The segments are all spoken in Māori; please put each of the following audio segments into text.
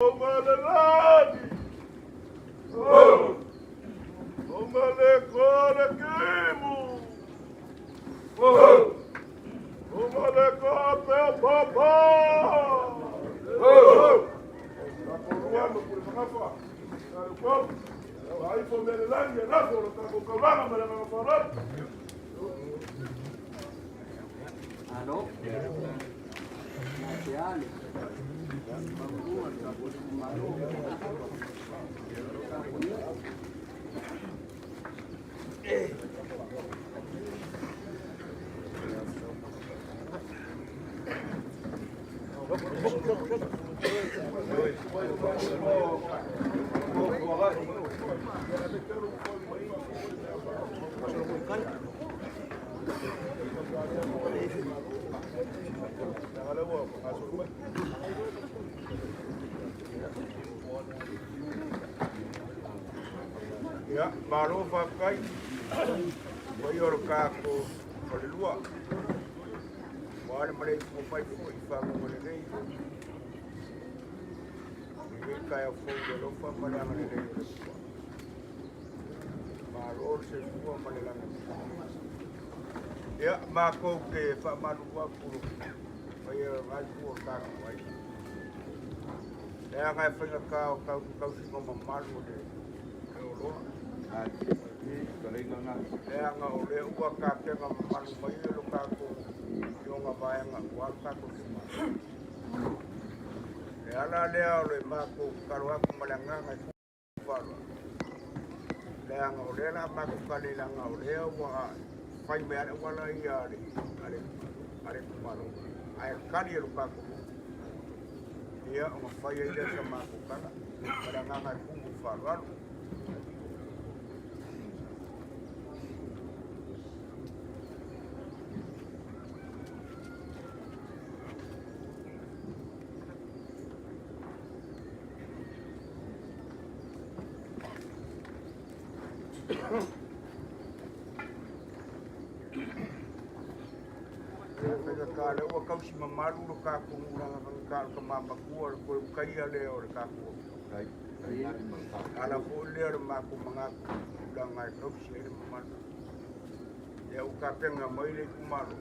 Omalelani! Omalekole kimu! Omaleko pe papa! Naporuano por makafa. Narukol. Ai fo melelani na fo lo tako kabana mala na farat. Aló. Gracias. Ya, baru pakai bayar kako kedua. Wala malay po pa po ifago mo na rin. Hindi kaya po gano'n pa malaman na rin. Baru sa buwa malalang. Ya, mako ke pa manuwa po. Bayar po kako ay. Kaya nga kau si mamamalo din. Kaya nga uli uwa kake nga manumayo kako yung abaya nga uwa kako sima. Kaya na lea uli mako karuha kumalanga nga kupalo. Kaya nga uli na mako kanila nga uli uwa fay mayari wala iyari. Ari kumalo. Ay kanil kako. Iya ang fay ay sa mako kana. Malanga nga kumupalo. Kala wa kau si mamaru lo ka ko nga ka ka mapagkuar ko kaya leo ka ko kai ala ko leo ma ko mga lang ay ko si man ya u ka penga mai le kumalo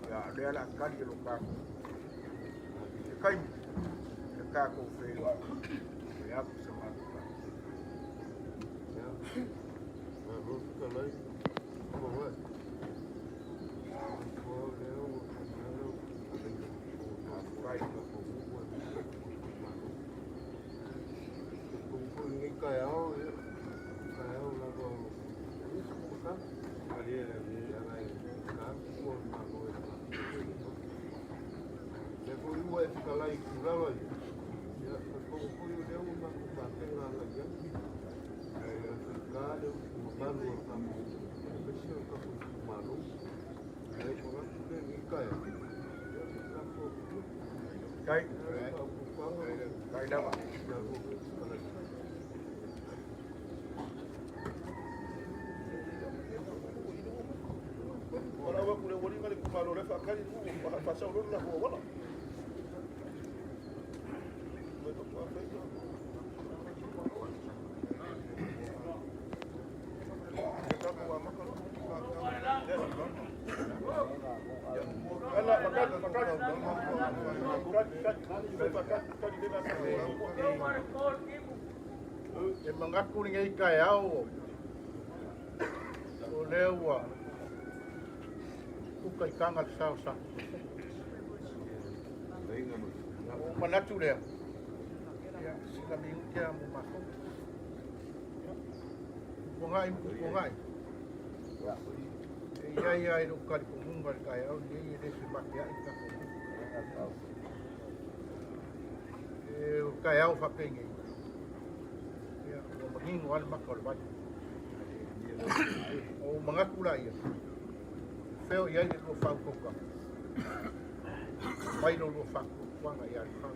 ya le ala kali lo ka ko kai ka ko fe ya sama ka ya ro ka lai ko wa Kai dapat. Wala wa kule wali kali kumalo lefa kali mu pasa ulun na ko wala. E mangaku ni ngai kai au. O lewa. Ku kai kanga sa sa. O manatu le. Ya, sila mi utia mo mako. Ko ngai. Ya. Ia ro kali ko munga kai au ni de se makia ita ko. E kai au fa pengi. Hingo al makol ba o mga kulay feo ya ni lo fa ko ka pai no lo fa ko nga ya ka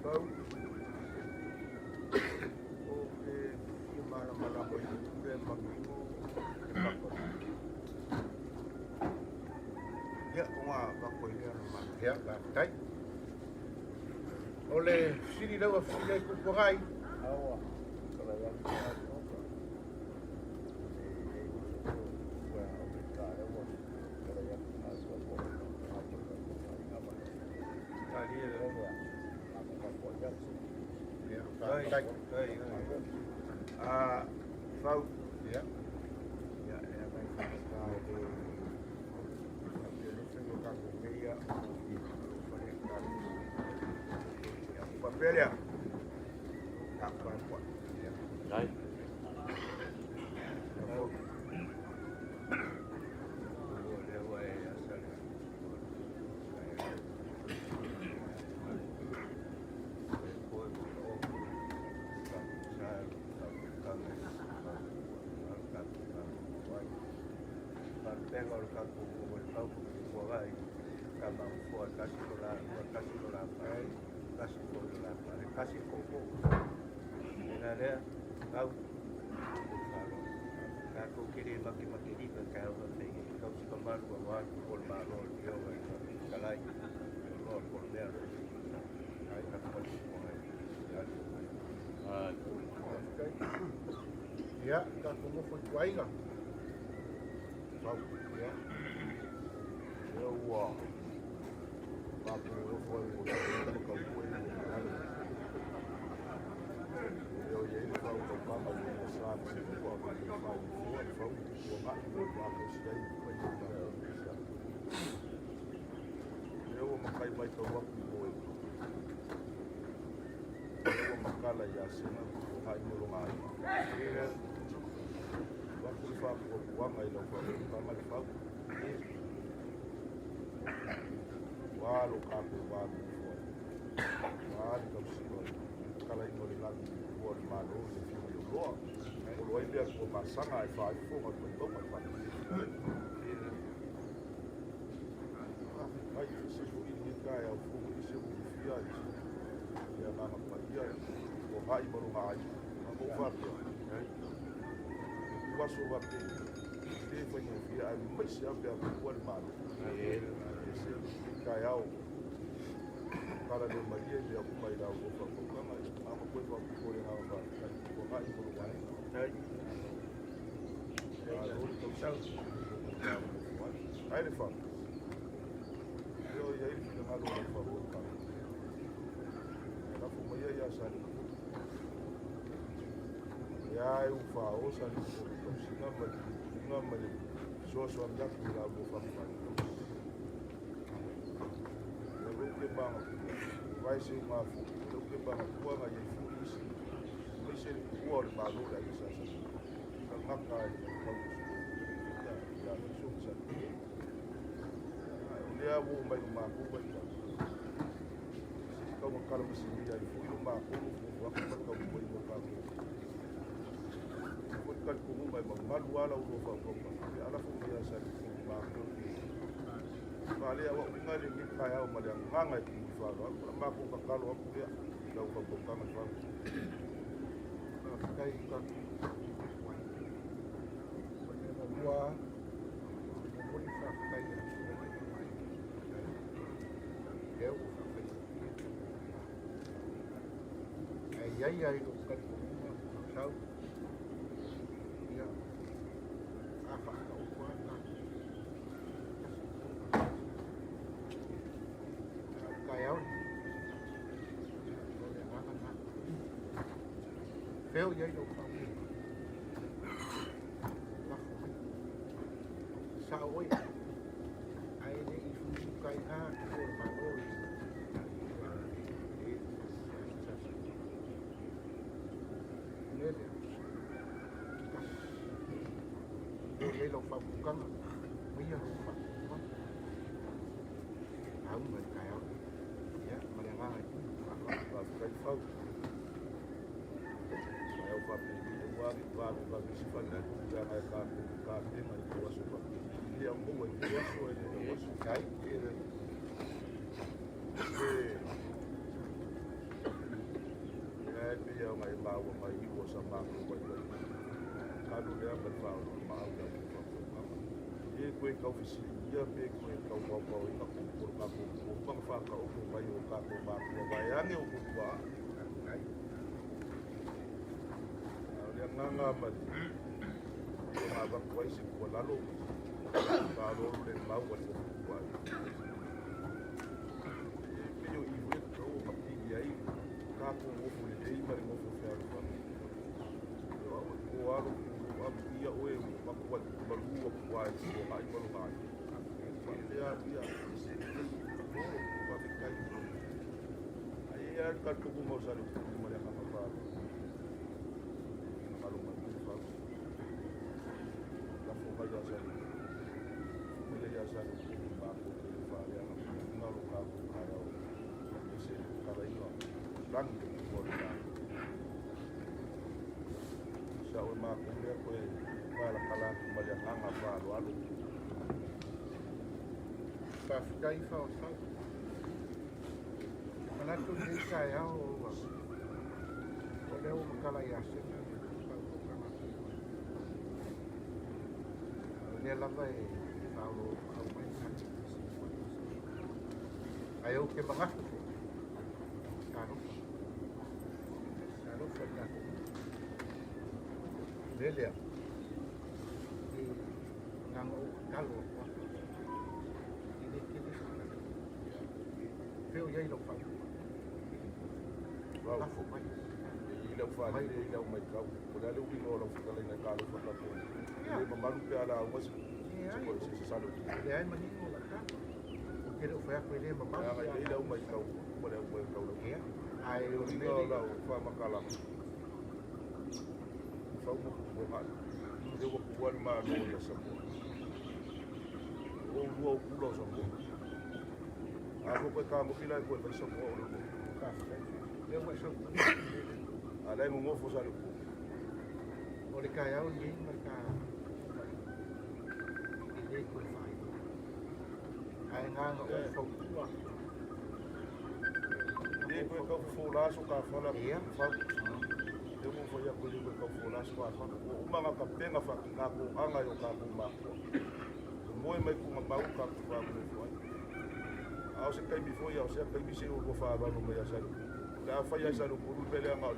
ba o ke mala ko de magmo ya nga ba ko ya ma ya ba kai Ole siri lau a siri ku kuangai. Awa. Kala ya ki na ko. Vou. Ya. Ya, ya vai ficar de. Eu não sei o que aconteceu. Papel ya. Tak apa. Đấy. Tengo el campo como el campo que por ahí, cama fuerte, casi con la pared, casi con la pared, casi poco. En la área, aku kiri maki di kau penting kau si kembar buat pol marol dia kalai rol pol dia ai tak pol Ya, tak kumu foi kuaiga. Vau, ya. Eu ó. Papo eu foi o kau foi eu ia ele falou que o papo não sabe se o papo vai foi o papo sei eu vou makai vai tomar boi eu vou makala ya sena hai mulungai waktu fapo ko wanga ilo ko kama le fapo walo kapo walo walo kau sino kala ino le lagi buat malu le fiu lo o lo ile ko masanga ai fa fo ma ko to ma fa ai se fu ni ka ya fu se fu fia ya na ma ia o hai mo mai ma ko fa waso wa pe te fa ni fia ai mai se a pe buat malu ese ka ya o kala le maria le aku mai da o fa ko kama ama ko fa ko le na fa ko mai ko mai ai o to chau ai le fa yo ya ile le malo le fa ko ka la fu mai ya sa ya u fa o sa ni ko sina ma so so am da ku la ko fa fa que vai ser uma o que para tua vai isso vai ser o valor da isso a marca já isso já ele é o mais uma coisa se como cara você vira e foi uma coisa o que para o boi no carro foi que como vai manual ou não vai para ela foi já sabe uma vale awak tinggal di kaya umalang mangai di faro apa aku bakal aku dia lau ka buka mas faro Kai ka dua pun sa kai eu ai do kan sau ya apa kau buat kaya Phil giấy đâu không sao ấy ai đi cây ha của mà ôi nên đây là phòng cân bây giờ không phải không mình cài áo mà đang ăn và cái phao eu papo va se fazer já vai cá tem mais duas só e é um bom duas só ele não se cai ele é bia mai mau mai o sama ko vai quando ele vai falar mal da e coi ka oficina ia pe ko e kau pau i ka ko ka ko pa fa ka o ko mai o ka ko ba ko ba ya nge o ko ba ya nganga ma ma ba ko si ko la lo ka lo le ma o ko ba e yo i ve ko ka pi ya i ka ko o ko le i ma mo fo fa ko o alo o ia o e ma ko ba lu o ko ai ko ai ko lo ai ya ya ka ko mo sa lu mo le ka pa kalau mati fa la fo ba ya sa mo le ya sa lu ba ko fa ya na lo ka ko ka ya o se ka ba ino lang ko la sa o ma ko le ko ba la kala ma ya nga fa lo alu Fikai whao whao. Mana tu ni kai au wa. O leo makala i ase na ni lava e whao au mai nani. Ai au ke mangafu. Karo. Karo whaka. Lelea. Ngang o kalo. Phil dây độc phẩm la fo mai i le fa le le mai ka ko le wi no lo fa le na ka lo fa ka ko le ma malu pe ala was ko se sa lo để anh mà nhìn là khác cái độ phép với đêm mà bắt ya ga le mai ka ko le ka lo kia ai ri no la fa ma ka la fa mo ko ma de ko ko ma no ya sa mo o lu o ku lo sa mo a ko ka mo ki la ko ba sa mo lo nếu mà xong a le mo mo fo sa lo ở đây cái áo nhìn mà cả đi cũng phải ai ngang ở đây không quá de ko ka fo la so ka fa la Iya. fa de mo fo ya ko de ko fo la so ka fa o ma ka penga fa ka ko anga yo ka ko ma ko mo mai ko ma ka ko fa ko fo ao se kai mi fo ya o se kai mi se o ko fa ba no me ya sa la fa ya sa lo ko lu pele anga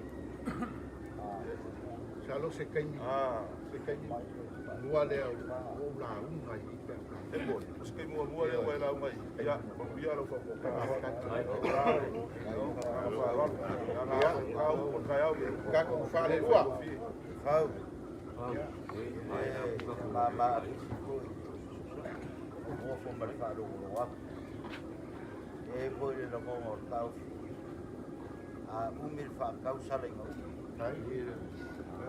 sao sẽ kênh sẽ kênh mua đeo ô là un ngày e mo se kai mo le wa la ngai ya mo ya lo fa ko ka fa ko ka ya các con pha lên quá Không. Mà mua phong bật phá đủ rồi. Ê voi là có một tàu. Umil phá cao sa lên ngồi. đấy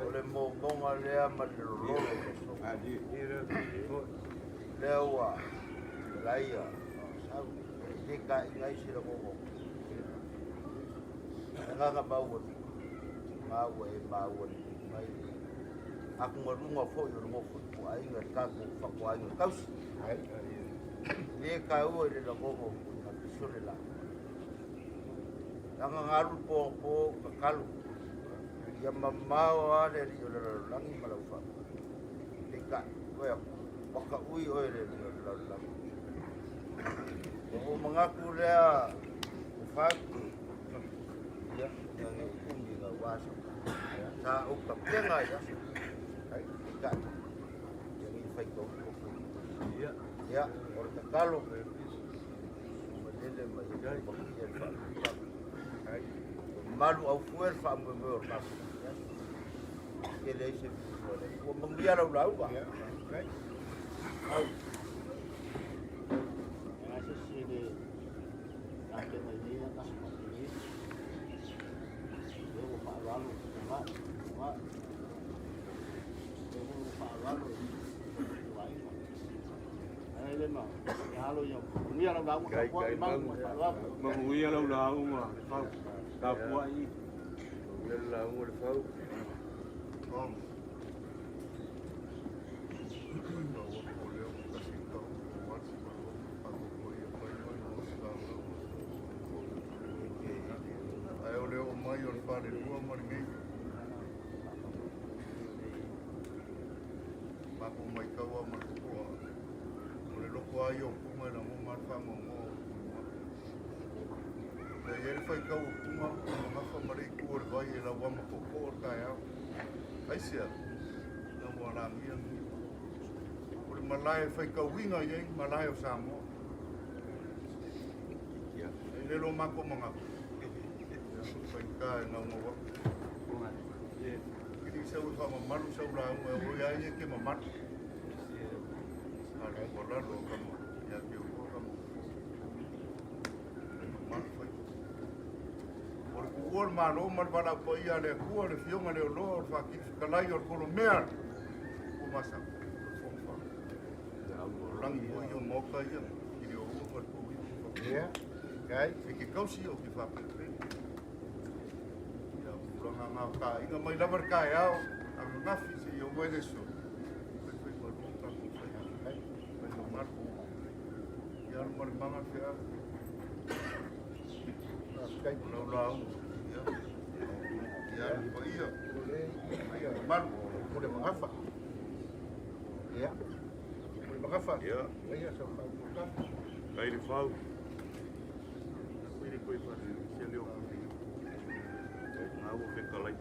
Ole mo bonga lea ma lo. Leo lai sao cái cái ngay xí là có một. Nga bao quần. Nga quay bao quần. Aku merunga foi o fo ai nga ka ko fa ko ai ka us đấy le ka o le lo ko na pisole la nga ngaru po ka kalu ya mama wa le ri lo langi mala fa le ka wa ka ui o le lo la o mga ku le fa ya nga kungi ga wasa ta o ka penga ya kan yang efek tu ya orang kalau model macam malu au fuer fam memor kas que le se o mengia lau lau ba đấy asa si de ake mai ni kas ni eu fa lalu ma Menguya lau lau mah, kau buat ini. le la mo le fa không ai o leo mai o fa le rua mo ngai ma ko mai ka wa ma ko o le loko Wa yo kuma na mo marfa mo mo. Na ele foi kau kuma ma fa mari kur vai la wa mo ko ka ya. Ai sia. Na mo la mi. Uri malai foi kau winga ye malai o samo. Ya. Ele lo ma ko manga. Foi ka na mo wa. Kini sa u fa ma maru sa la mo ya ye ke ma mat. Ada bola lo kamu ya ke ko kamu. Por malo mal para apoiar le cuor fiona le olor fa ki kalai or ko mer. Ko masa. Lang yo yo moka yo. Ki yo ko ko. Ya. Kai. Ki kausi o ki fa. Ya pulang nga ka inga mai labar ka ya. Ang nafi si yo mo eso. Yang bermangat ya, Kai. ulau-ulau, ya, iya, iya, man, Boleh mengafa. Ya. Boleh mengafa. Ya. Ya, sampai bukan. Kai le fau. Pili koi fa se leo. Na wo fe kalai.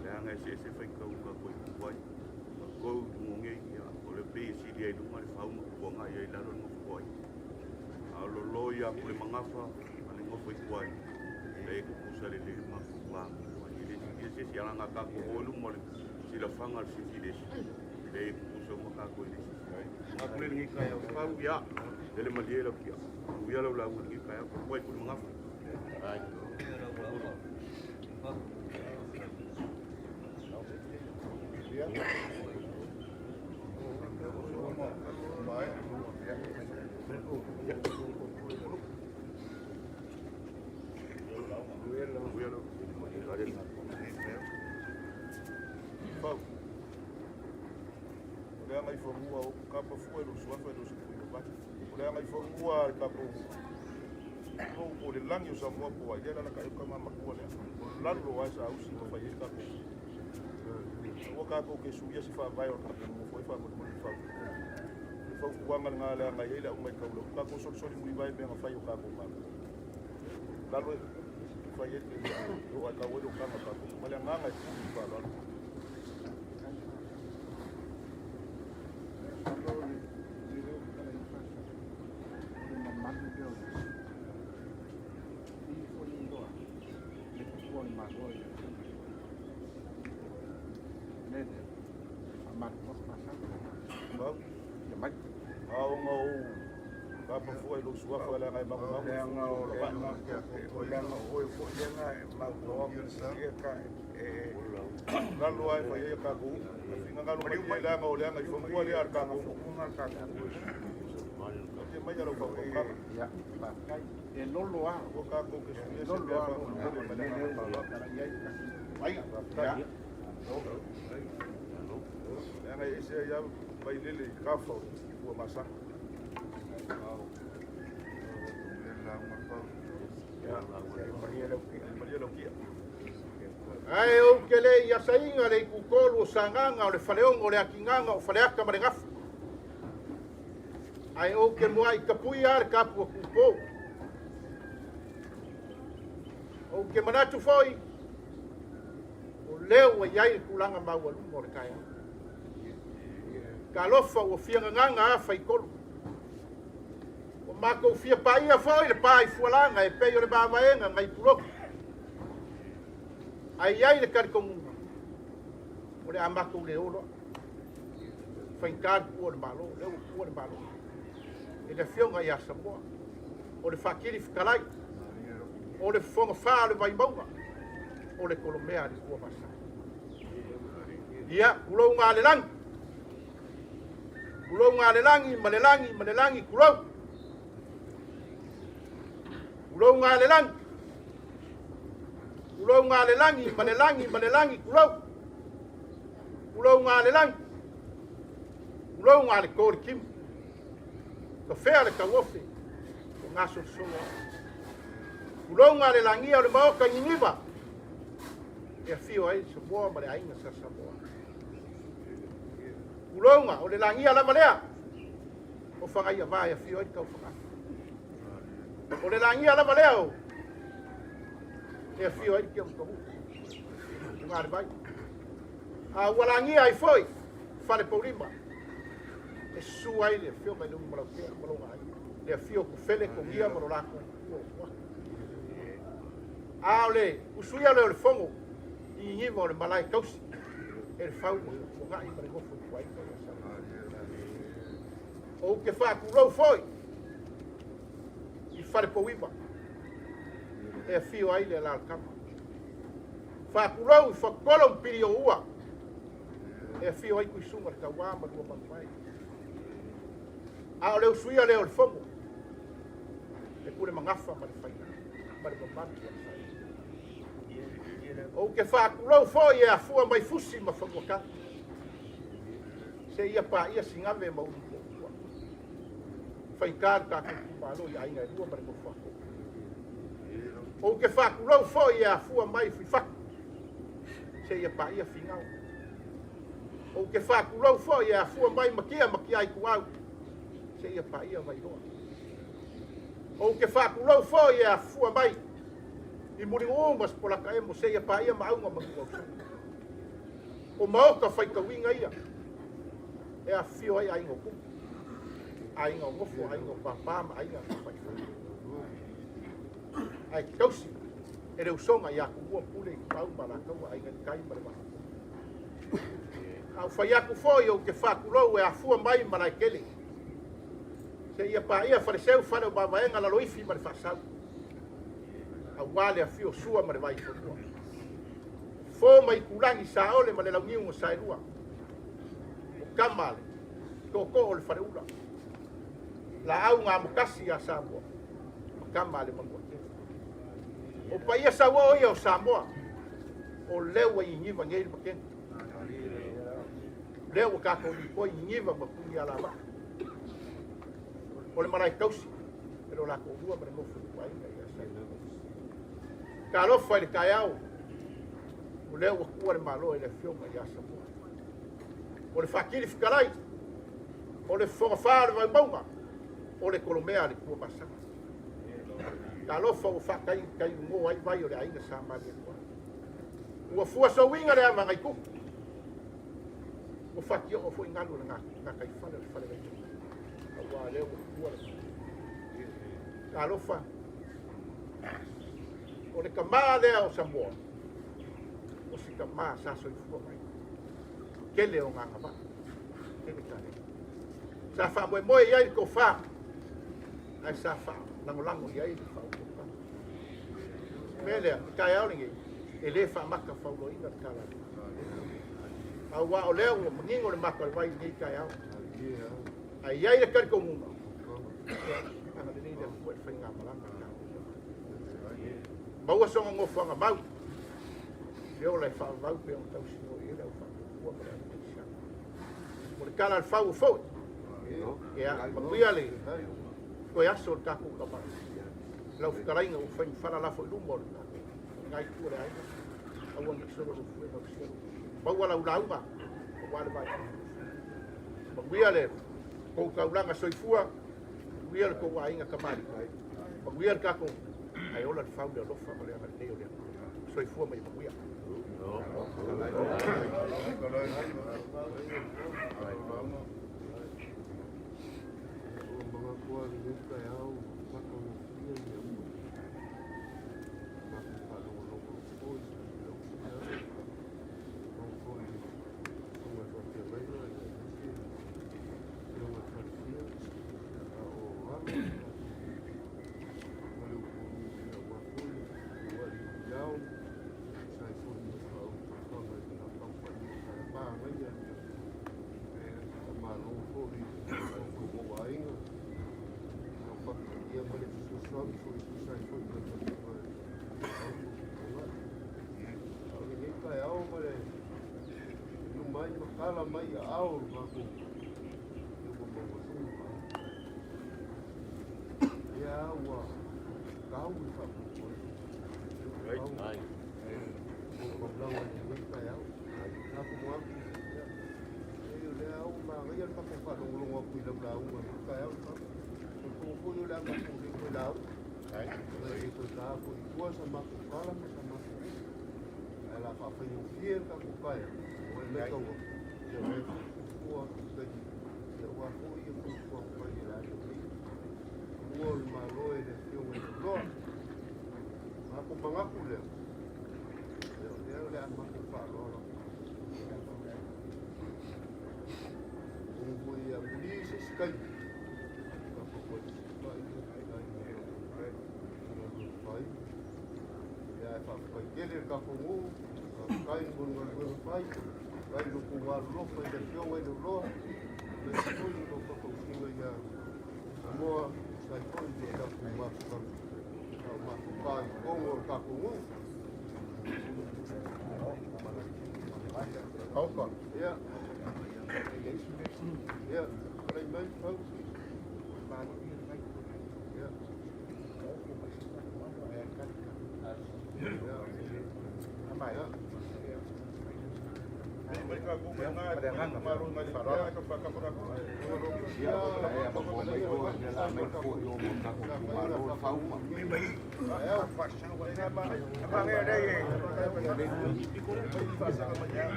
Le anga se fai kau ka koi koi. Ko ngonge ya, o le pe si dia du mari fau mo ko nga ye la no koi. A lo lo ya ko le mangafa, ale ngo foi koi. Le ko kusale le ma fa. Ile se si anga ka ko olu mo si la fanga si si le ko mo ka ko ile. Aku le ngi kaya fau ya. Ele maliela kia. Uya la ngi kaya ko koi ko mangafa. Ai. Ya. baik, Fau. Olha ngai formua o capa foi do sua foi do seu bate. Olha ngai formua tapo. O le langi o sa mo po ai la ka ka mama ko le. O lalo wa sa usi ko fa yeka ko. O ka ko ke suya si fa vai o ka mo foi fa mo fa. Fau kuanga ngala ngai ila o mai ka lo ka ko so muy vai me fa yo ka ko ma. Lalo fa yeka o ka wo do ka ma ka ko. Mala nganga ku fa lo. Apa foi lo sua foi lá ba ba Yang lalu ai fa ye ka ko finga ngalo mai la ngau le ngai fo mo le ar ka ko ke mai lo ko ka Ya, pakai. Lolo ah. ko ka ko ke suya se Lolo ba ah. ai Ya. ngai ese ya mai lele ka fo ko masa Maria Lokia. Ai o kele ia sainga le kukolu sanganga o le faleongo o le akinganga o faleaka ma le ngafu. Ai o ke mua i kapui a le kapu o kupo. O ke manatu foi. O leo e iai kulanga maua lumo le kaya. Ka lofa o fianga nganga a faikolu. O mako fia paia foi le pai fualanga e pei o le bavaenga ngai puloku. Ai ai le karikonga. O le amako le olo. Whainkār kua le malo, leo kua le malo. E le fionga ia Samoa. O le whakiri whikalai. O le whonga whaa le waimaunga. O le kolomea le kua masa. Ia, kulou ngā le langi. Kulou ngā le langi, ma le langi, ma le langi, kulou. Kulou ngā le langi. Kulou ngā le langi, ma le langi, ma le langi, kulou. Kulou ngā le langi. Kulou ngā le kōre kim. Ka whea le kawofe. O ngā solo. Kulou ngā le langi o le maoka ngingiva. E a fio ai Samoa ma le ainga sa Samoa. Kulou ngā o le langi a lava lea. o whakaia vai a whio i kau whaka. O le langia lava leo, e a whio i ki am kahu. Ngāre vai. A ua langia ai foi, whare paurima. E sua i le whio mai lungu marau kea, malonga ai. Le a whio ku whele ko ngia maro lako. A ole, usuia leo le whongo, i ngiva o le malai kausi. E le whau mo ngai mare gofo i kuai kai asa. O ke whakurau foi, i whare pauima. E a whio ai le la kama. Whakurau i whakolo mpiri o ua. E a whio ai kui sunga le kaua ma lua mamai. A ole usuia leo le whongo. E kure mangafa ma le whaina. Ma le mamaki a whaina. O ke whakurau foi e a fua mai fusi ma whamuaka. Se ia pa ia singave ma unu kua. Whaikar ka kumalo i ainga e lua ma le mawhako. O ke whakurau foi e a fua mai whiwhaku. Se ia pa ia whingau. O ke whakurau foi e a fua mai makia ai kuau. Se ia pa ia vai roa. O ke whakurau foi e a fua mai i muringo mas polaka e mo se ia pa ia maunga maunga. O maoka whaikawinga ia. E a whio ai aingo kuku. Ainga ngofo, ainga papama, ainga whaikawinga. Ai kausi. E reu songa ia kumua pule i pau malakaua ainga ni kai mare maha. Au whaiaku foi o ke whakurau e a fua mai marai kele. Se ia pa ia whareseu whare o bawaenga la loifi mare whasau. A wale a fio sua mare vai kua. Fo mai kurangi sa ole ma le launiu o sa erua. O kamale. Ko o le whare ula. La au ngā mukasi a Samoa. O kamale ma kua. O pa ia sa wo ia o Samoa. O lewa i ngiva ngei ma ken. Lewa kako ni po i ngiva ma puni ala ma. O le marai kausi. Pero la ko rua mare mofu i wainga ia sa. Ka alofa i le kai au, o leo wakua le malo e le whionga i asa mua. O le whakiri whikarai, o le whakawhare vai maunga, o le kolomea le kua masaka. Ka alofa o whakai kai ngō ai vai o le ainga sa mani e kua. Ua fua sa winga le ama ngai kuku. O whakio o fui ngalu le ngā kai whale le whale vei. Awa leo wakua le. Ka alofa, o le kamā lea o Samoa. O si kamā sa soi fua mai. Kele o ngā ngā Kele kare. Sa wha moe moe iai ko wha. Ai sa wha lango iai ko wha o ko wha. Melea, kai aolingi. E le wha maka wha ulo inga kala. Au wa o leo o mangingo le maka wai ni kai au. Ai iai le kari ko munga. Anga le nile kua le whainga malanga. Maua songa ngofanga mau. Leo lai whao mau pe o tau sino i leo whao. Mo le kala le whao fau. Ea, makuia le. Koe aso le kako ka mai. Lau whikarainga o whain whara lafo i lumo le kako. Ngai kua le aina. Aua ngi soro lo fue ma kusero. Maua lau lauma. O wale vai. Makuia le. Kou kaulanga soifua. Makuia le kou ainga ka mai. Makuia le kako. Ai ola le whau le alofa ma le anga leo lea. Soifua mai makuia. Kala mai au maku. Ya wa. Kau sa ko. Right. Ai. Ko blawa ni ka ya. Aku mo. Eu le au ma ngai al mako fa long long aku ila blau ma ka ya ko yo la mako ni ko lau ai ko ta ko ko sa mako kala sa mako ala fa fa yo fiel ka ko ka ya o le ko yo me ko sa ji yo wa ko yo ko ko ila o ma lo e de yo we lo ma ko manga ku le yo le ma ko fa lo a polisi sekali. Ya, pakai kiri kapungu, kain bunga pai, kain luku waru, kain terpiong, kain lulo, betul itu kapungu ya. Semua saya pun tidak masukkan, masukkan kongo kapungu. Apa? Ya. Ja, alleen mijn fout. Maar ja. Maar ja. Mereka bukan nak marun mari farah ke pakam aku. Ya, saya mau dalam merko yo marun fauma. Ya, pasang Abang ada ye.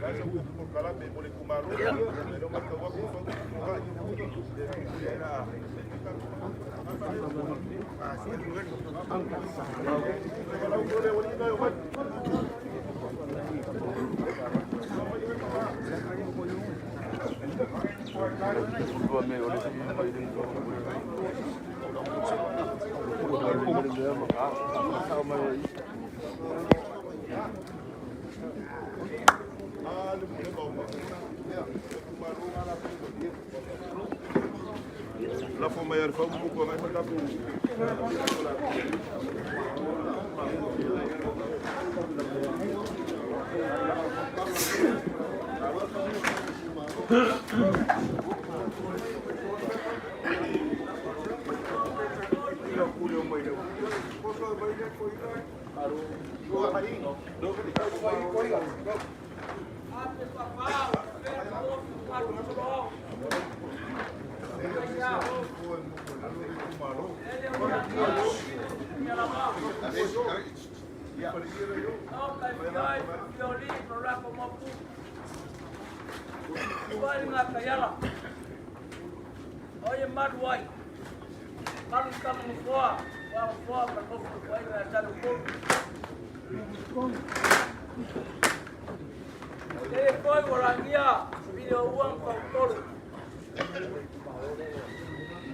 Langsung untuk kalau boleh kumaru. Kalau mereka waktu la forma ya fa un poco más para Oye, Maduay, vamos a fora, vamos fora, para não ficar no corpo. Ele foi morangia, video uang kau tolu.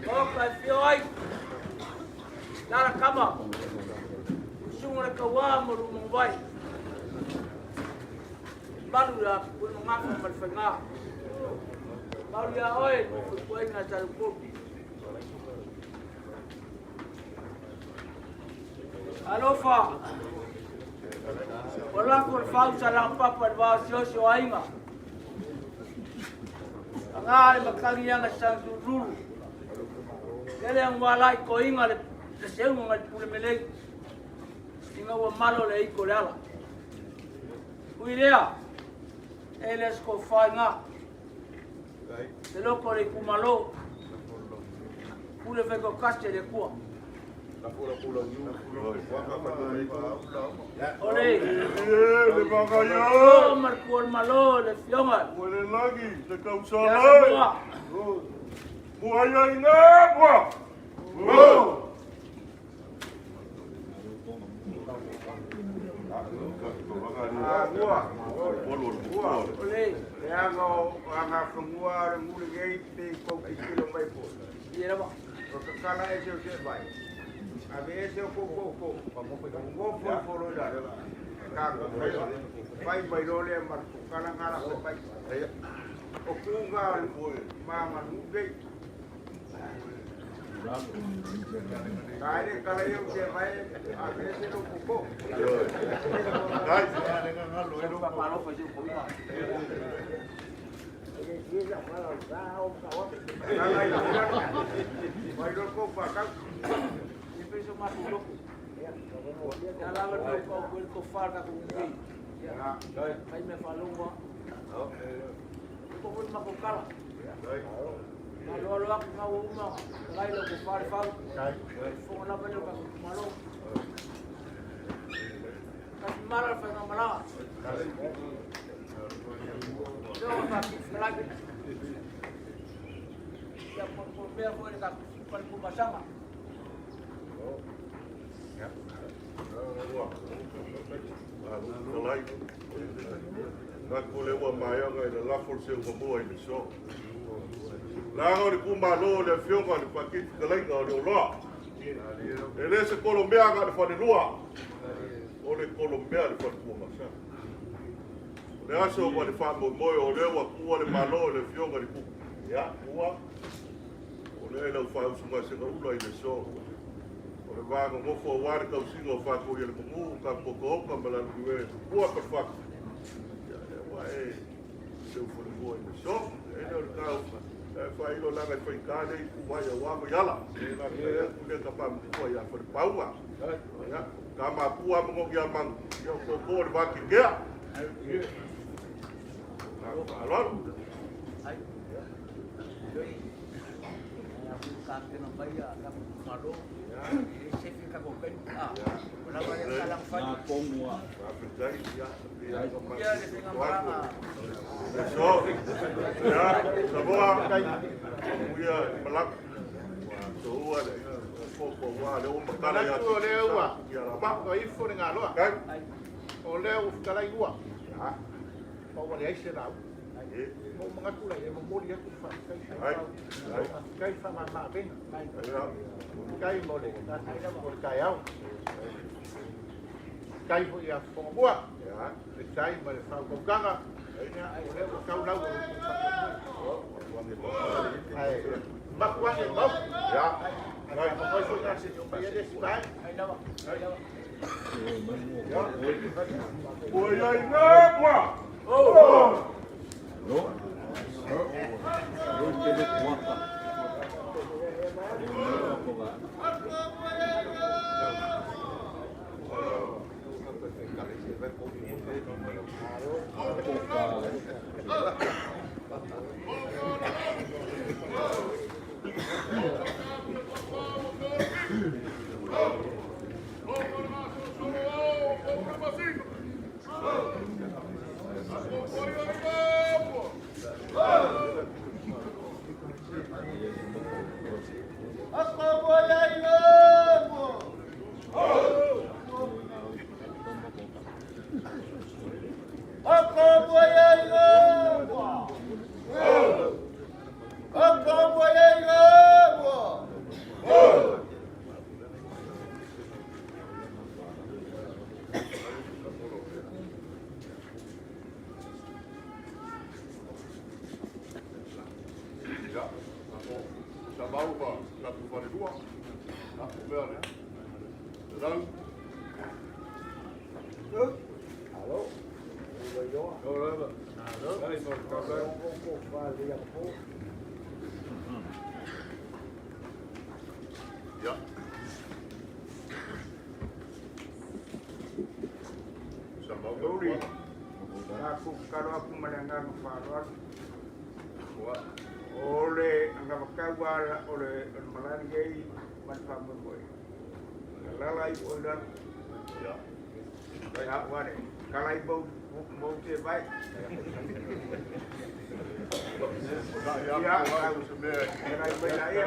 Kau kafir, lara kama, sungai kawam rumbai. Baru dah pun mengaku berfengah. Baru ya oi, kau ingat cari kopi. Halo Fa, wala ko fau sa lampa pervasio so ainga. Angai makali yang sang dulu. Ele ang walai ko inga le seu ngal pule melek. Inga wa malo le iko lala. Kuilea. Ele sko fainga. Se lo ko le kumalo. Pule vego kaste le kuwa. Ole, le bangaya. oh markuor malo le fionga. Boleh lagi dekat usaha. Buaya ini apa? Ole, Ya ngau anga semua mulu gay te kau kilo mai po. dia apa? Kekala ese se vai. Abi ese ko. Ngo folo da. Kago. Pai bai role mar kala ngara ko pai. O kunga mama ngai. Kare kala yo se vai. Abi ese ko. Papalo faz o coisa. Vai do ko pa Depois eu mato o louco. Ela vai ver o farca com ninguém. Aí me falou, ó. Eu vou uma cocala. Malo aku ngau uma, lai lo ku fare fau. Kai. Fo na pele ka malo. Kasi mara fa na mala. Yo fa lagi. Ya por ver fo ka par ku basama. Nga kule ua mai anga i le lafo le seu mamua i le so. Langa o le kumalo le fionga le pakiti kalaiga o le oloa. E le se kolomea nga le whanelua. O le kolomea le whanekua masa. O le aso o le whamoimoe o le ua kua le malo le fionga le kuku. Ia, kua. O le lau whausunga se ngaula i le so. O le vanga ngofo o ware kausinga o whako i le mungu ka pokohoka malanu kue. Kua pa whako. E seu fulgo in the shop, e no kau fa ilo langa fa ikane ku vai o wa yala e na ku le ka pam ko ya fa paua ya ka ma pu am ngo ya man yo ko ko va ki gea alor Ai. Ya ku ka ke no baya ka malo. Se fica com bem. Ah. Wala ba yung kalang fa. Na komua. ya Ya le tenga maranga. so ya saboa ya malak so wa de ko wa de o makala ya O le ua. ya la Ma ko ifo ni ngaloa. kai O le u kala ua. Ya. Ko wa le se la. Mo mga kula e mo moli aku fa. Kai fa ma ben. Kai mo le. Mo kai au. Kai fo ia fo bua. Ya. Le kai ma le fa ko kanga. Ai le kau lau. Ai. Ma kwa e mo. ya Ai mo ko fo na se jo pa ia de spai. Ai dawa. Ai dawa. o ya ina kwa No. Yo te de cuata. ya sa mau ba na tu fare dua na tu bene dan ya sa mau Dori. Aku kalau aku mendengar faros oleh anggap kawan oleh melalui macam boy. Lalai oleh ya kayak wale. Kalau ibu mau cepat. ya aku sebenarnya Kalau ibu saya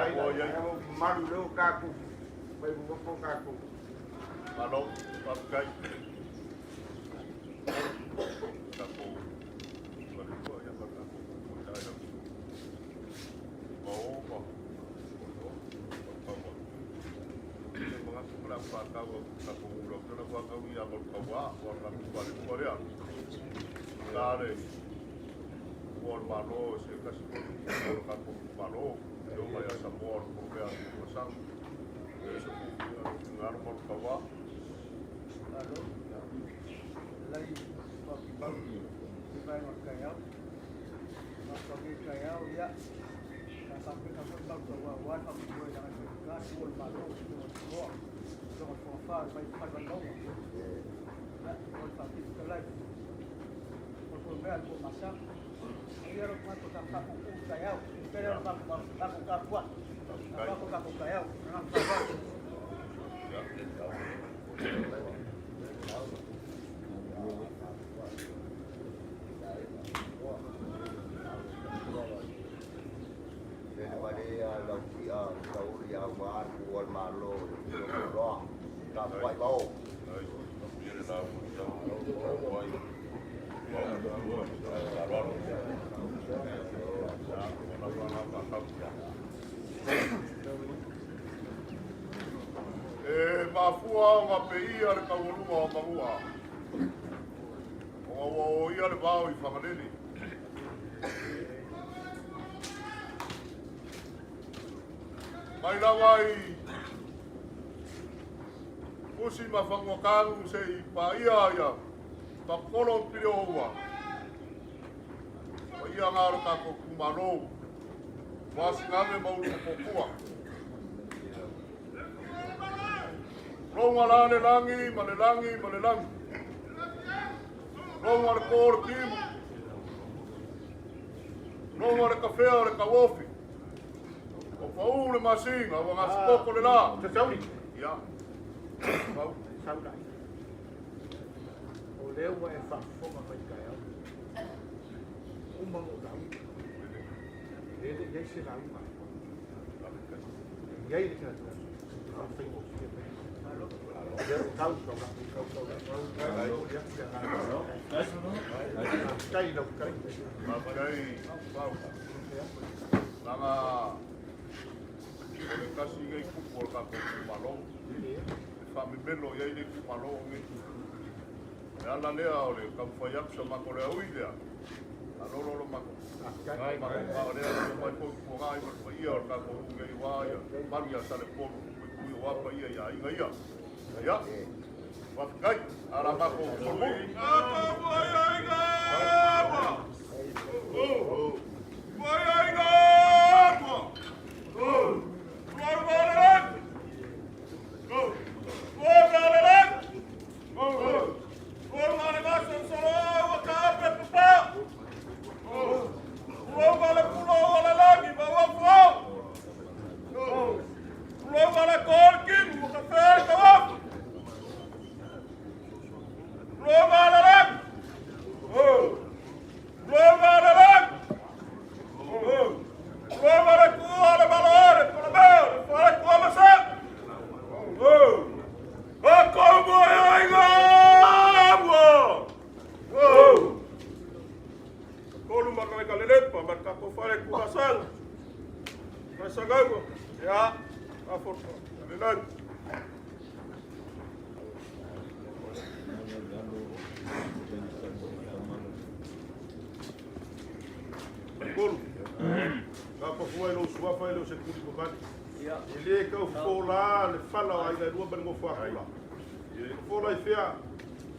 malu lu kaku. Ibu bapak kaku. ano pakai kapo balik ya berlaku saya mau apa mengaku berapa kau kapo ulo kalau kau ya berkawa orang balik Korea lari por malo se kasih por kapo malo yo vaya sabor Korea pasang eso ngar por kawa Lalu, lagi pagi, kita nak kaya, nak pergi kaya, ya, sampai tak tahu wan apa boleh jangan kita pun malu, semua, semua konfal, baik pada tahu, ya, kalau sakit sekali, kalau pun masak, Ia ro mato ka papu ka yau. Kere ro papu ka kuat. Papu ka yau. Nang ka. Mafua o peia le kaulua o maua. O ia le vao I whakalele. Mai lawa I kusi mawhangokangu se I paia ia. Ta polo pire o ua. O ia ngaro kako kumano. Wasi ngame maulu kokua. Ronga la le langi, ma le langi, ma le langi. Ronga le kōre timu. Ronga le kawhea le kawofi. O whau le masinga, o ngā sikoko le la. Te sauri. Ia. Whau. Saura. O leo wa e whafonga mai kai au. Umango lau. Ele iei se lau mai. Iei le kina tua. Whawhengo ki te Kai lau kai. Makai. Whau. Nanga. Ole kasi ngai kupo o kako kumalo. Whamimelo iei ne kumalo ngai. E ala lea ole, kam whaiaksa mako lea ui lea. Alololo mako. Ngai mako kao lea, mai poi kupongai, mako ia o kako ungai waia. Maria sale polo, kui o wapa ia ia inga ia. Ia. Wakai, ala mako polo. Ata waia inga apa! Waia inga apa! Warwalelan! Warwalelan! Warwalelan solo wakape papa! Warwale pulo wala lagi bawa fuau! Warwale korkin wakape kawaf! Warwalelan! Warwalelan! Warwale kuala balore, kuala bel, kuala kuala sak! Ako mo ay ngamo! Kolu makamay kalilit pa, magkakufale kuhasal. Masagay mo. Ya, afort ko. Kalilan. Kolu. Kapafuai lo suafa lo se kuli komani. Ele ka fola le fala ai le rua ben go fa fola. Fola I fea.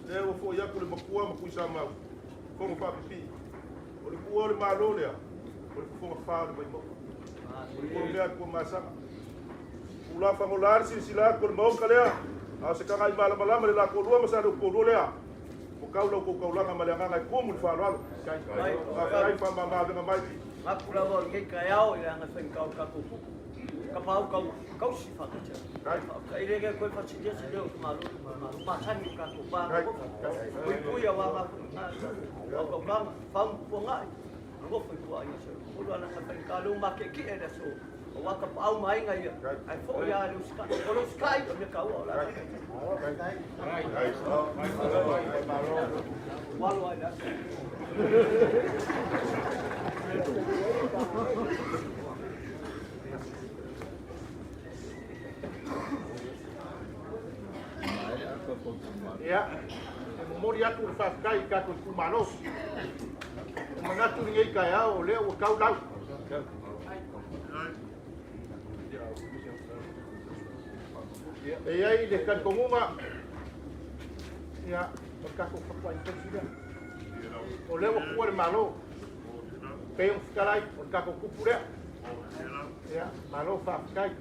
Le o fo ya kule makua makuisa mau. Ko mo fa pipi. O le kua le malo le. O le fo fa le mai mo. Ko le ko masa. Ula fa ngolar si sila ko mo kalea. A se ka ngai mala mala le la ko rua masa ko rua le. Ko kaulo ko kaulanga male nga ko mo fa lo. Kai fa mama de mai. Makura wal ke kayao ia nga sen kau ka kupu. Ka pau kau si fa ka cha. Ka ile ke ko fa si dia si leo malu ma san ka ku ba. Ku ya wa ma. Ko bang pam pu ngai. Ko fa ku ai so. Ko ana ka sen ka lu ma ke ki e so. Wa ka pau mai ngai. Ai fo ya lu ska. Ko lu ska I ko ka wa la. Walu ai da. Ya, memori aku whakakai kako I kumanos. Mangatu ngai kai au leo o kau lau. E ai le kan kongunga. Ya, kako whakai konsida. O leo kua le malo. Peong whakalai o kako kupure. Ya, malo whakakai.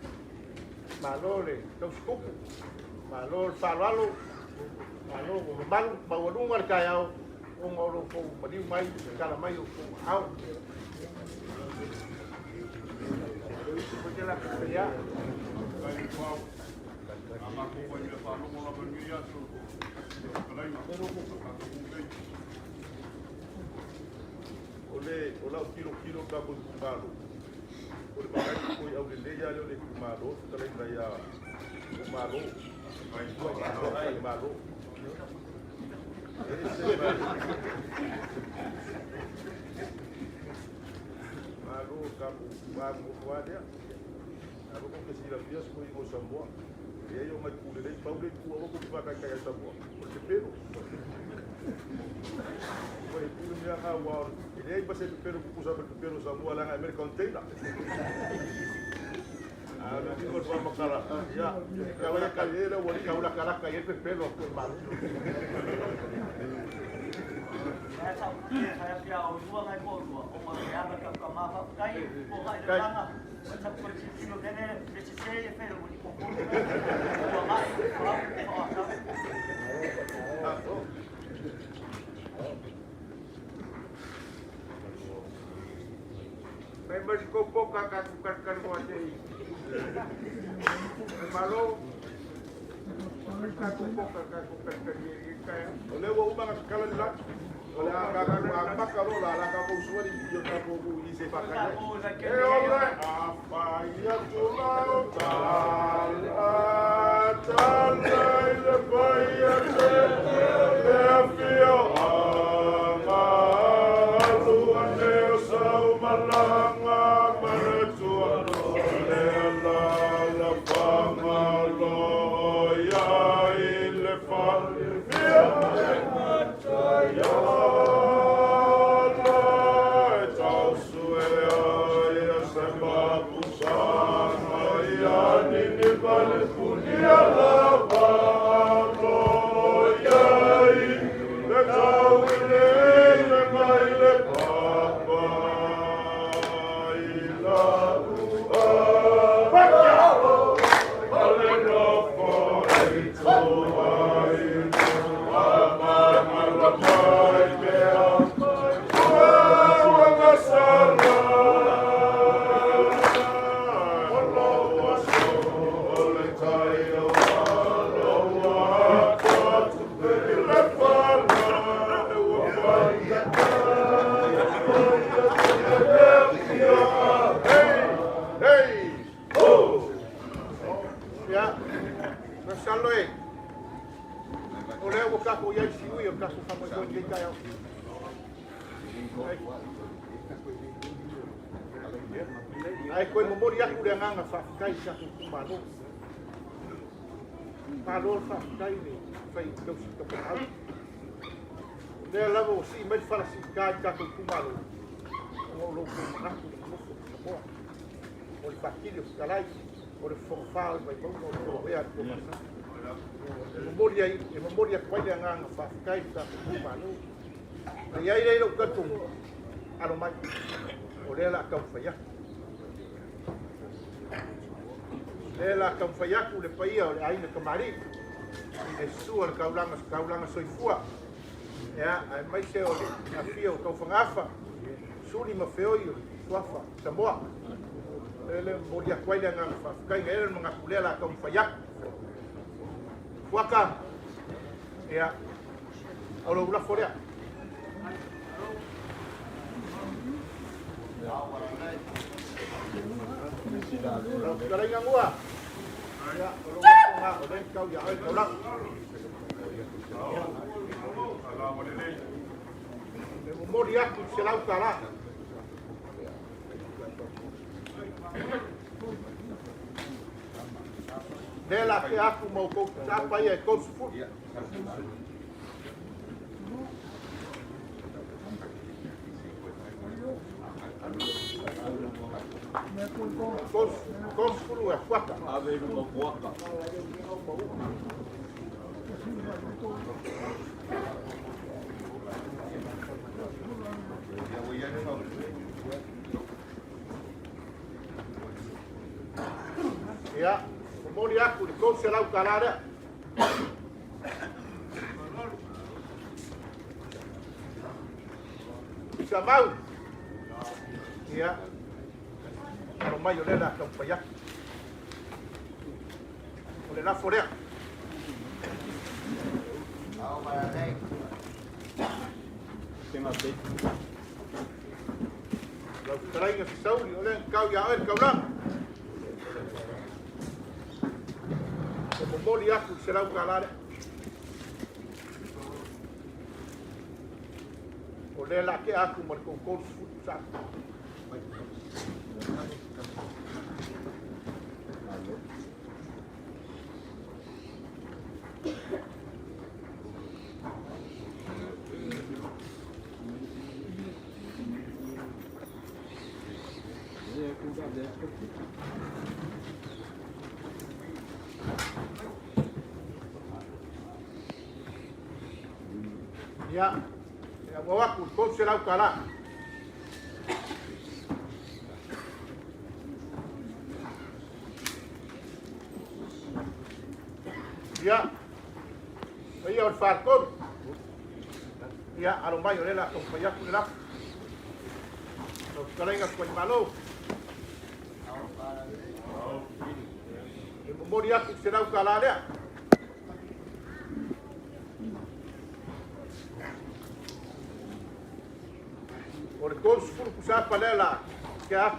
Malo le kauskupu. Malo le whalalo. Malo o malu, mau anunga le kai au. o ngoro ko mali mai kala mai o au ko jela ya Ole ola kilo ka ko kumalo. Ole pakai ko au le ya le kumalo, kala ina ya kumalo. Ai ko kumalo. Malo ka kumalo ko dia. Ako ko kasi la bias ko imo Samoa. E aí eu mai kule dei paule ku o ko pa ka ka Samoa. Porque pero foi tudo minha rua. E aí você pero ku sa pero Samoa lá na América inteira. Ah, não digo para makara. Ya, ka wala ka yela wala ka wala kala ka yel pelo ko malo Saya pia o lua ngai ko lua o ma ya ka ka ma fa kai ko ga ina sa ko ci ci no dene de ci se e fe o ni ko ko o ma Members ko po kakakukar mo siya. Malo. Kakakukar niya. ole wo uma ka kala la. Ole ka ka makaro la la ka ko suari yo ka ko ise pa ka. Ole apa ya tula ta le pa ya te fio ama tu ane sa malanga maletu le la pa malo ya ile fa ai koe momori aku le nganga whaakai sa ku malo. Palo whaakai ni whai kausi ka pahau. Lea lawa o si mai whala si kai ka ku malo. O lo ku manaku ni mofo sa moa. O le whakiri o kalai. O le whakawhao mai mauna o le wea ku masa. E momori aku mai le nganga whaakai sa ku malo. Na iai reira o katungu. Ano mai. O lea la kau whaiaki. Ela ka whaiaku le paia o le aina ka mari. E sua le kaulanga soifua. Ea, ai mai se o le afia o kau whangafa. Suri ma whioi o suafa, Samoa. Ele mori a kwaile ngā whawhkai ngā ere mga kulela kau whaiaku. Waka. Ea, au lau rafo rea. Karai ngā ngua. Ya, o le kau ya ai kau lang. Me momori aku se lau kala. Nela ke aku mau kau apa ya kau sufut. Konsfulu é fuaca. Ave no fuaca. Ya, mori aku di kau selau kalada. Bisa mau. Ia. Kalau mai o le la tau pai atu. O le lafo lea. Au mai nei. Tema pe. Lau tarainga si sauri o le kau ia oe kau lang. O momoli aku se lau kalare. O le la ke aku mo le kongkong futu sa. Ya, ya bawa aku kau se lau kala. Ya, iya on farkon. Ya, aro mai o le la tong pai aku le la. No kalenga ko malo. E mo dia ku se lau kala le. O le kos furu ku sa palela. Ka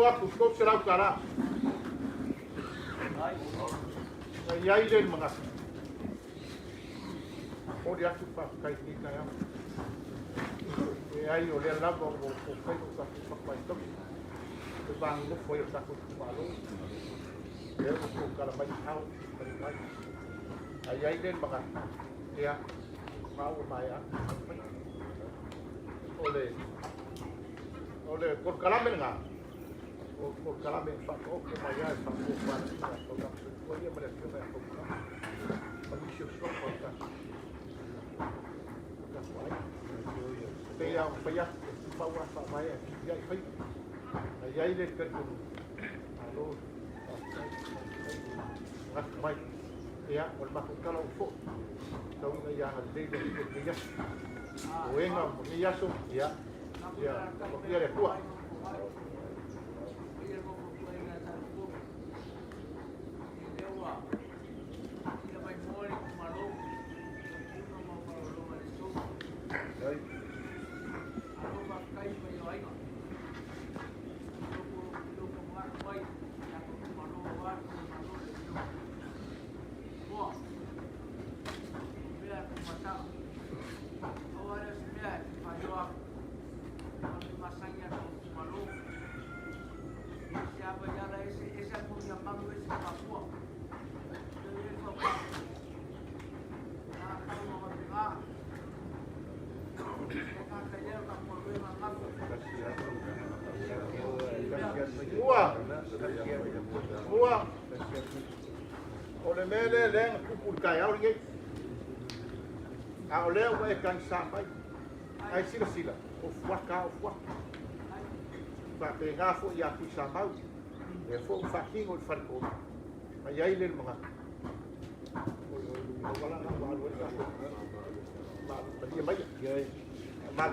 aku kau serau kara. Ai le mga. O dia tu pa kai ni kaya. Ai o le lava o kai o sa pa to. Te bang no foi o sa ko palo. E o ko kara mai au mai. Ai le mga. Ya. Mau mai a. Ole por kala menga. Por kala men pa ko mai a pa ko pa to. Oye, me refiero a comprar. Panisio sopo ta. Pea paya pawa pa maya. Ya fai. Ai le per ko. Alo. Rak mai. Ya, ol ma ko kala fo. Tau na ya na de de ya. Oenga, ni ya so. Ya. Ya, ko quiere kuah. Mua. Ole mele le kupul kai au ngai. Au le o e kan sa mai. Ai sila. O fuaka. Ba pe nga fo ya ku sa mau. E fo fa king o farko. Ai ai le mga. O wala na wa lo sa. Ba dia mai. Ma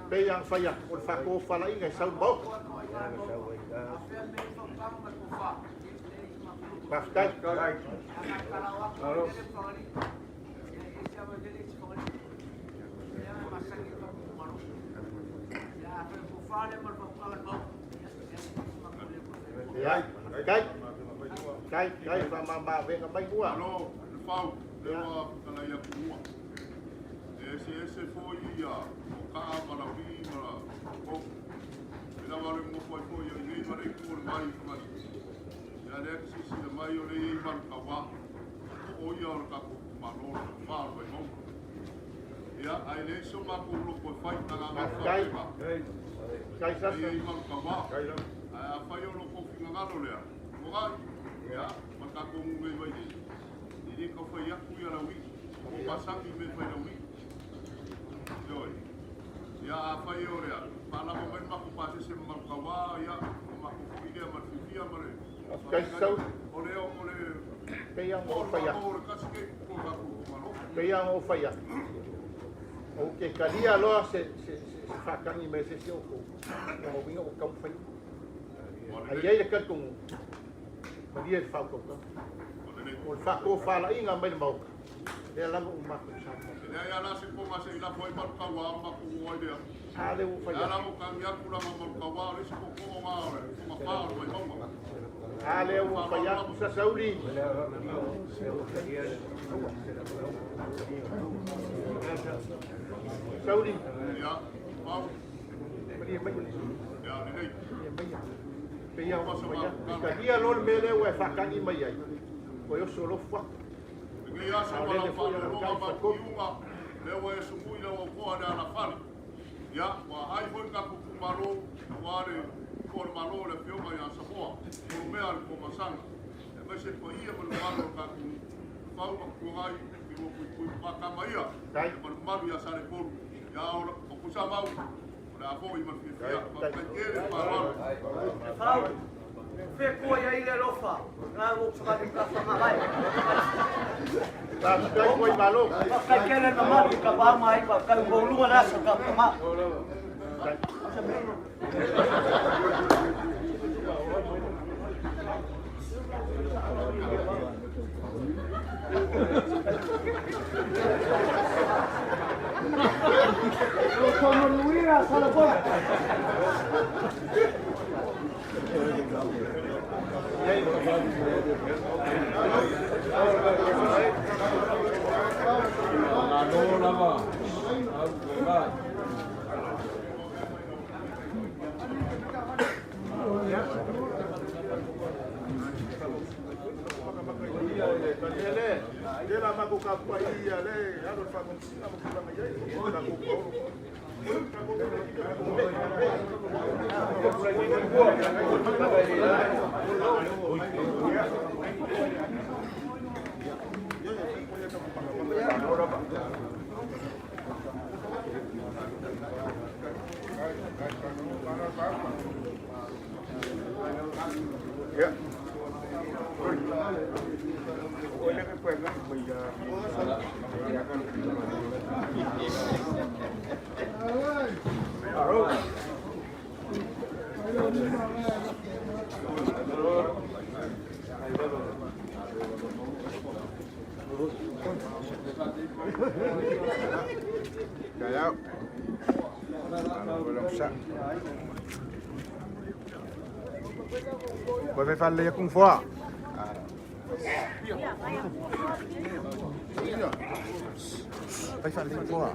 pe yang fa ya o fa ko fa la ingai sa mau. Pascal, Kai mama venga mai bua. Alo, pau, lewa kana ia kuwa. Ese foi ia, o ka para vi para o. Ela vale mo foi ia ni para ir mai mas. Ya le si mai o le man kawa. O ia o ka ku malo, mal vai mo. Ya ai le so ma ku lo ko fai na nga Kai sa man kawa. Ai a fai o lo ko finga ngalo le. Mo ga Ya, maka ko mu me vai. Ini ko foi aku ya la wi. Ko pasang i me foi la wi. Joy. Ya apa yo ya. Pala mo ben maku pase se mal kawa ya. Maku ko ide ma fifia mare. Kai sau Ole pe yang o fa ya. Ora kaske ko ba ko malo. Pe yang o fa ya. O ke kalia lo se fakangi me se o ko. O winga o kau fa. Ai ai ka kung. Dia fa ko. O fa ko fa la inga mai mau. Dia la mo ma ko sa. Ya la se ko ma se la foi mal kawa ma ko o ide. Ale o fa Ya ya. la mo kan ya kula ma mal kawa le se ko ko ma ma pa mai ma. Ale o fa ya sa sauli. Sauli. Ya, mau. Dia mai. Ya, ni. Pe yang o fa ya. Ka dia lo me le o fa kangi mai ai. Ko yo solo fa. Ni ya sa wala fa le ma ma ko yuma. Le wa e sumu ile wa ko ana na fa. Ya, wa ai foi ka ku malo, wa re ko malo le pio ma ya sa po. Ko me al ko masanga. E me se ko ia mo malo ka ku fa ko ai ki mo ku pa ka mai ya. Kai. Mo malo ya sa re ko. Ya o ku sa mau. Ora fo i ma fi ya. Ma pe kere pa malo. Fau. Fe ko ya ile lofa. Na mo sa ka ka fa mai. Ta kai ko malo. Ka kele na ma ka ba mai ka ka bo lu na sa ka ma. Como Luira Salapora. Dia la mago ka pa ia le, alo fa con sina mo ka mai ai. Ta ko ko. Ya. Olha que coisa, Kaya, belum sah. Boleh falle ya kung fua. Phải phản định qua.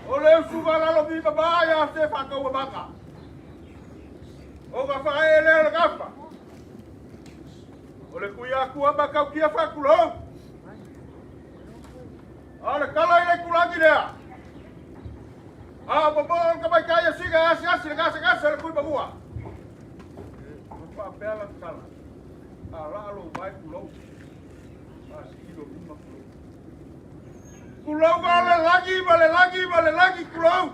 Ole usumara lo mi baba ya se whakau a baka. O ka whae leo le kapa. Ole kui a kua bakau kia whakulou. Ale kala i le kulangi lea. A babo ka mai kaya siga asi le kasa le kui babua. Pea la kala. A la alo vai kulou. A sikilo lima kulou. Kulou ka le lagi kulou.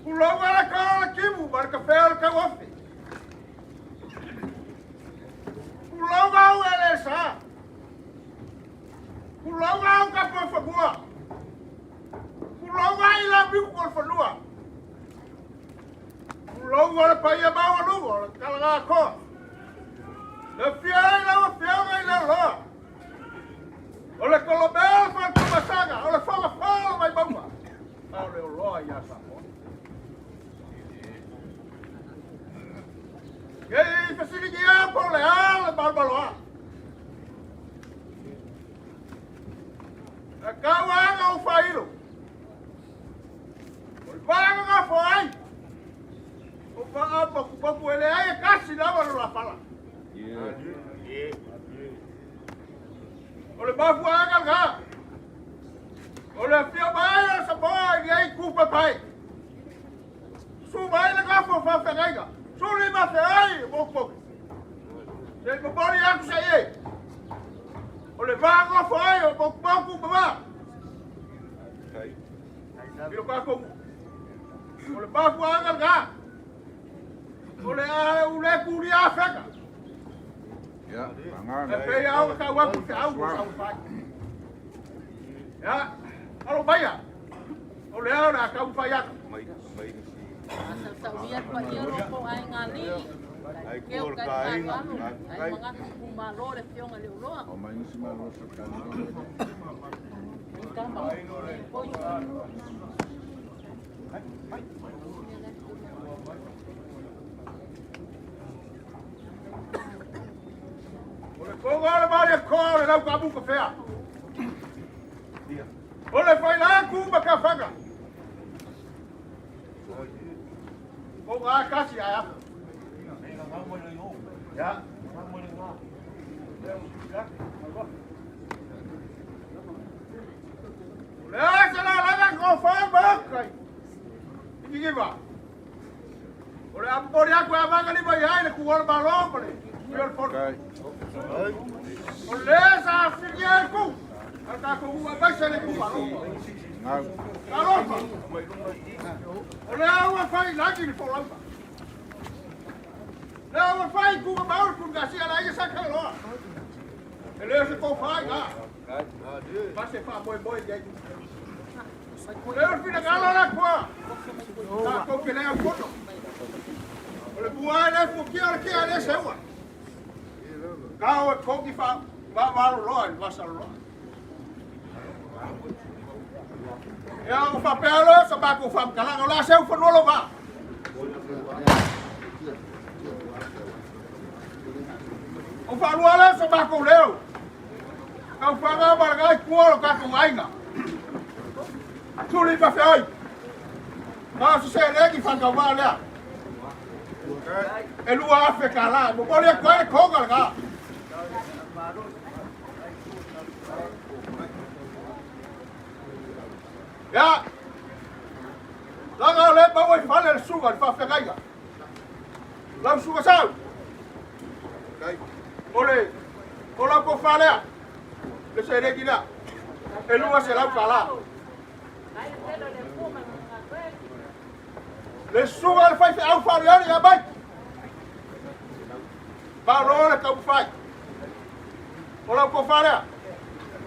Kulou ka le kala kimu, ba le kafea le kawafi. Kulou ka u ele sa. Kulou ka u ka po fagua. Kulou ka i la biu ko fanua. Kulou ka le paia mau alugo, le kala ka ko. Le fia i la loa. O le kolomea fa kumasanga, o le whakawhala mai maua. A le o loa i asa mo. Kei fasiliki a po le a le balbaloa. E kau anga o whairo. O le whanga ngā whaai. O wha apa kupapu ele ai e kasi lawa lo la pala. O le mafu anga ngā. O le fia mai a sa boa i ai kupa pai. Su mai le kafo whawhangaiga. Su li ma whaai mo koki. Se kupori aku sa ie. O le vanga whaai o moku mama. Io kako. O le mafu anga ngā. O le a ule kuri a whaka. E pei au ka wapu te au sa whai. Ya, alo baya. O le au na ka whai aka. Asal saulian pa ia ropo ai ngali. Keu kai ngalo. Ai mga kumalo le fionga le uloa. O mai nisi malo sa kani. Kama. Poi. Ole konga le mari ko le nau ka buka fea. Ole fai la ku ba ka fanga. Konga kasi aya. Ya. Ole sala la ko fa ba kai. Iki ba. Ole ampori aku amanga ni ba ya le ku wal balong pole. Okay. Oleh sa fikia ku. Ata ko wa basa le ku palo. Ngau. Kalo. Oleh awa fai lagi ni pola. Le awa fai ku ba ur ku gasi ala ia sa kalo. Ele se ko fai ga. Pase fa boy dai. Oleh ur fina kala la kwa. Ta ko ke le foto. Oleh buai le fu kia le sewa. Kau koki fa malu loa, masa loa. Ya o fa pelo sa ba ko fa kala la seu fa nolo ba. O fa luala sa ba ko leo. Kau fa ga ba ga ku ka ko ainga. Tuli ba fa ai. Ka se legi fa ka ba le. E lua afe kala, mo pole ko e konga ga. Ya. Laga le ba wai fale suga fa fegaiga. La suga sao. Kai. Ole. Ola ko fale. Le se re gila. E lua se la kala. Le suga le fai au fale ya bai. Ba lo le ka fai. Ola ko fale.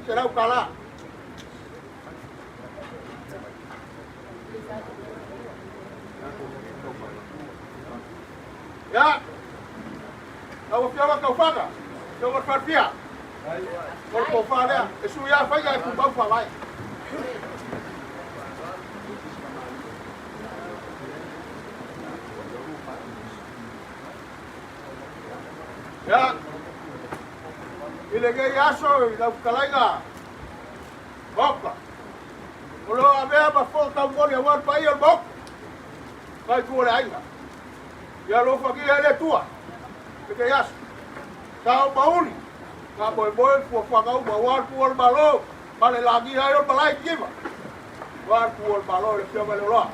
Se la kala. Ya. Kau fiawa kau faga. Kau berfarfia. Kau faga. Esu ya faga ku bau falai. Ya. Ile ge yaso ila kalaiga. Boka. Olo avea ma fo tau mori awan pa ia bok. Kai kuole ainga. Ia lo fa ki ele tua. Ke yas. Tau bauli. Ka boy boy fu fa kau ba wan fu balo. Bale lagi ayo balai kiva. Wan fu balo le pia bale lo.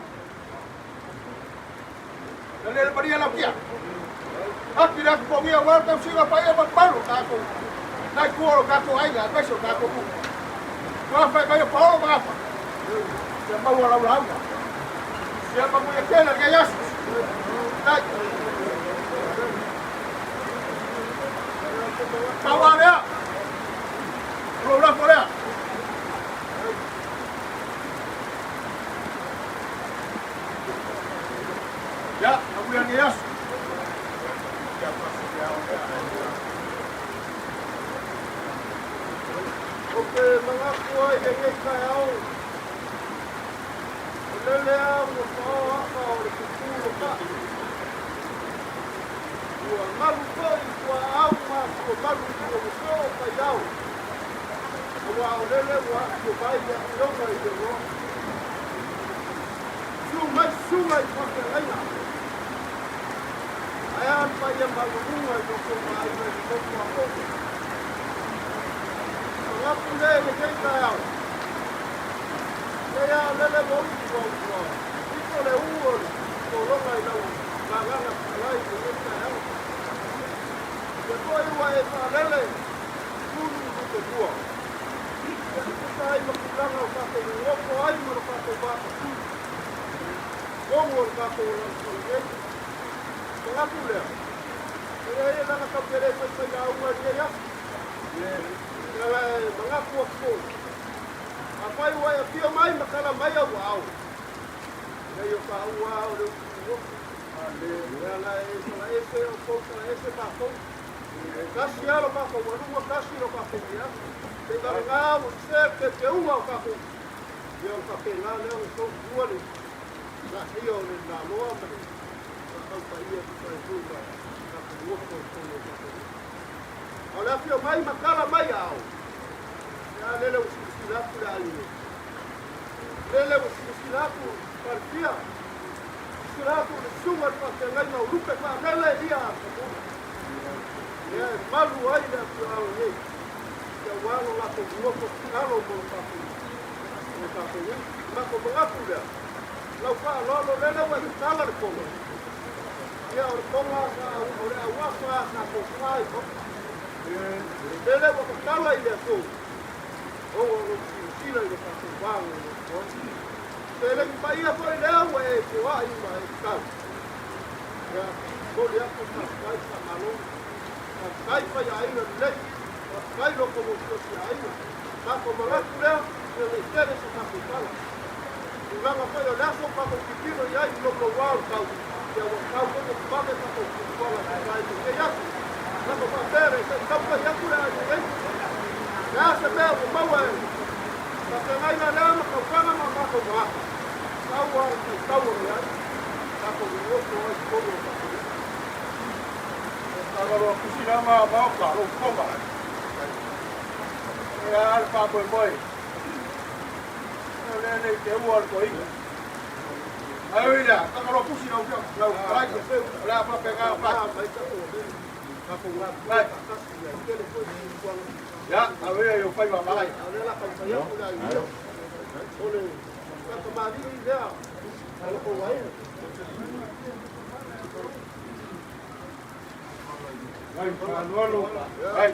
Ele paria la pia. Aki dak po ia wan tau singa pa ia balo ka ko. Nai kuolo ka ko ainga, peso ka ko. Wa fa ka ia pa ma fa. Siapa orang lain? Siapa punya kena ke Yesus? Naik. Kawan dia. Keluar boleh. Ya, aku yang Yesus. Oke, mengaku ai kau. Lelea mo pa ka o le kuku ka. Ua malu koi kua au ma kua malu kua muso pa iau. Ua o lele ua kua bai ia ilonga i te roa. Sunga i kwake reina. Aia pa ia malunga i toko maina i toko a koko. Ngapu le kei kai au. Kaya lele mo ko ko. Ito le uo ko longa i lau. Magana lai ko ita au. Ke ko i wa e pa lele. Kunu ko te bua. Ke ko ai ma kulanga ka ko ngo ko ai mo ka ko ba. Como ka ko ko le. Ko ku le. Kaya ia na ka pere pa sa ya ua ni ya. Kala mga ko. Apai wa ya pia mai makala mai au au. Nei o ka ua o le uo. Ale ala e se o ko e se pa ko. Kasi alo pa ko wa kasi lo pa ko ya. Te nga o se te ua ka ko. Yo ka pe na le o so ua le. Na io le na loa me. Ka pa ia ka ua. Ka ko ko ko. Ala pia mai makala mai au. Ya lele o silaku la ali. Lele o silaku partia. Silaku de suma pa tenga na lupe pa lele dia. Ya malu ai da au ni. Ya walo la ko ngoko kalo mo pa. Mo pa ni. Ma ko mga pula. Lau pa lo lele wa tala de ko. Ya o tonga ka o le awa ka ko sai ko. Lele wa tala ile ko. O sila ile ka wang ko. Pele ki pa ia foi leo e ko ai mai ka. Ya, ko dia ko ka kai sa malo. Ka kai pa ia ile le. Ka kai lo ko ko si ai. Ka ko mala kula, se le tere se ka pala. Nga pa yo la so pa ko kipiro ia i lo ko wao ka. Ya wa ka ko ko pa ka ko pala ka ai ke ya. Nga pa tere se ka pa ia kula ai. Ya se veo ko mawa. Ka ngai na la ma ko kana ma ko wa. Tawa ya. Ka ko wo ko ko ko. Kalau kusina ma ka lo ko ba. Ya al pa boy. Ne te wo ko i. Ayo ida, kalau kusina o la ai ko la pa pega pa. Ka ko wa. Ya, a ver, yo fui a mamá. Ahora la compañía pula ahí. Ole, la tomada idea. Algo por ahí. Ay, Manolo. Ay,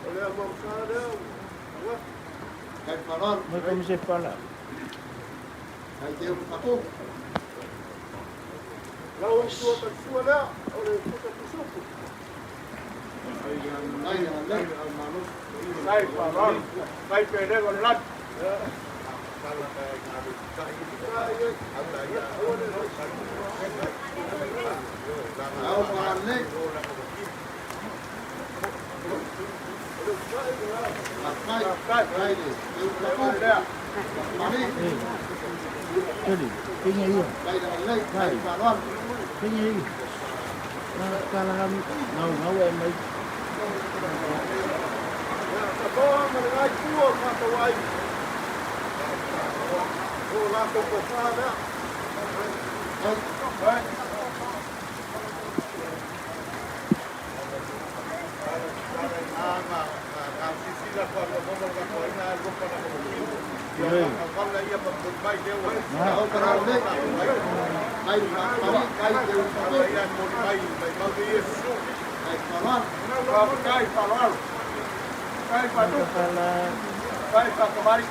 Ole, vamos a ver. Ay, Manolo. No como se fala. Ay, Dios, papo. La última persona, ole, puta pusuco. Đây quả vâng, đây về đây còn lăn. Cái gì? Cái gì? Kalangan ngau em mấy. ngai kua ka to ai. O la to ko fa na. Ai. Sisi la kwa mo mo ka ko ina ko pa na ko. Wala ia pa mai de wa. O para o de. Ai ia mo mai mau de Yesu. Ai falar. Kai falar. Kai patu. Kai pa kemari.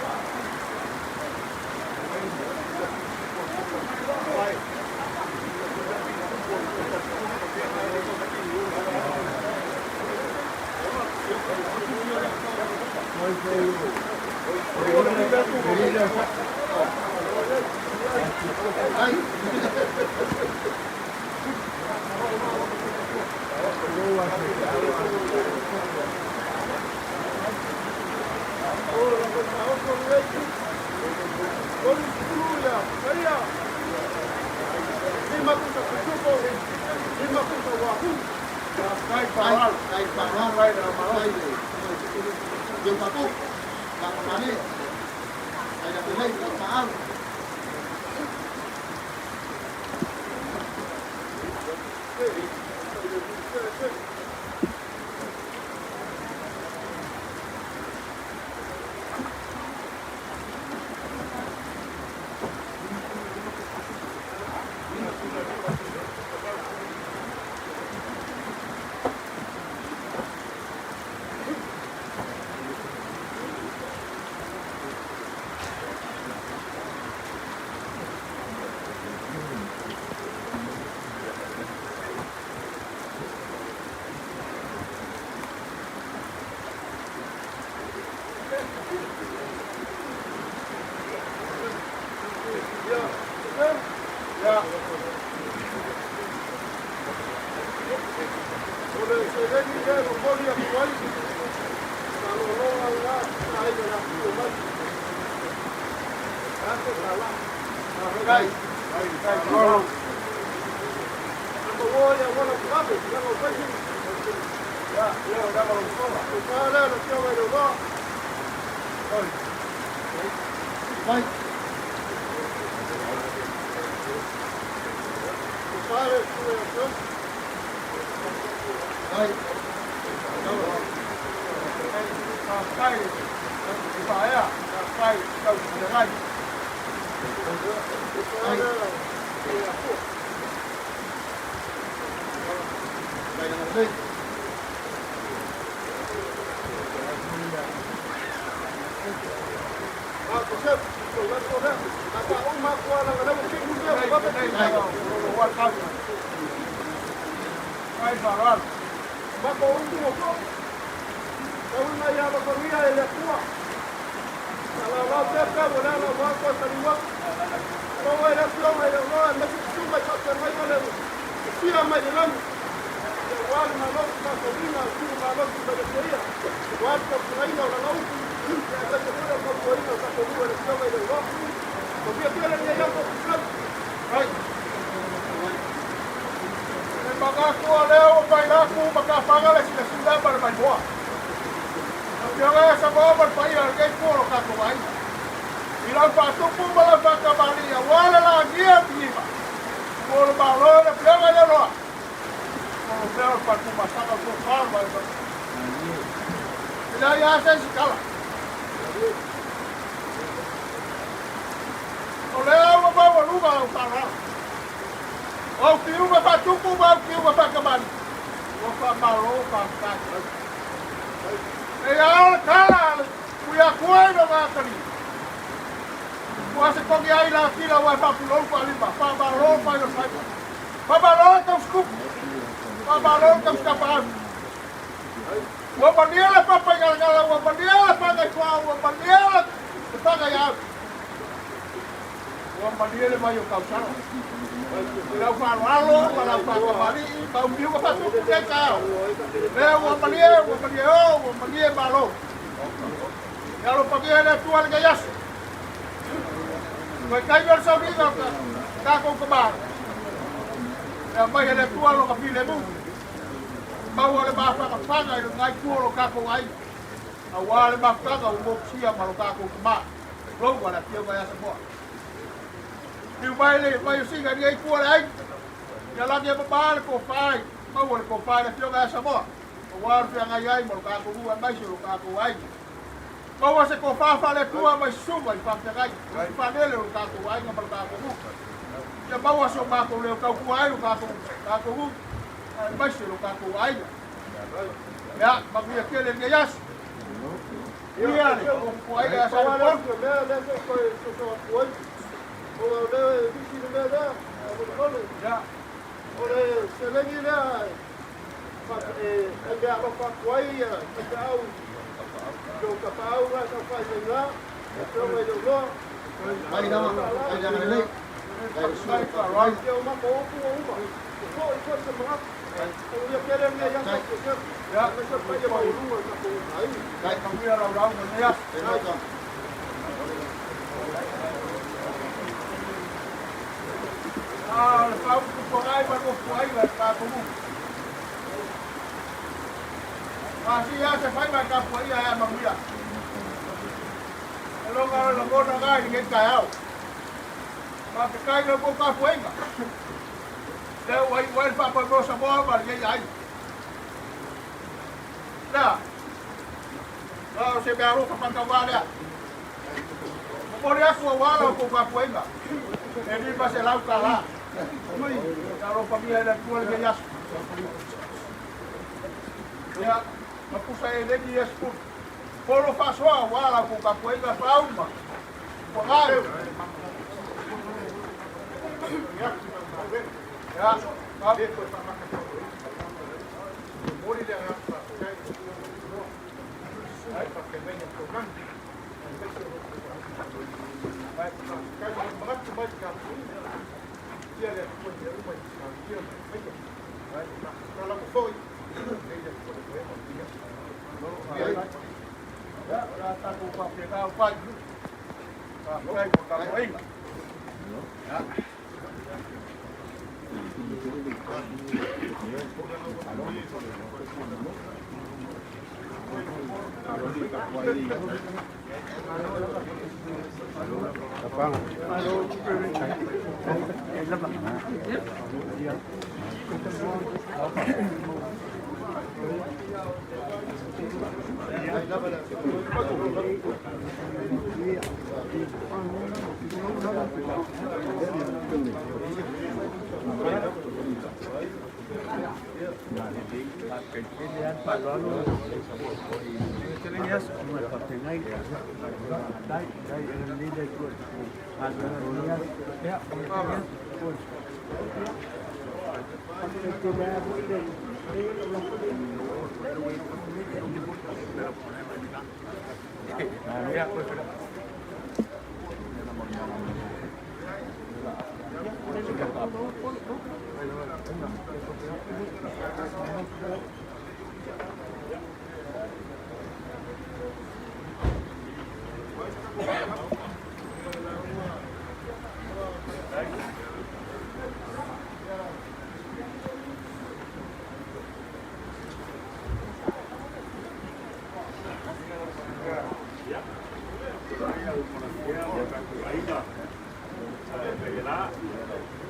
Yung papo, baka mali. Ay nabuhay, magpaal. Awale makanga umoksia malokako kuma. Lo wala kia ba ya semua. Ni mai singa ni ai kuala ai. Ya la dia babal ko fai. Mau ko fai na kia ba semua. Awal dia ngai malokako buat mai malokako ai. Mau se ko fa fa le tua mai suma i fa ngai. Fa le malokako ai malokako bu. Ya mau so ma ko le ka ku ai malokako bu. Mai malokako ai. Ya, magia kele ni yas. Iya ni, kuai dah saya pun. Ya. Oleh selagi ni, ada apa kuai ya, tahu. Jo kapau lah, kapau jenga. Semua juga. Mari nama, jangan lagi. Saya kalau dia mak kau pun, ikut semangat. Dia kira ni yang ya, macam dia mau rumah aku. Baik, kami orang-orang ya. Lepas tu kuai baru kuai lepas tu. Masih ya, saya macam kuai ya, mamia. Kalau nak kai dengan kau. Tapi kai nak buka kuai enggak? Dia wai papa bro semua bar ye ai. Dah. Kalau saya baru kapan kawan dia. Boleh aku wala ko ka puenga. Jadi pasal lau kalah. Kalau pamilya ada keluar ke yas. Ya, aku saya lagi yes pun. Kalau paswa wala ko ka puenga pauma. Pengaruh. Ya. Ya, tapi boleh dia apa? Saya pakai banyak program. Baik, kalau banget cuma kamu dia ada pun dia rumah dia banyak. Baik, kalau kau dia boleh. Ya, rasa tu pakai kau pagi. Pakai kau lain. Ya.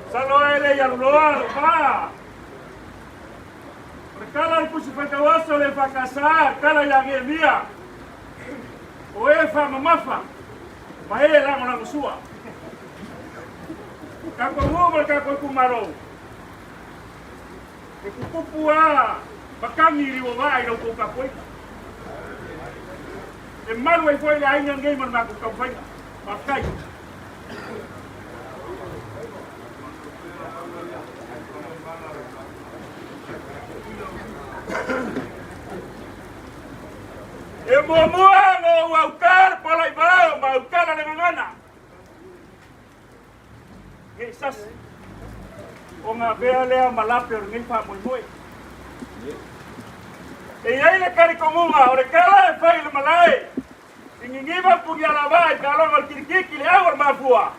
Saloele ya luar pa. Kala kusifanya waso le pakasa kala yang dia. Oefa mamafa. Maela mwana kusua. Kako ngomo kako kumaro. Kukupua bakangiri wa vai do ko kapoi. E marwa foi la ainda ninguém manda com campanha. Makai. E momoa no autar para ibao, mautar na ngana. Ngisas. O nga bele malapyo ngin pa muy. E aí le cari comuma, ore kala e fai le malai. Ningiba punya labai, kalau mal kirkiki le awar mafua.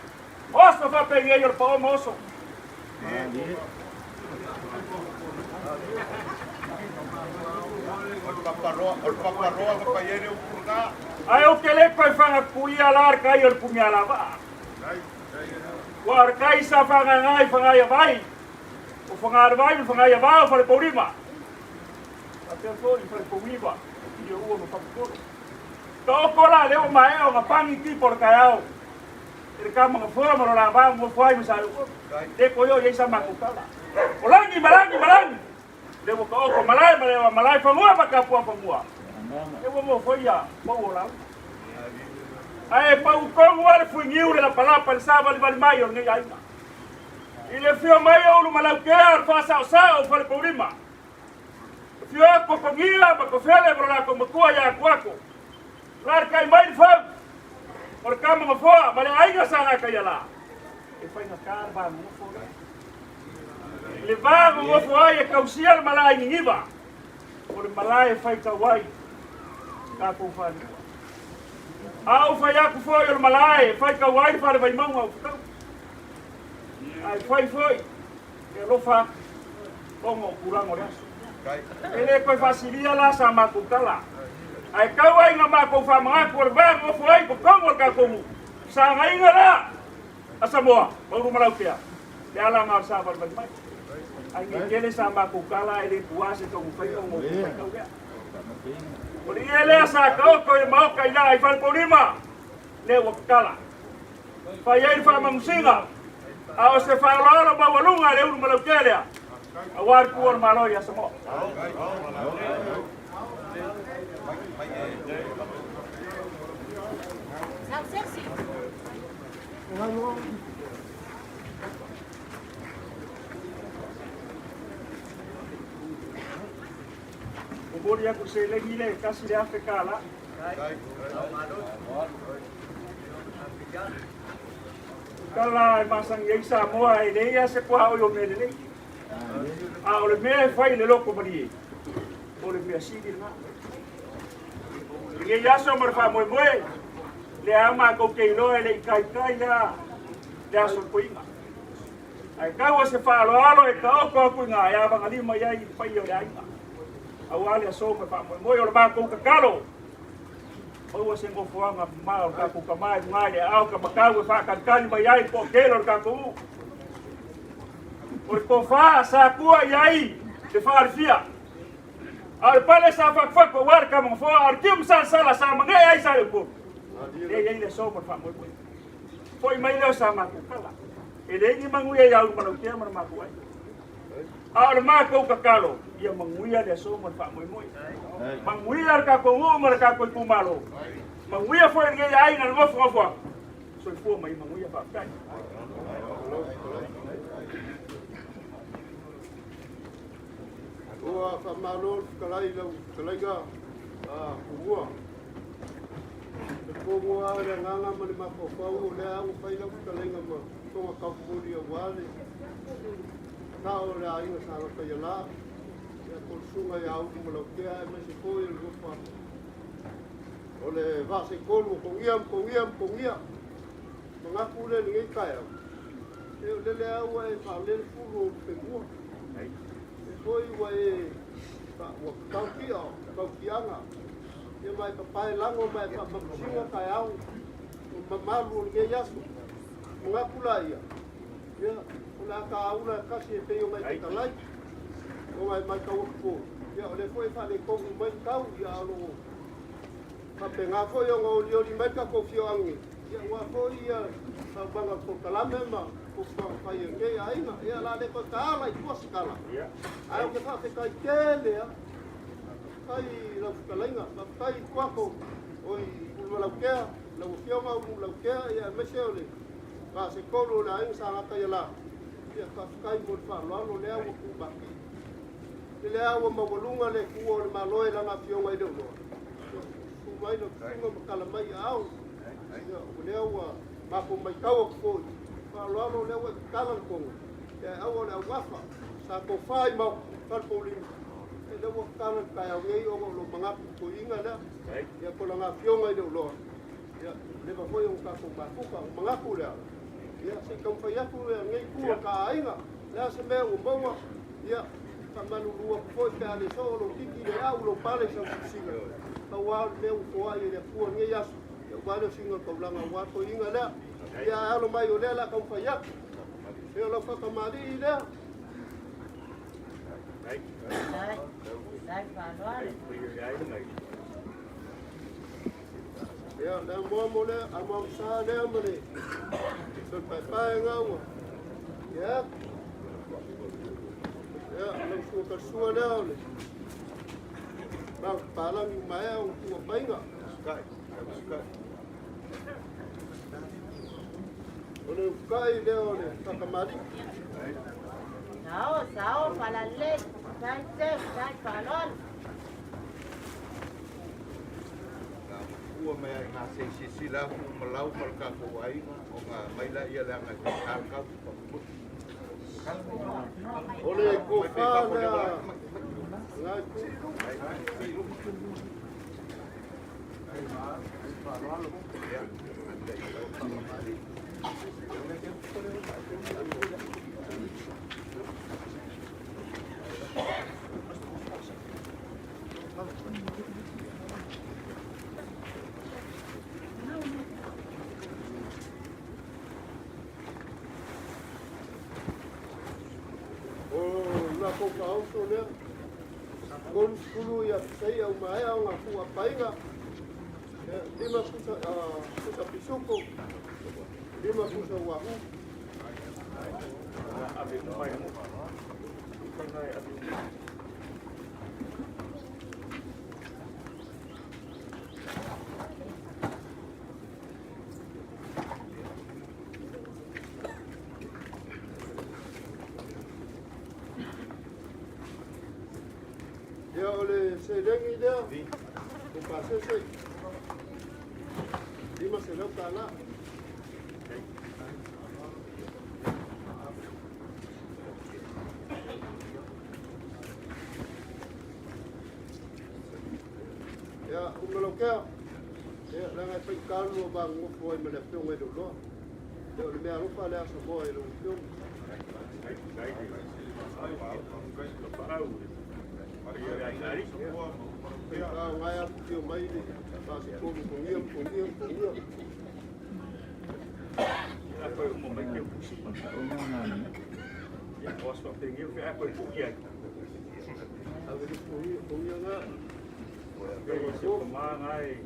Oso fa pengi yor pa oso. paparoa ka pa yere upurna. Ai o ke le koe whanga kuia lar kai o kumia lava. War kai sa whanga ngai whanga ia vai. O whanga vai o whanga ia vai o whare paurima. A te fōi whare paurima. Ia ua no whakakoro. Ka o kola leo mai o ngā pangi ki por kai au. E ka mga whora maro la vā mo whai mo sa ro. Te ko yo ye sa makukala. O langi marangi. Leo ka o ko malai whamua makapua whamua. E mo foi ya, mo la. Ai pau kongu ale fui ngiu le la palapa le sava le mai o ngai ai. Ile fio mai o lu malau ke ar fa sa o fa le porima. Fio ko kongia ba ko fele bro la ko makua ya kwako. Lar kai mai fa. Por kama mo fo, ba le ai ga sa ka ya la. E fai na kar ba mo fo. Le va mo fo ai ka usia malai ngiva. Por malai fai ka wai. Ka ko fa. Au fai aku foi o malai, fai ka wai fa vai mau au. Ai foi. E lo fa. Como kurang ora. Ele ko fasilia la sa makutala. Ai ka wai nga mako fa mga ko ba mo foi ko como ka como. Sa ngai ngara. Asa mo, baru malau kia. Le ala nga sa vai mai. Ai ngele sa makukala ele puase ko fai ko mo. Ori ele sa ka ko e mau kai na ai fal porima. Le wakala. Fai ai fa mamsinga. Ao se fa lo ba walunga le uru malau kia. Awar kuor malo ya semua. Ubor ya kursi lagi le kasih dia Afrika lah. Kalau masang yang Samoa ini ya sekuah oyom ini. Oleh me fai le loko mari. Oleh me asigi na. Ia ya so mar fa moi. Le ama ko ke lo le kai ya. Le aso puinga. Ai ka se fa lo e ka ko puinga ya ba ngali mai ai pai yo ai. Awali so mar fa moi o ba ko ka kalo. O se ngo fuanga ma ka ko ka mai ngai au ka makau fa kan kan mai ai ko ke lo ka ko. Por confa sa kua yai de farfia al pale sa fak ko war ka mo fo ar kim sa sala sa mangai ai sa ko e yai le so por fa mo foi mai le sa ma ko kala e le ni mangu ya au mano ke mar ma ko ai al ma ko ka kalo ia mangu ya le so por fa mo mangu ya ka ko mo mar ka ko ku malo mangu ya foi ngai ai na mo fo so fo mai mangu ya fa kai Ua whamalor kalai lau kalaiga ua. Te kōngua rea nganga mani mako whau lea au whai lau kalaiga ma tonga kaupuri a wale. Tao rea inga sa raka ia la. Ia kolsunga ia au ki malau kea e mese koi il rupa. O le vase kolu kongia. Mangaku le ni ngai kai au. E o lele au e whaolele furu o pengua. Foi wai wa kaukianga e mai papai lango mai papasinga kai au mamalu nge yasu mga kulaia ya una ka una kasi te yo mai talai o mai ka ko ya ole foi fa le ko mai kau ya lo pa penga foi ngo li mai ka ko fio angi ya wa foi ya sa banga ko kalame ma ko fai nge aina ya la le ko ta mai ko skala ai o ke fa te kai kele ya kai la kalainga la kai kwako oi la kea la fio ma la kea ya mesele pa se kolo la in sa ta ya la ya ka kai mo fa lo le au ku ba ki le au ma volunga le ku o ma loe la na fio mai do ku mai no ku kala mai au ya o le au ma ko mai kau ko lo le wa kalan ko e au le wafa sa ko fai mau par poli e le wa kalan ka ya ngai o lo manga ko inga da ya ko la fionga de lo ya le ba foi un ka ko ba ku ka manga ku le ya se kom fa ya ku ngai ku ka inga la se me un bo ya whakamanu rua koi pe ale so lo tiki le au lo pale sa singa. Tawal me u ko ai le fu nge yas. Ya wale singa ko langa wa ko inga la. Ya alo mai o le la ka fa ya. Se lo whakamari le. Dai whanoare. Ya, le mo le, a mo sa le mo le. So pai ngau. Ya. Ya, le su ka su le. Ba pala ni mai o ku pai nga. Sky. Ole kai le ole, whakamari. Sao, para le. Dai whanoare. Ua mai ai ngā se sila ku malau mal ka ko ai o ngā maila ia le ngā ka ka Ole ko fa na. Ngai ku. Na ko ka auto le. Kon kulu ya sai au mai au nga ku apainga. Lima kusa pisuko. Lima kusa wahu. Ya oleh sedengi dia. Buka sesek. Lima sedap tanah. Ya, umalokia. Ya, langai pengkalu bang ngupoi melepung dulu. Ya, lebih lupa lah semua itu. Ngaya kio mai ni, basi kungiam. Apa yang mau make pusi pasal orang ya bos waktu ini apa yang punya Abi kungiam na. so mangai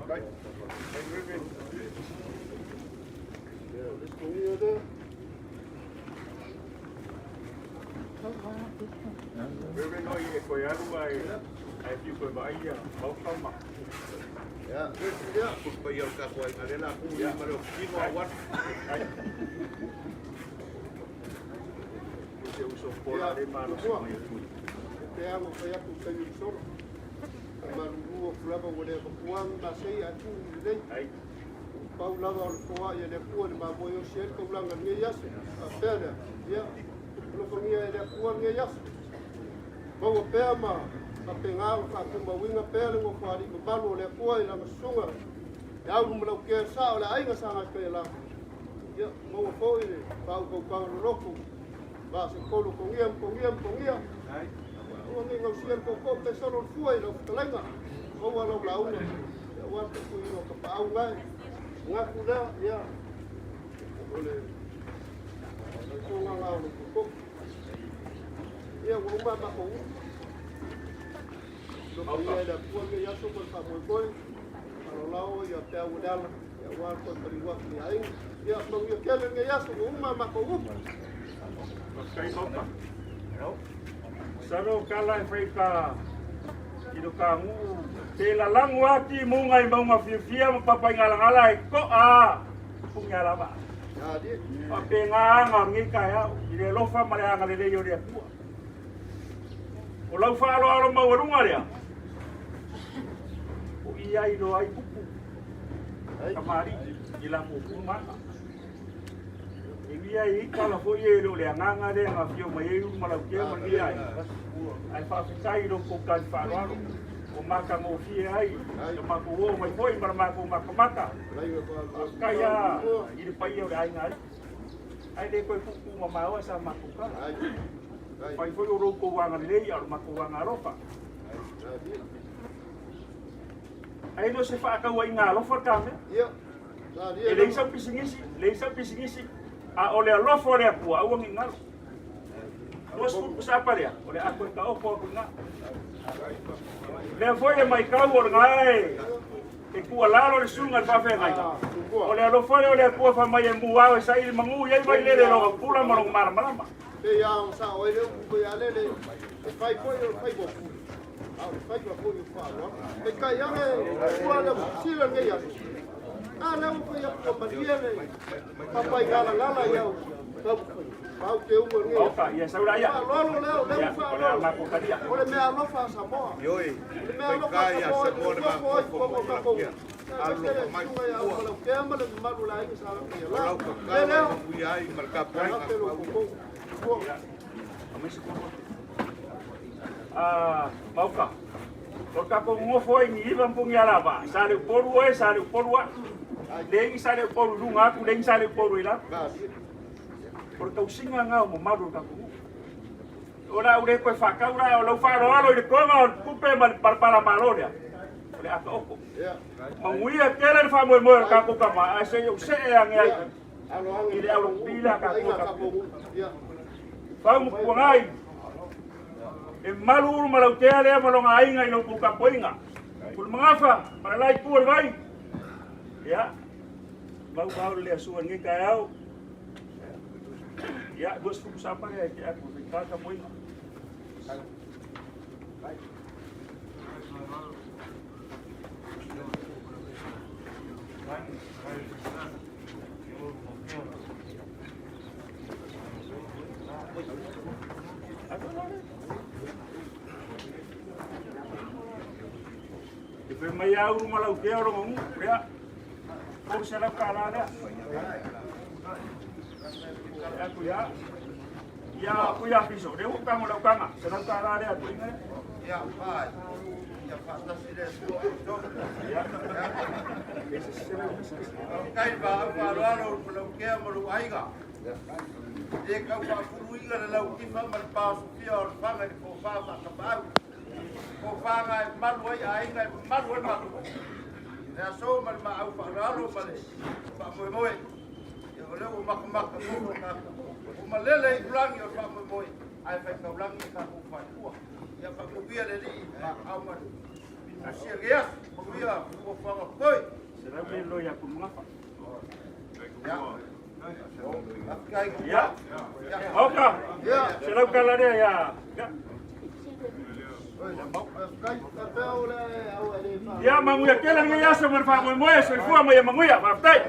baik Ya, kungiam tu. Bebe no i ko ya ruai ai ti ko ba ia mau kama ya ya ku pa yo ka ko ai ngale la ku ya malo kino wat se uso pola de mano Te amo kaya ku kayu sor. Maru flava wole ko kuang na sei atu le. ai Pau lava ko ya le ku ma boyo sel ko blanga nge yas. Pera ya. Lo ko nge le ku nge yas. Mau pea ma pengal ka ku ma winga pele ngo kwari ko balu le ku ai la sunga. Ya u mo ke sa ole ai nga sanga ke la. Ya mau ko ile pau ko ka roku. Ba se ko lu ko ngiam. ai O ngi ngau sian ko pe solo fuai lo talenga. O wa lo blau na. Ya wa ku no ka pau ngai. Nga ku da ya. Ole. Ko nga ngau ko. Ya wa ma ko. Lo ko ya da ku ngi ya so ko pa mo ko. Kalau lau ya pe u dal. Ya wa ko pa wa ni ai. Ya mo ya kele ngi ya so ma ko. kai toka Saro kala Afrika Ido kamu Tela langu ati mungai mau mafia mapapai ngalang-alai ko punya lama Ya di. Papengang ngi kaya ile lofa male ngale yo dia tua O lau fa alo mau warunga dia O iya ido ai pupu Kamari ilang pupu mana Ia i kala fo ye lo le nganga de nga fio mai u mala ke ma ia ai fa fitai do ko kan fa ro o maka mo fi ai o maka wo mai foi mar maka maka Lai ko. kaya i de pai o ai ngai ai de ko fu ma ma wa sa maka ka Ai. Pai foi o roko wanga lei au mako wanga ropa. Ai no se fa ka wa inga lo for kame. Ia. E leisa pisingisi, a ole alofa ole apua, au angi ngalo. Duas pupu sa paria, ole aku e ka opo aku nga. Lea foi e mai kau o ngai, e kua lalo le sunga le pafe ngai. Ole alofa ole apua fa mai e muau e sa ili mangu, iai mai lele loga pula marong marama. Pe ia o sa o ele ku ia lele, e fai foi o fai bo. Au fai ko ko i fa, no? E kai ame, kua le sila ngai ia. Ah, não foi a companhia, né? Papai gala eu. Pau te uma ne. Opa, ia saura ia. Lolo leo, leo fa. Ole ma companhia. Ole me alo fa Samoa. Yoi. Me alo fa Samoa, como Allo mai o que ama de malu lá em sala que lá. Lau ka ka Leo. ui ai marka pai Ah, pauka. Porque com um foi em Ivan Punhalava, sale o poru, nem sale o poru lunga, nem sale o poru lá. Porque o singa ngau mo maru ka ku. Ora ure ko fa ora lo fa ro le koma kupe para maloria. Le aka oko. Manguia kele fa mo ka ku kama, ase yo se yang ai. Ile au pila ka ku. Fa mo ngai. E malu malau te ale malonga ainga ino puka poinga. Pul mangafa, para lai pual vai. Ya. Bau le asuan ngi kayau. Ya, dos puku sapa ya ke aku kata poinga. Pero mai au malau ke oro ngu ya. Ko se la kala da. Aku ya. Ya aku ya piso. Dia bukan mau kanga. Se la kala da aku ingat. Ya pai. Ya pasta sire Ya. kai ba alo lo ke mo aiga. E ka wa furuiga le lau ki fa mal pa su fia o fa ngai ko fa ka pa. Ko fa ngai malu ai ngai malu malu. Ya so mal ma au fa alo male. Fa mo mo. Ya ole o mak ko ka. O malele ulang yo fa mo mo. Ai fa ka ulang ka ko fa ku. Ya fa ko bia le ni au ma. Asia geas, ko bia ko fa ko. Será bem lo ya kun ngapa. Ya. Oka. Ya. Será kala dia ya. Ya manguya kela ngi ya sama fa mo moe so fu mo ya manguya fa tai.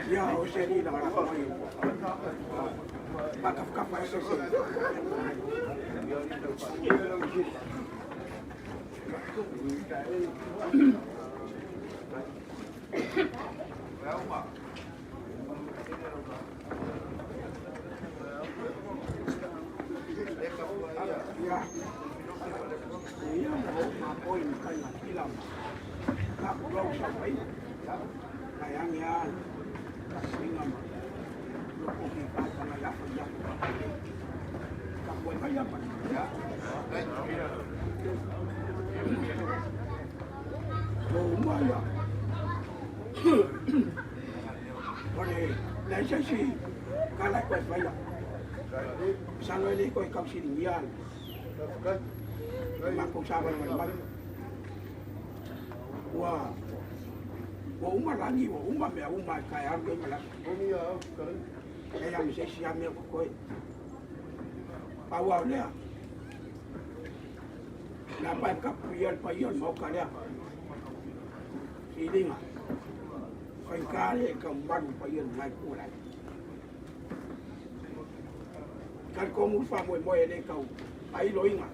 Ya, usah ni lah orang kau. Bakaf kapal sesi. Ya. Iya, mau poin kan hilang. Tak perlu sampai. Kayang ya. Kasingam. Lupa kita pengayap yang tak boleh bayar. Ya. Lumayan. Boleh. Lisensi. Kalau kau bayar. Sangat ni kau ikut sinian. Mampu sabar dengan baik. Wah. o uma langi o uma me uma kai ar ko mala Omi a au kai. e ya mi se si ame ko ko pa wa le la pa ka pa yon mo ka le si dinga kai ka le ka ban pa yon mai ko la kan ko mu fa mo le ka ai lo inga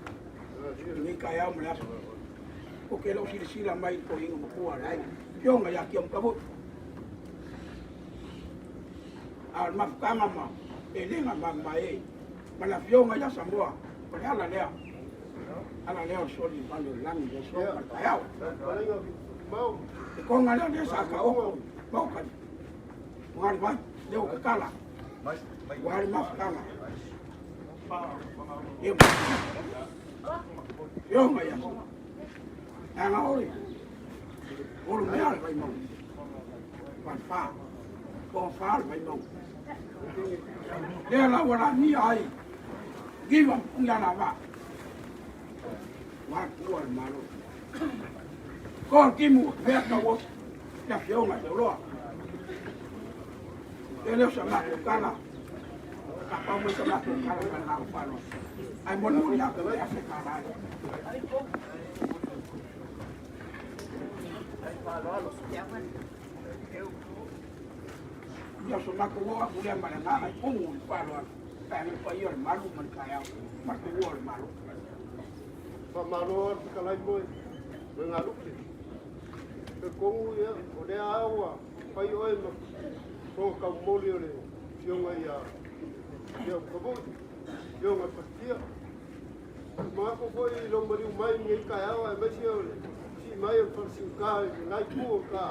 ni ka ya mala ko ke lo si la mai ko inga mo ko la yo nga ya kiam ka bu al maf kama ma elenga mama e mala fionga ya samboa ko ala leo soli pale lami de so pa yao Mau. ko ngala de sa ka o mau ka ngal ba leo ka kala wal maf kama yo nga ya anga ori olu me al vai mau pa con fa vai mau dia la wala ni ai giva una na va wa ku al malo con kimu ve ka wo ya fio ma lo ele sama ko kala apa mo sama ko kala na ko palo ai mo no ya ko ya se kala yo so ma ko wa ku le ma na ai ko mo palo ta ni ko yo malu man ka ya ma ko wo malu Pamalo kalai boy. Mengaluk ni. Kekongu ya, ode awa. Pai oi ma. Ko ka moli ole. Fionga ya. Yo kabu. Yo ma pastia. Ma ko foi lombari mai ngai ka awa ma si ole. Si mai o farsi ka ngai ku ka.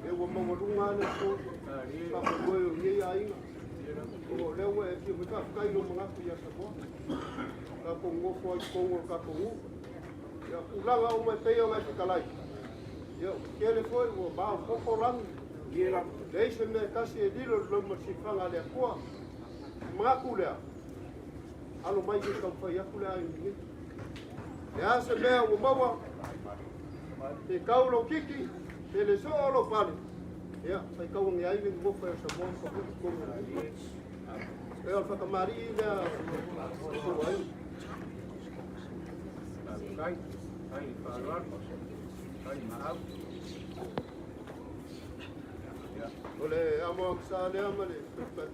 E wo mo lunga na so. Ka ko yo ngai ai. Ko le we ki mo ka kai lo mga ku ya sa bo. Ka kongo foi kongo ka kongo ya ulanga o mai peo mai kalai yo kele foi o ba o kolang ye la deixa me kasi e dilo lo mo si fanga le kwa ma kula alo mai ke ka foi ya kula ni ya se me o mawa te kaulo kiki te le solo pale ya sai kau ngi ai mo foi sa bon ko ko e al fa kamari da Kai paruan, kai maaf. Oleh amok sale amale,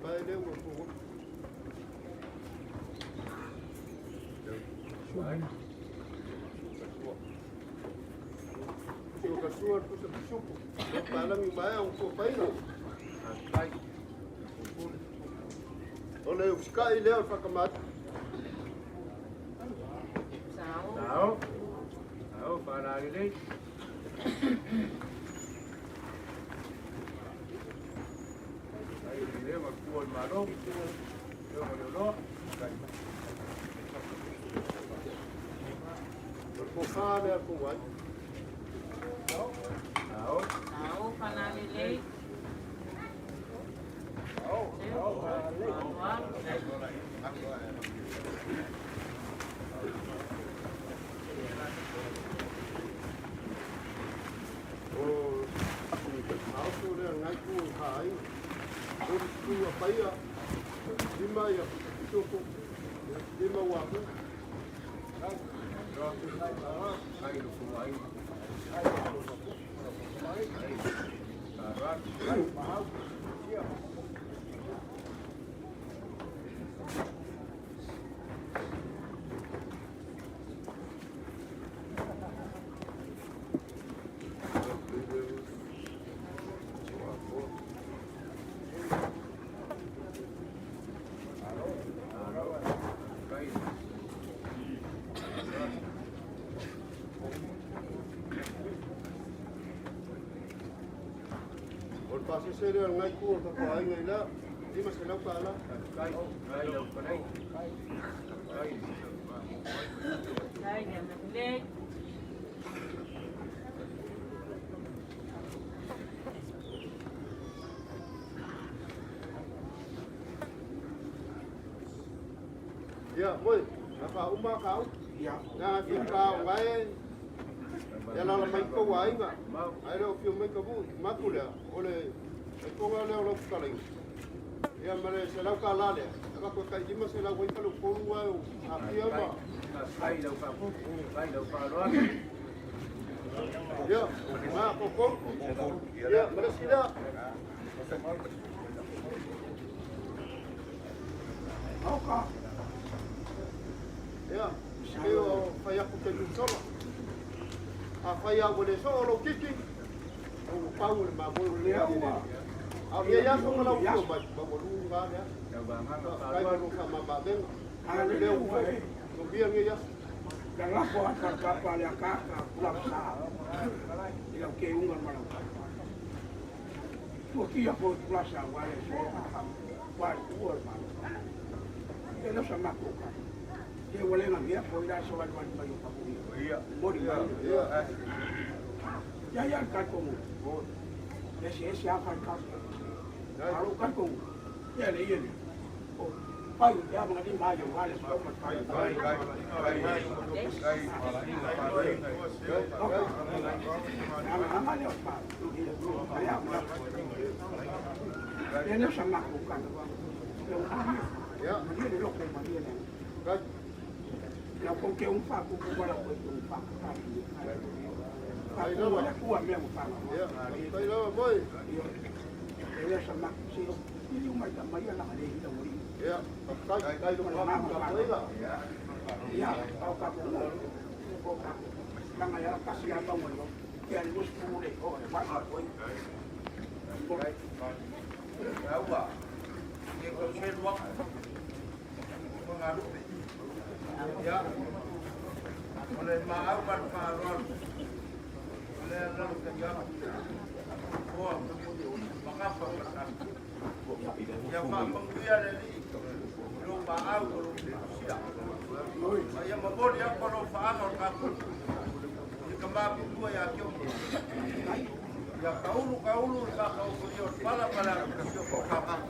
pai le wo ko. Suka suar tu sesuku. Palang yung bayang ko pai no. Kai. Oleh uskai le fa kamat. Tahu, para ini. Ini makuan malu, yo malu. Berkosa dia kuat. Tahu, para ini. Paya, lima ya, cukup, lima waktu. Pasti serius ngai ku ke kau ngai lah, di masih nak kalah. Kai, yang menarik. Ya, boy, apa umah kau? ya Nah, kau ngai. Ya la mai ko ai nga. Ai ro fio mai ka bu makula ole ko nga le lo ka lai. Ya mare se la ka la le. Ka ko kai dima se la wai ka lo ko wa a pia ma. Kai lau ka pu, kai lau ka roa. Ya, ma ko. Ya, mare sila. Oka. Ya, eu fai aku te solo. A fai aku le solo kiki. O pau le ma bo le a. A ya so ma lo ko ba bo lu ga ya. Ya ba nga Kai ka ko ka ma ba ben. Ale Le leo u vai. ko bia nge ya. Kala ko ata kapa le kaka kula sa. Ila ke unga mala. Tu kia ko kula sa wale so. Wa ku ma. Ele sama ko ka. Ke wale na mia ko ida so wale wale mai ka ku. Iya. Mori Iya. ya ya ka ko mo. Ese apa ka. Kalau ka ko. Ya le ye. Pai ya mga di mayo wale so ma pai. Ama le pa. Ele sama ko ka. Ya. Dia lo ko ma dia. Kai. Ya con que un fa con wala ko un fa. Ai no wala ku me mo fa. Ya. Kai lo boy. Ele sama si ini umai ta mai la ale ita muri. Ya. Kai lo ma ka boy ga. Ya, au ka ko. Ko ka. Nang ya kasi apa mo yo. Ya ni mus ku le ko ba ko. Awa. Ye ko chen wa. Ko ngaru. Ya. Oleh maaf ban paron. Oleh Allah kerja. Wah, mengapa berkan? Ya Pak Penggiat ini belum maaf belum siap. Saya membor yang kalau faal kaku. Di kembali dua ya kau. Ya kaulu kau beliau pala kakak.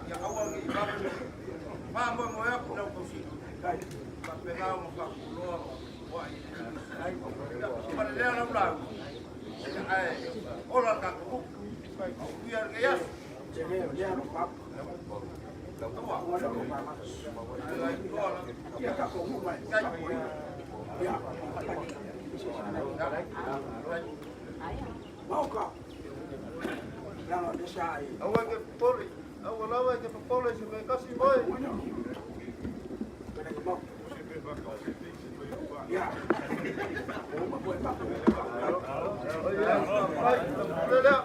Ya awal ibadah. Mama mo ya kuna kusi. Papelao makakulo. Wah ini. Padahal orang lain. Orang kaku. Biar gaya. Dia no pa. Ya ka ko mo mai. Ya. Mau ka. Lang desa ai. Awal ke poli. Awal ke poli si me kasi boy. Ya. Oh, ma buat pa. Ya.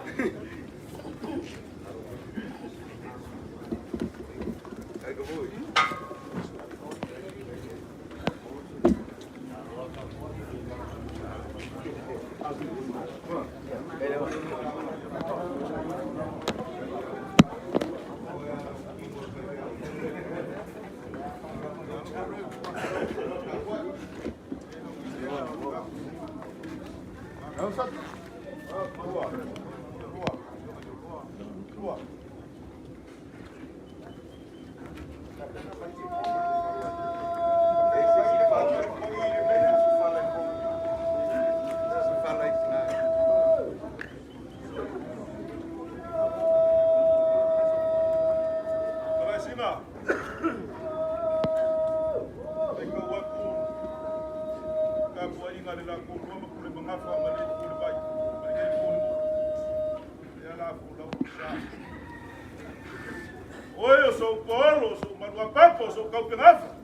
Oi, eu sou o Paulo, eu sou o Manuapapo, eu sou o Calpinafa.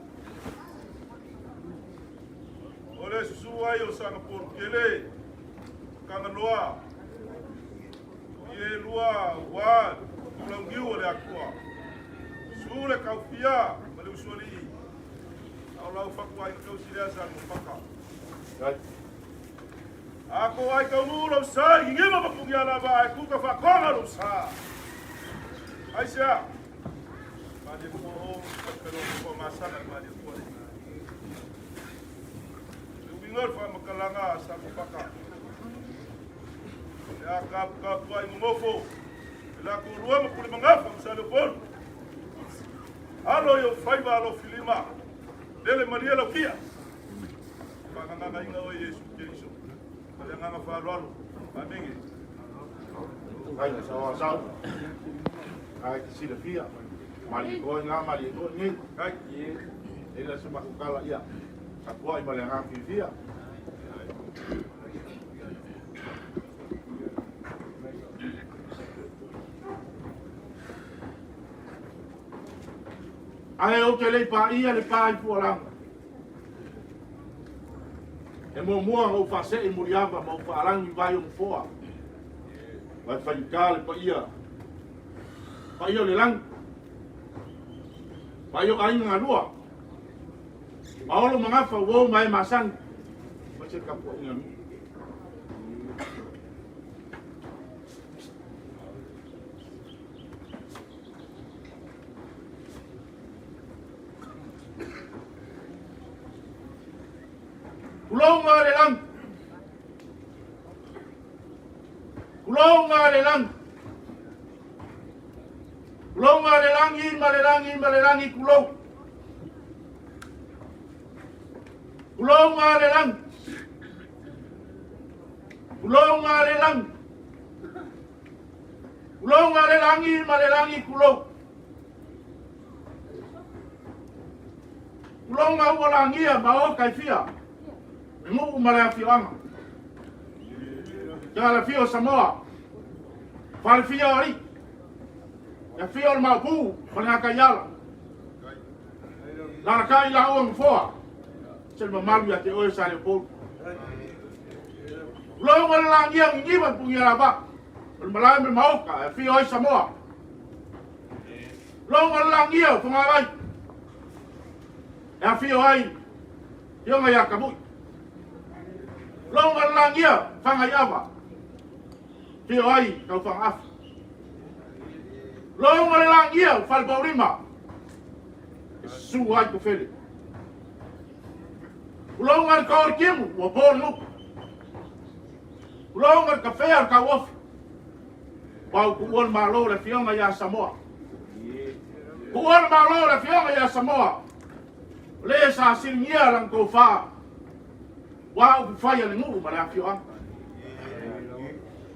Olha, se sua aí, eu sou por ele, Canganoa, e Lua, Wa, Langiu, olha aqua. Sule, Calfia, Maleu Soli, ao lá o Facuai, que eu seria essa no Faca. Ako ai kau mula usai, ngima mapungia na ba, kuka fakonga usa. Aisha, madi ko pero ko masana madi ko. Ubingol fa makalanga sa kupaka. Ya kap tuai ngofo. La ko ruwa makuli mangafa msalo pon. Alo yo faiba alo filima. Dele Maria Lokia. Baka nganga inga o Yesu Kristo. Ada nganga whaalualu. Amingi. Ai na sawa sawa. Ai ki sila fia. Mali ko nga mali ko ni. Ai. Ila sa makukala ia. Ako ay mali nga fia. Ai o ke le pa ia le pa i puaranga. E mo mua o fa se e muriava mo fa arangi vai o foa. Vai fa ikale pa ia. Pa ia le lang. Pa ia ai nga lua. Maolo mga fa wo mai masang. Ma se ka po ngan. Kulong nga le lang. Kulong nga le lang. Kulong nga le lang, malelangi, kulong. Kulong nga le lang. Kulong nga le lang. Kulong nga le malelangi, kulong. Kulong nga walangi bao kay fia. Mo umala fianga. Jangan fio Samoa. Fal fio ari. Ya fio ma ku, fanga kayala. La kai la on fo. Sel ma malu ya te o sa le po. Lo wala ngia ngi ba punya ba. Malai me mau ka fio Samoa. Lo wala ngia fanga ai. Ya fio ai. Yo nga ya kabu. Long lang ia, fangai apa? Tio ai, kau fang af. Long lang ia, fal baurima. Suai ku feli. Long al kau kimu, wa bonu. Long al kafe al kau of. Bau kuon malo le fianga ya Samoa. Kuon malo le fianga ya Samoa. Le sa singia lang kau fa. Wa ku faya le ngu mara fio.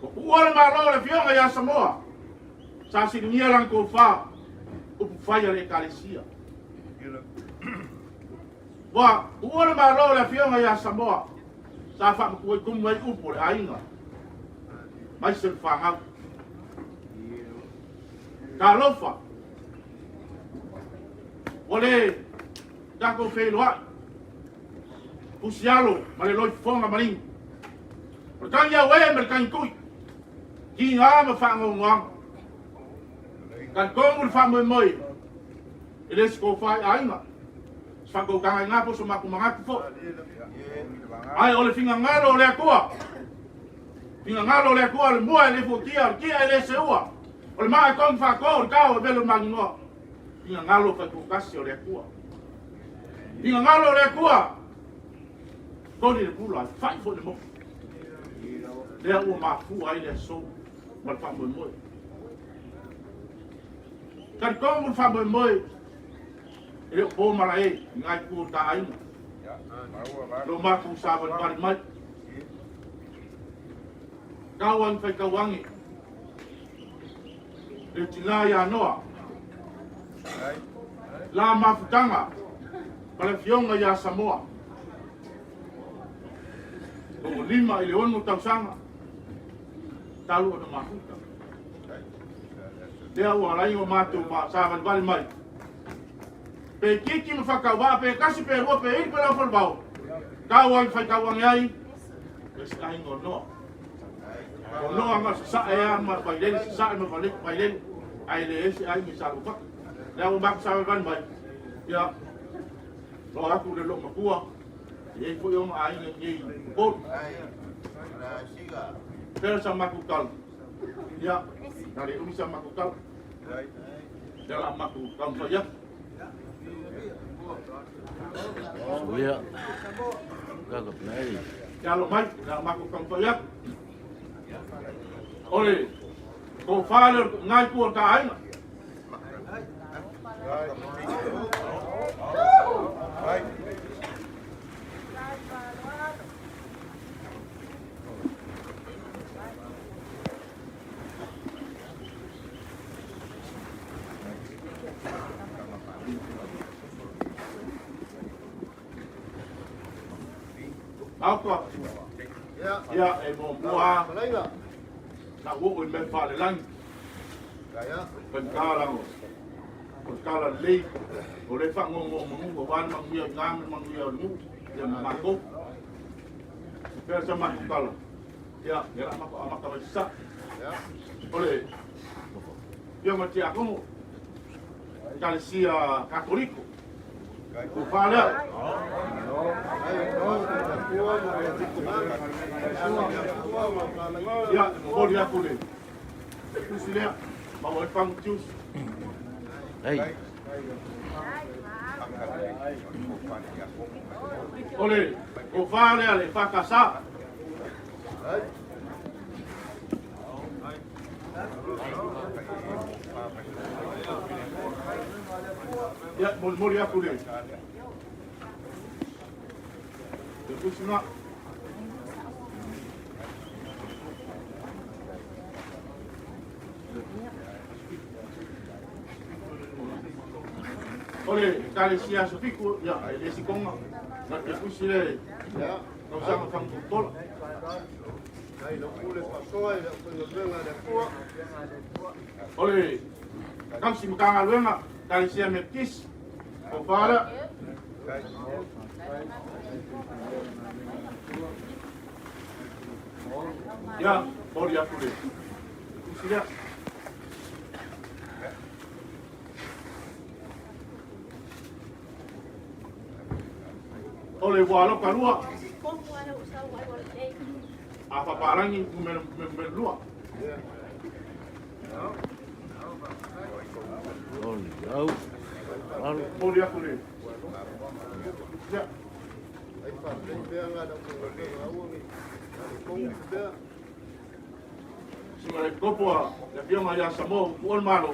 Kuora ma lo le fio ya Samoa. Sa si nia lang ko fa. Ku faya le kalesia. Wa kuora ma lo le fio ya Samoa. Sa fa ku ku mai upo le ainga. Mai se fa ha. Kalofa. Ole dako fe loa. Usialo, male loi fonga maling. Perkan ya we merkan kui. Ki nga ma fa ngong. Kan kong fa mo moi. Iles ko fa ainga. Fa ko kanga nga po suma ku mga fo. Ai ole finga ngalo le akua. Finga ngalo le akua le mua le fotia, ki ai le seua. Ole ma kong fa ko ka o belo mango. Finga ngalo fa ku kasi le akua. Finga ngalo le akua. Kau ni pula fai fo le mo. Le o ma fu ai le so mal fa mo mo. Kan ko mo fa mo mo. E o mara e ngai ku ta ai. Lo ma ku sa ba ba mai. Kawan fai kawangi. Le tina ya noa. La mafutanga. Para fionga ya Samoa. O lima ile ono tausanga. Talu ona mafuta. Dea o alai o matu ma savan vale mai. Pe kiki me whakawa, pe kasi pe rua, pe iri pe lau whalbau. Kawang whai kawang ai. Wes ai ngo noa. O noa nga sa ea ma bailen, sa ea ma bailen. Ai le esi ai mi salu whak. Dea o maku savan vale mai. Ya. Lo aku le lo makua. Ye fo yo ma ai ngi bot. Pero sa makukal. Ya. Nari umi sa makukal. Dalam makukal saja. Iya. Gagap na eh. Kalau mai dalam makukal saja. Oleh. Kau father ngai kuat kain. Auka. Ya e mo mua. Na wo me fa le lang. Ya. Pagkala mo. Pagkala lei. O le fa mo wan mang mia ngam mang mia mu. Ya mako. Pero sama kala. Ya, ya maka bisa. Ya. Oleh. Dia mati aku. Kalesia Katoliko. Kufala. Ya, mau dia kulit. Terus dia bawa pangcus. Hey. Oleh, kufala le fakasa. Ya, mau dia kulit. Terus nak. Oleh, kali sia supiku, ya, dia si konga. Nak dia kusile. Ya, kau sama kang betul. Oleh, kau si mukang alwenga, kali sia metis. Kau fala. Ya, mau dia kulit. Kusile. Oleh wala kalua. Apa parangi melua. Oh, jauh. Lalu Mau dia kulit. Ya. Semua kopo ya dia maya samo buon malo.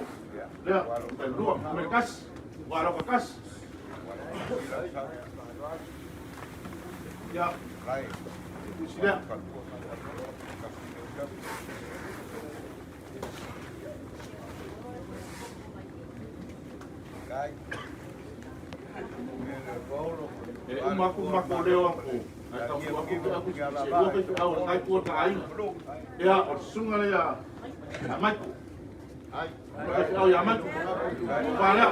Ya, melua mekas. Wala kakas. Ya, sudah. Umaku leo aku. Aku ya, sungai ya. Amaku. Oh ya, amaku. Wala.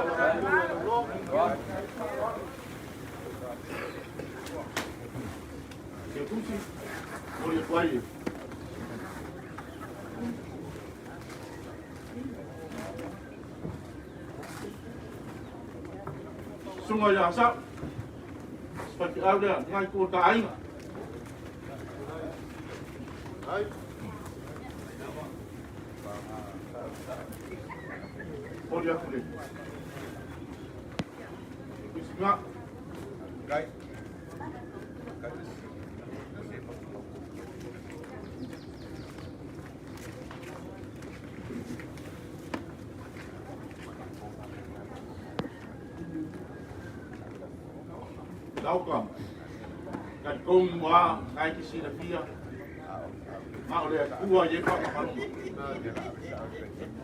Eu consigo. Olha, vai. Sungai yang asap. Seperti ada ngai kota aing. Hai. Olha, olha. Bismillah. Baik. Lauka. Kan kumwa ngai kisi na pia. Mau le kuwa ye pa kapalo.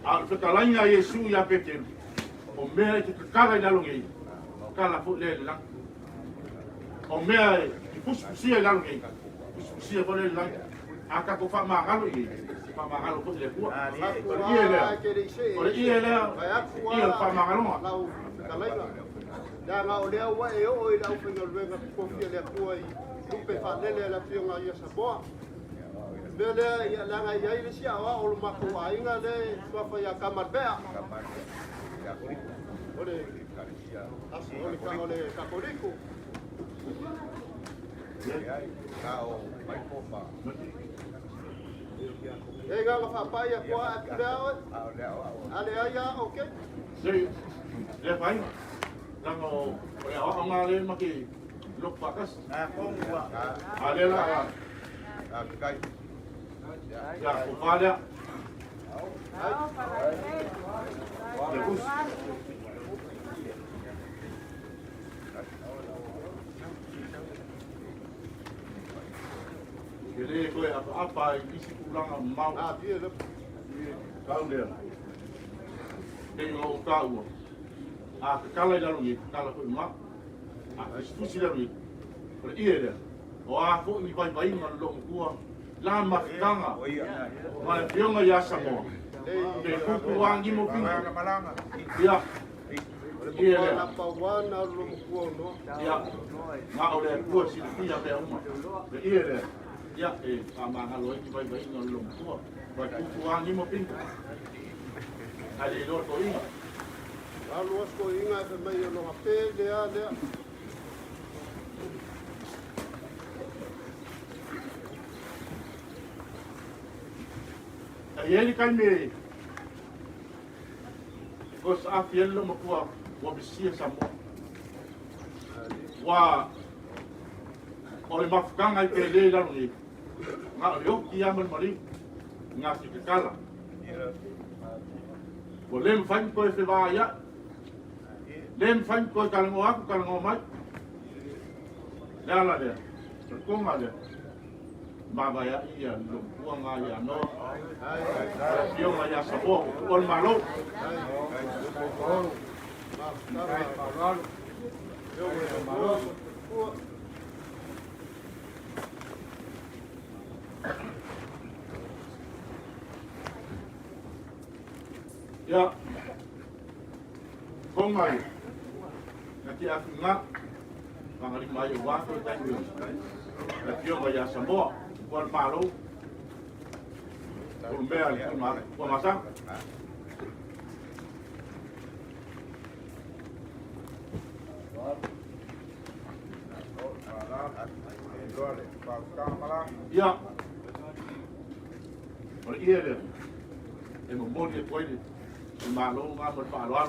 Al fetalanya Yesu ya peke. O mea ki kala ina longi. Kala fu le lang. O mea ki pusia ina longi. Pusia pa le lang. Aka ko fa magalo i. Fa magalo ko le kuwa. Ie le. O ie le. Ie fa magalo. Danga o lea wa e o i lau whenga ruenga kofia lea kua i lupe whanele la whionga i Samoa. Mea lea i langa i aile si awa o lo mako a inga le tuafa i a Kamarbea. Ole, asu ole ka ole Kakoriko. E ganga whapai a kua a tulea oe. Ale aia, oke? Sei, le pai. Namo, oleh orang ngale maki luk pakas. Ale la. Kai. Ya, kupala. Bagus. Jadi kau apa isi pulang mau? Dia le. Kau dia. Tengok kau. Kala dalam ni, kala pun mak. Susi dalam ni. Kalau ia dia, O a fo ni vai vai ngal lo kua. La mafkanga. Ma le fionga ya Samoa. Ke kuku wangi mo pinga. Ya. Ia na pawana lo ko no. Ya. Ma o le kua si pia pe uma. Ia le. Ya e ama halo ni vai vai ngal lo kua. Vai kuku wangi mo pinga. Ale lo to inga. Lalu as ko inga pe mai no ape le ale. Ele kai me. Os afielo mo kua wa bisia Samoa. Wa ole mafkanga i ke le la ni. Nga yo ki amal mari. Nga ki kala. Wo lem fan ko se va ya. Lem fan ko kala mo aku kala mo mai. La la de. Ko ma de. Baba ya iya lo kuanga ya no. Yo ma ya Samoa ol malo. Ya. Kongai. Nanti aku ngak. Pangali mayo waktu tadi. Nanti yo ma ya Samoa ol malo. Umbea kwa masang. Ya. Ora ia le. E mo mori e koide. E malo nga mo pa lo.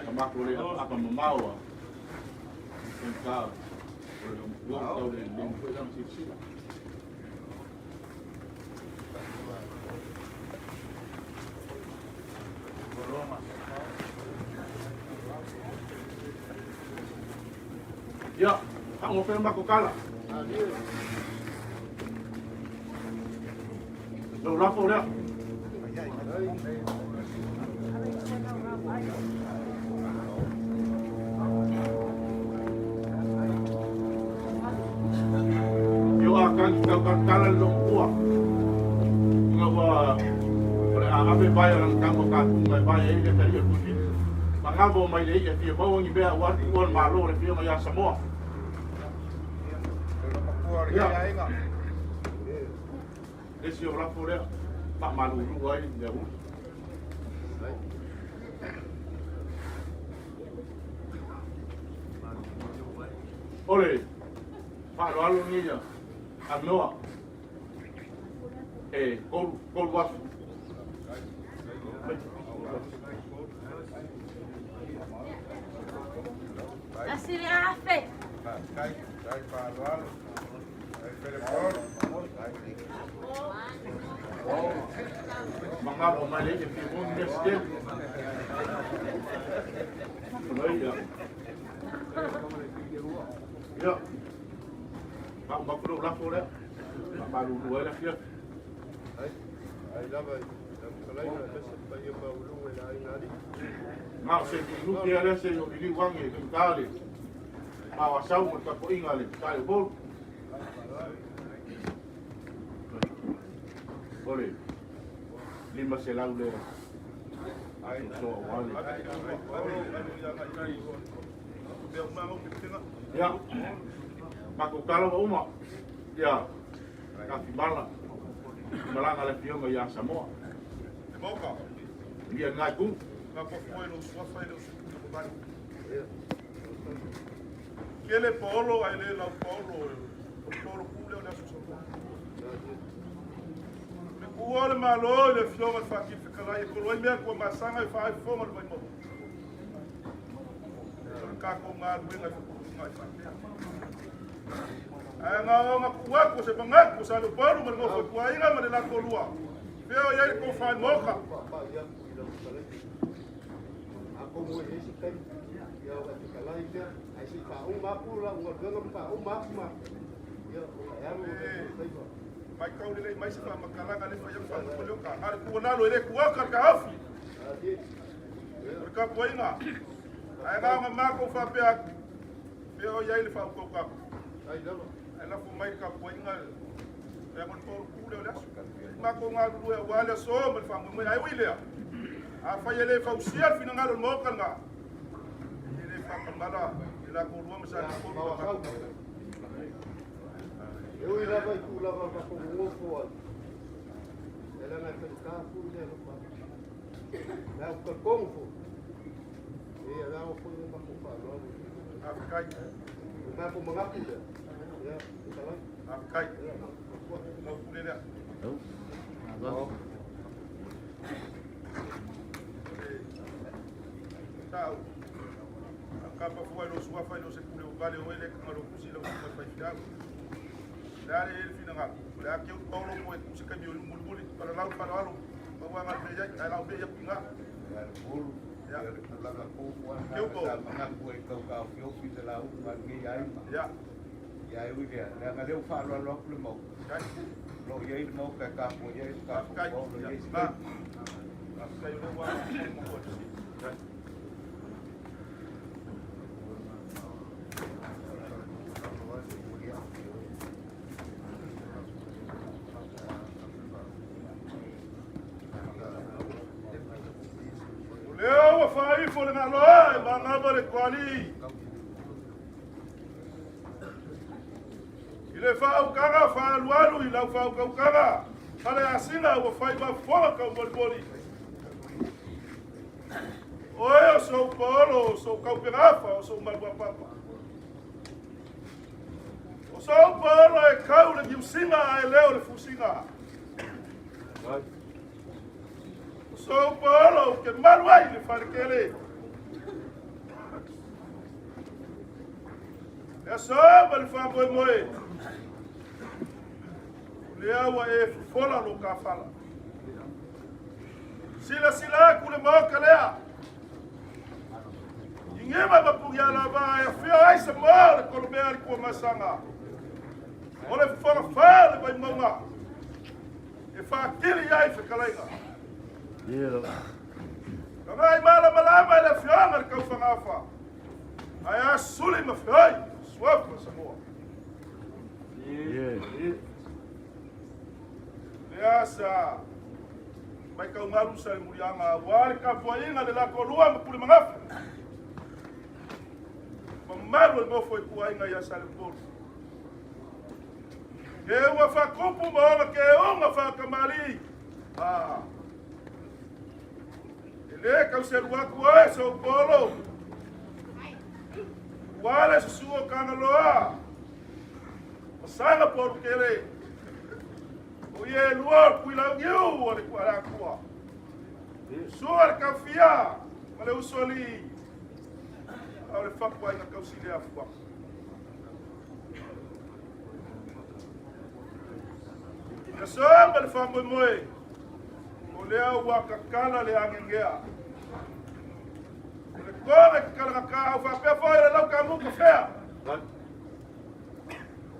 Kama ko le apa mamawa. Enka. Wo tau le ko dam sisi. Ya, ang open makukala. Lo rapo dia. Yo akan kala longkua. Ngawa ave bayar ang kamu katung mai bayar ini tadi aku. Mangabo mai le ia fia bau ni bea wan malo le fia mai Samoa. Ya. Esse ora fora pak malu luai jauh. Ole. Pak lalu ni ya. Anoa. Kol was. Asili afe. Mga bumalik yung tipong meskin. Ya. Pak makluk lah pula. Pak baru dua lah dia. Ai lava kalai na pesa pa ia ba ulu e ai nari. Ngau se lu dia le se yo ili wang e kali. Awasau mo ta ko ingale, kai bol. Ore. Lima selau le. Ai so wali. Ya. Mako kala uma. Ya. Kasi bala. Malanga le pionga ya Samoa. Boka. Dia ngai ku. Ngako foi no sua foi no bani. Kele polo ai le la polo. Polo kule na so. Le kuole malo le fionga fa ki fikala e kolo me ko masanga e fa fonga mai mo. Ka ko ngal benga ngai fa. Ai nga kuwa ko se bangat ko sa lo polo mo mo ko ai nga ma la kolua. Veo ya ko fa moka. Ako mo isi kai. Ya wa ti kalai dia. Ai si pa uma pula wa ganga pa uma ma. Ya ya mo kai ba. Mai kau le mai se pa makalanga le fa ya fa ko lo ka. Ar ko na lo le kuwa ka ka afi. Ka poinga. Ai nga ma ko fa pe Leo ia ile fa ko ka. Ai lava. Ela fo mai ka po inga. E mo to ku le la. Ma ko nga lu e wala so mo fa mo ai wile. A fa ele fa usia fina nga lo mo ka nga. Ele fa ka mala. Ela ko lu mo sa ko ka. Eu ia lava tu lava para com o ovo. Ela não fez carro, né? Não o como foi. E ela não foi para comprar logo. Afrikai. Não para uma puda. Ya, tá lá. Afrikai. Não pude le. Vâng. Tau. Kapa foi no sua foi no se pule o vale o ele que não kusila o vai ficar. Dari ele fina nga. Olha aqui o Paulo foi com se caminho mulmuli para lá para lá. Para lá na beja, aí lá o beja pinga. Ya. Eu vou. Mengaku kau eu fiz lá o ngi ai. Ya. Ya eu dia. Lá ngaleu falo lo plu mo. Lo ye mo ka ka mo ye ka ko lo ye. Afrikai le wa mo ko. Leo fai fo na loa ba na ba le kwali. Ile fa o kanga fa lualu ila fa o kanga. Kale asina o fai ba fo ka o boli. Oi, eu sou o Paulo, sou o Calpirafa, eu sou o Malguapapa. Eu sou o Paulo, é Caula de Usinga, é Leo de Fusinga. Eu sou o Paulo, que Maluai de Farquele. É só para ele falar boi moe. O Leo é fola no cafala. Sila, kule moca, Lea. Ninguém vai apoiar lá, vai. Ai, se mora, quando me ari com maçanga. Olha, fala, vai manga. E fa aquele aí, fica lá. Ai, malama, ele fianga, que eu fangafa. Aí a suli me foi, suave, mas amor. Essa. Vai que o malu sai murianga, o ar que foi ainda de lá colua, me pule mangafa. Malu não foi por aí na Yassali Polo. Eu vou fazer cupo mora que eu vou fazer camari. Ah. Ele é que o ser o é seu polo. Qual é sua canaloa? O sangue por que ele. O ye luar puilau eu olha para a rua. Sua cafia, olha o soli. Olha, fac vai na auxiliar fua. É só para fazer moi. Olha o acacala le angengea. Olha como é que cala cá, o papel foi lá o camu café.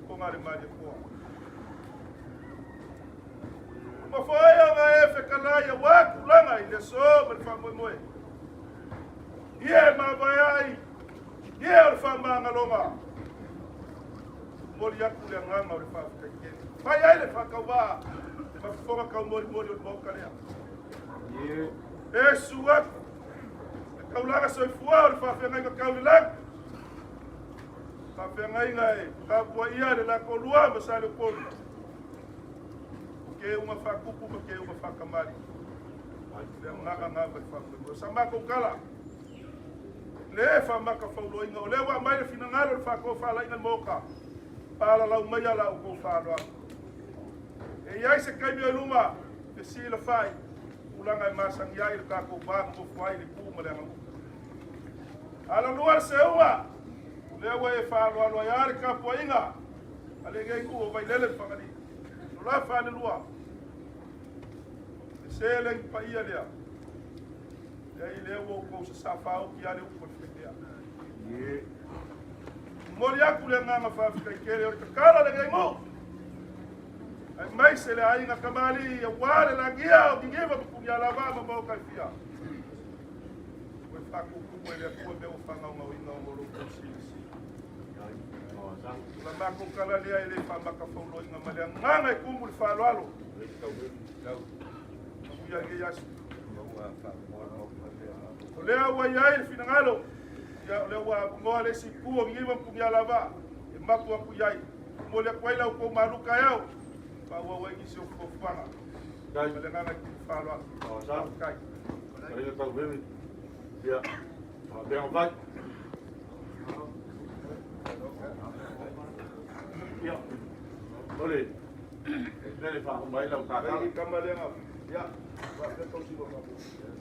Com a imagem boa. Mas foi a ficar lá e o aco lá, ele só para fazer moi. E é mabai. E o fama ngalonga. Moli yaku le nganga o fa kake. Fa ya ile fa ka ba. Fa fo ka moli o boka le. E suak. Ka ula so fuar fa fe ngai ka ula. Fa fe ngai ka bo ia le la ko lua ba sa le ko. Ke uma fa kupu ke uma fa kamari. Le nganga ba fa ko. Samba ko kala. Le fa maka faulo inga o le wa mai le fina ngalo fa ko fa la inga moka para la umaya la ko fa lo e ia se kai me luma e si le fai ulanga masang ia il ka ko ba ko fai le puma le ngu ala luar se uwa le wa e fa lo ya ka po inga ale ge ku o vai le fa ngani la fa le lua se le pa ia le e le wo ko se sa fa o ki ale ko Moria kulenga fa fika kere o kala le gaimo. Ai mai se le ai na kamali ya wale la gia o ngeva ku ya la ba mo ka fia. Ko fa ku le ko be o fa nga o ina o lo ko si. La mako kala lea ele fa maka faulo inga malea nganga e kumu le whaaloalo. Kuya ge yasu. O lea ua iai le finangalo. Lea ua ngoa le si kua ngima pungia lava. E maku aku iai. Mo lea kwaila uko maruka yao. Pa ua ua ingisi o kufanga. Male nganga e kumu whaaloalo. Sa. Kai. Kaya tau bebe. Ya. Bea vai. Ya. Boleh. Dari Pak Kumbai lau kakak. Lagi kembali yang apa? Ya. Pak, kita tahu sih bapak. Ya.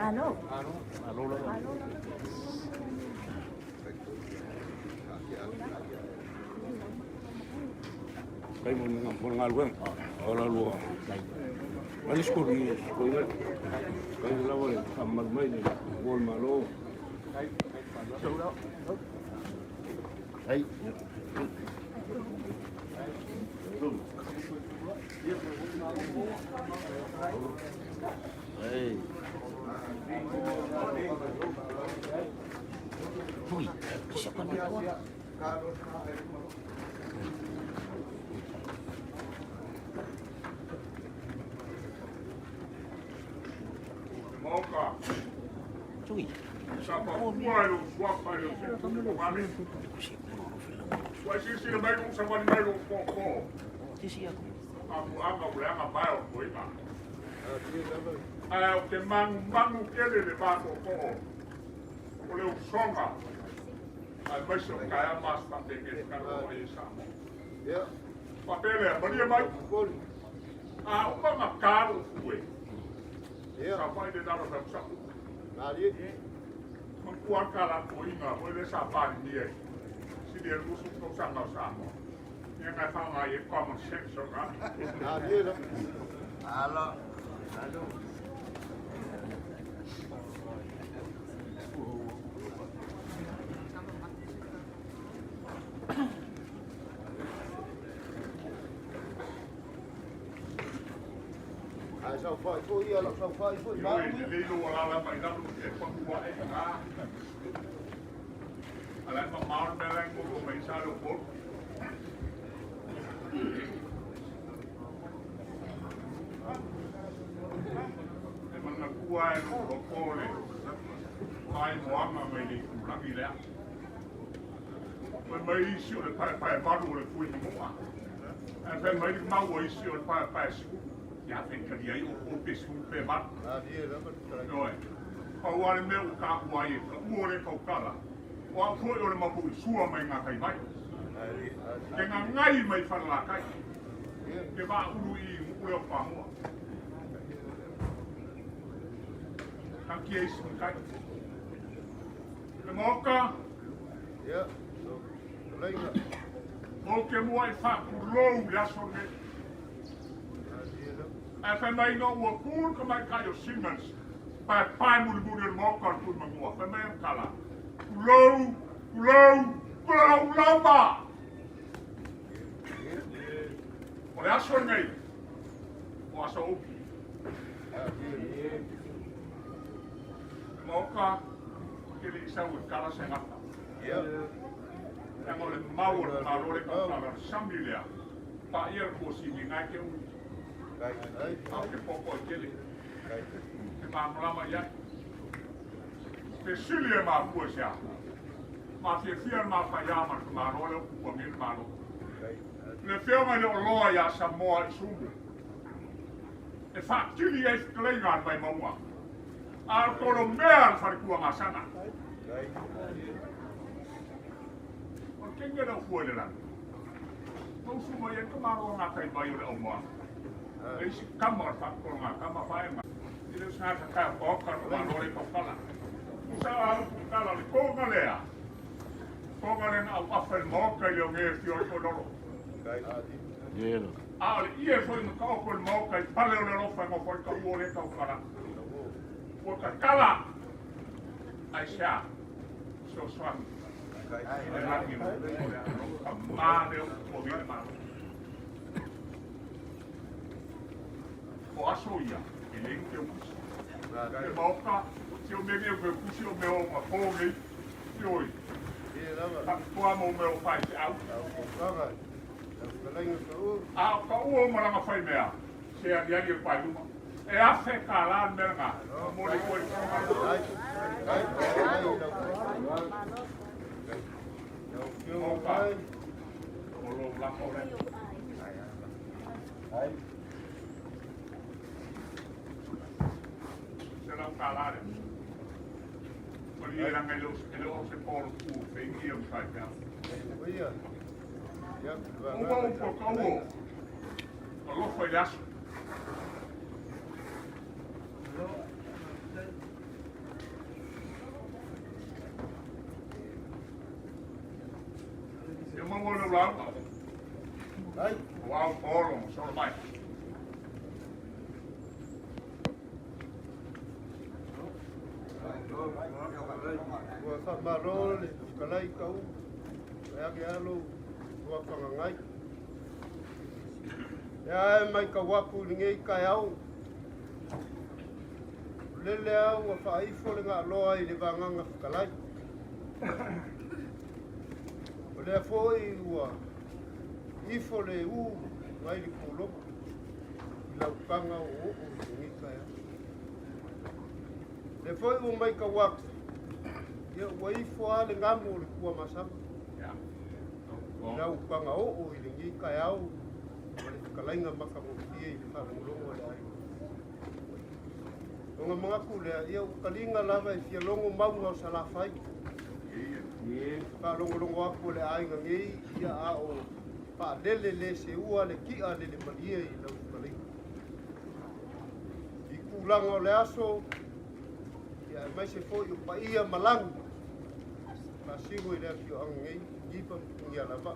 Halo. Ya. Halo. Kai mo ngal ola lu. Wali skori skori. Kai la wale amal mai ni gol malo. Hey. Hey. Ui, siapa ni kau? Moka. Cui. Sapa kuailu, suapailu, kami. Wasi sila baru sama ni baru koko. Tisi aku. Aku boleh baru kuita. Ayo ke mangu kele le bako ko. Ole usonga. Ai baixo kaya mas pande ke karo e samo. Ya. Papele, bali mai. Ah, uma macaro fue. Ya. Sapa de daro sa sa. Nadi. Mengkuat kala kuinga, boleh sapa dia. Si dia rusuk kau sama sama. Yang kata ngai common sense kan. Nadi lah. Halo. Halo. Sao phải thôi ya là sao phải thôi ba. Lấy đồ là phải làm cái con quạ ấy à. Lại mà máu bên anh của mình sao được bốn. Mình là quạ nó có cô này. Ai muốn mà mình đi cũng làm gì đấy. Mình mấy siêu là phải bắt đầu là phui như mua. Anh phải mấy máu với siêu là phải ya tem que ir o pessoal pegar. Não é? O ar meu carro aí, o more com cara. O apoio o mapu sua mãe na cai vai. Que ngai mai fala lá cai. Que vai o i o pamo. Aqui é isso cai. Que moca. Ya. Legal. O que moi fa por longo já somente. FMI no wa kul ka mai kayo Siemens pa mul mul mo kan kul mo FMI kala low ba o ya son ngai o aso mo ka ke li sa u kala se ngata Ya. Yang oleh mau na role ka kala sambilia pa ir ko si ngai ke Aunque poco quiere. Que mamlama ya. Que silie ma kuosia. Ma se fier ma payama ma rolo ko mi malo. Le fiama le loa ya Samoa isumu. E fa tili es klenga vai mamua. Al colombian far ku masana. O kenga no fuele la. No sumo ya ko maro na kai vai o mo. Isi kama whakonga, kama whaenga. Ile sanga ka oka no malore ko kala. Usa alu kala le konga lea. Konga le na afel mo ka yo nge fio ko loro. Yelo. Ah, ie foi no ka ko mo ka pale o loro fa mo foi ka o le ka kala. Ko ka kala. Aisha. So swan. Ile la ki mo. Ma de o bi ma. O asoia, ele que eu uso. E boca, se eu beber o meu puxo, o meu uma fome, e hoje. Como o meu pai, ah, o homem lá foi meia. Se a dia de pai uma, é a secar lá, né, cara? Morre foi. Lá fora. Não calar. Porque eram eles se por o feio o sai cá. O bom por como o foi lá. Eu não vou no lado. Ai, uau, polo, só mais. Wa whamarole, kalai kau, ake alo, wa whangangai. Ia e mai ka wapu ni ngei kai au. Lele au wa whaifo le ngā loa i le wanganga whakalai. O lea fōi ua ifo le u ngai li kūloko. I lau kanga o ni ngei kai au. Le foi o mai ka wak. Ia wa ifo ale ngamu le kua masama. Ja. Lau panga o i le ngi kai au. Ma le kalainga maka mo tie i le whanangolongo le ai. O ngā mga kulea, ia o kalinga lava e fia longo maunga o salafai. Whanangolongo aku le ai ngei, ia a o pa lele le se ua le kia le malia i lau kalinga. I kulanga o le aso, ia mai se foi o paia malang ka sigo ile ki o ngai gipa ngia lava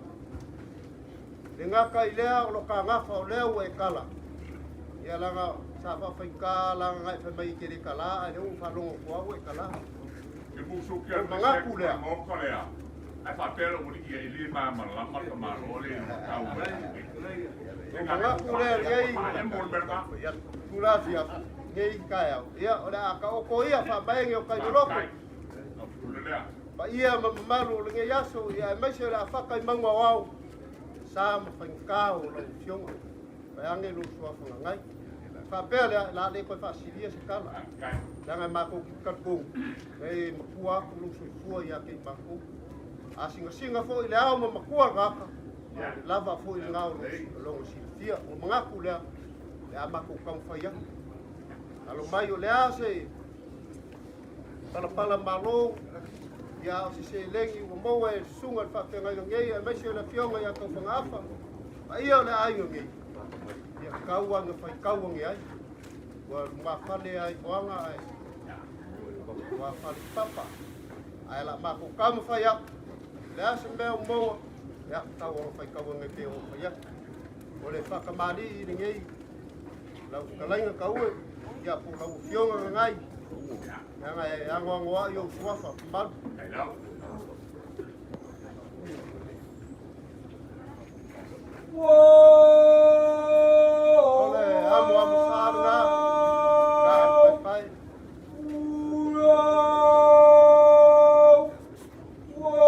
le ngaka ile o ka ngafa o le o e kala ia langa sa fa fa kala ngai fa mai ke kala ale o fa longo ko e kala e bu so ke manga kule mo kolea ai fa pero mo ia ile ma la ma ma ole ka o manga kule ngai e mo berba kula fia ngai kai ia ora ka o ko ia fa bai o kai loko pa ia malu ngai yaso ia mai se la fa kai mangwa wau sa ma fa ka o lo fiong pa ange lu so fa ngai fa pele la le ko fa silia se kala danga ma ko ka ko e makua ku lu so fo ia ke ma ko asinga singa fo ile au ma makua ngaka lava fo ile ngau lo si fia o manga kule le ama ko kam fa ia alo mai o le ase pala malo ya o se lengi o mo e sunga fa te ngai ngei e mai se na fionga ya ko fangafa ai o le ai ngei ya kaua nga fa kaua ngei ai wa ma fale ai wanga ai wa fale papa ai la ma ko kam fa ya le ase me o mo ya kaua fa kaua ngei te o fa ya o le fa kamali ngei la kalainga kaua ya po la fionga ngai ngai angwa yo swafa mal ole amo sarna ka pai sua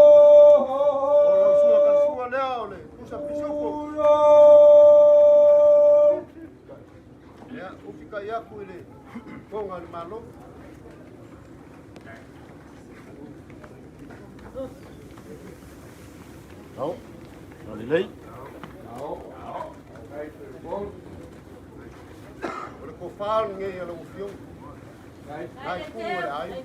ole usa pisuko ya ufika yaku ile konga ni malo Đâu? Rồi đi lấy. Ora ko fal ngai ala ufiong. Ai ku ai.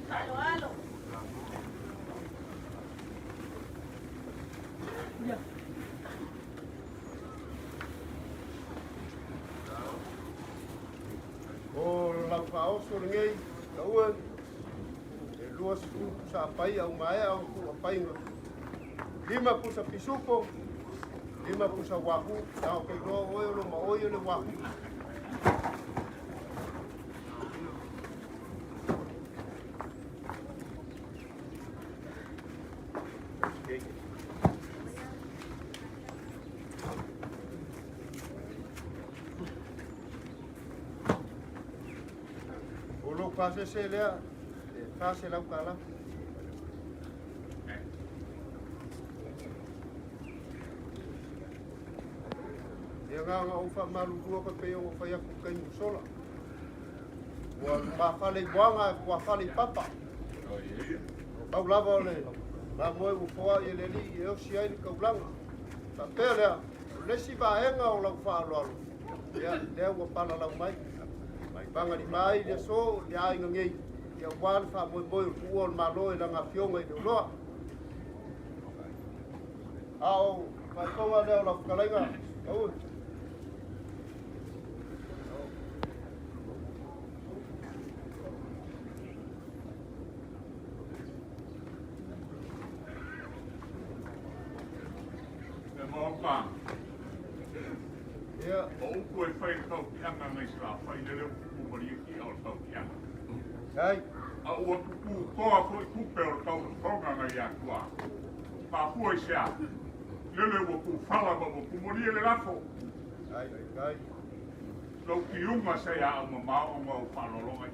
sur ngei ua e lua siku sa pai au mai au ku pai ngo 5 pusa pisupo 5 pusa waku na o ke go o lo ma o le waku Pase se lea, pase la ukala. Ia nga ufa malu dua ka pe o fa ya ku kai sola. Wa ma fale boanga wa fale papa. Au lava le. La mo u fo ye le li e si ai ka blanga. Ta pele le si ba enga o la fa lo. Ya le wa pala la mai. Banga di mai le so le ai ngei ya wal fa mo ku ol malo e langa fionga i lo au fa ko wa le la kalainga au Moka. ya O ko e fai tau ki anga mai sra fai le ku mari ki au tau ki anga. ai A o ku ko a ko ku pe o tau tonga ngai a kwa. Pa fu e sia. Lele o ku fala ba ku mari le rafo. ai Lo ki unga se ya o ma o ma fa lo lo ngai.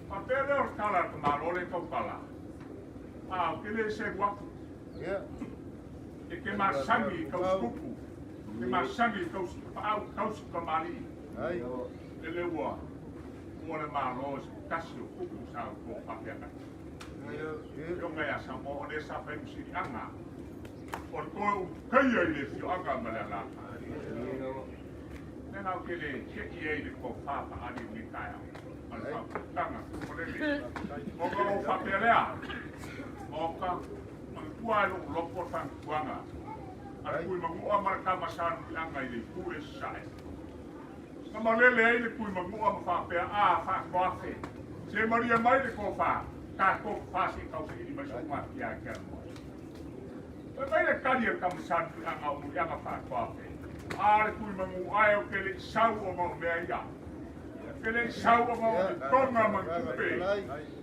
Pa pele o kala ka ma lo le ko pala. A ke le se wa ya e ke ma sangi ka skupu. Ke ma sangi ka au ka mali. ai Ele wa le malo kasi o kuku sa ko papiaka. Yo ngai asa mo o le sa pe si anga. O ko kai ile fio anga malala. Nena o kele ke ie ile ko fa pa ali ni kai. Ala tanga ko le. O ko papiala. O ka tua lo lo ko fan tuanga. Ala ku mo o marka masan anga ile kure sai. Sama lele ai le kui magua ma whapea a wha koafe. Se maria mai le ko wha, ka ko whasi kau se ini mai sunga ki a kia mo. E mai le kari e kamasan ki anga o muri anga wha koafe. A le kui magu ai o ke le sau o mau mea ia. Ke le sau o mau ni tonga ma kupe.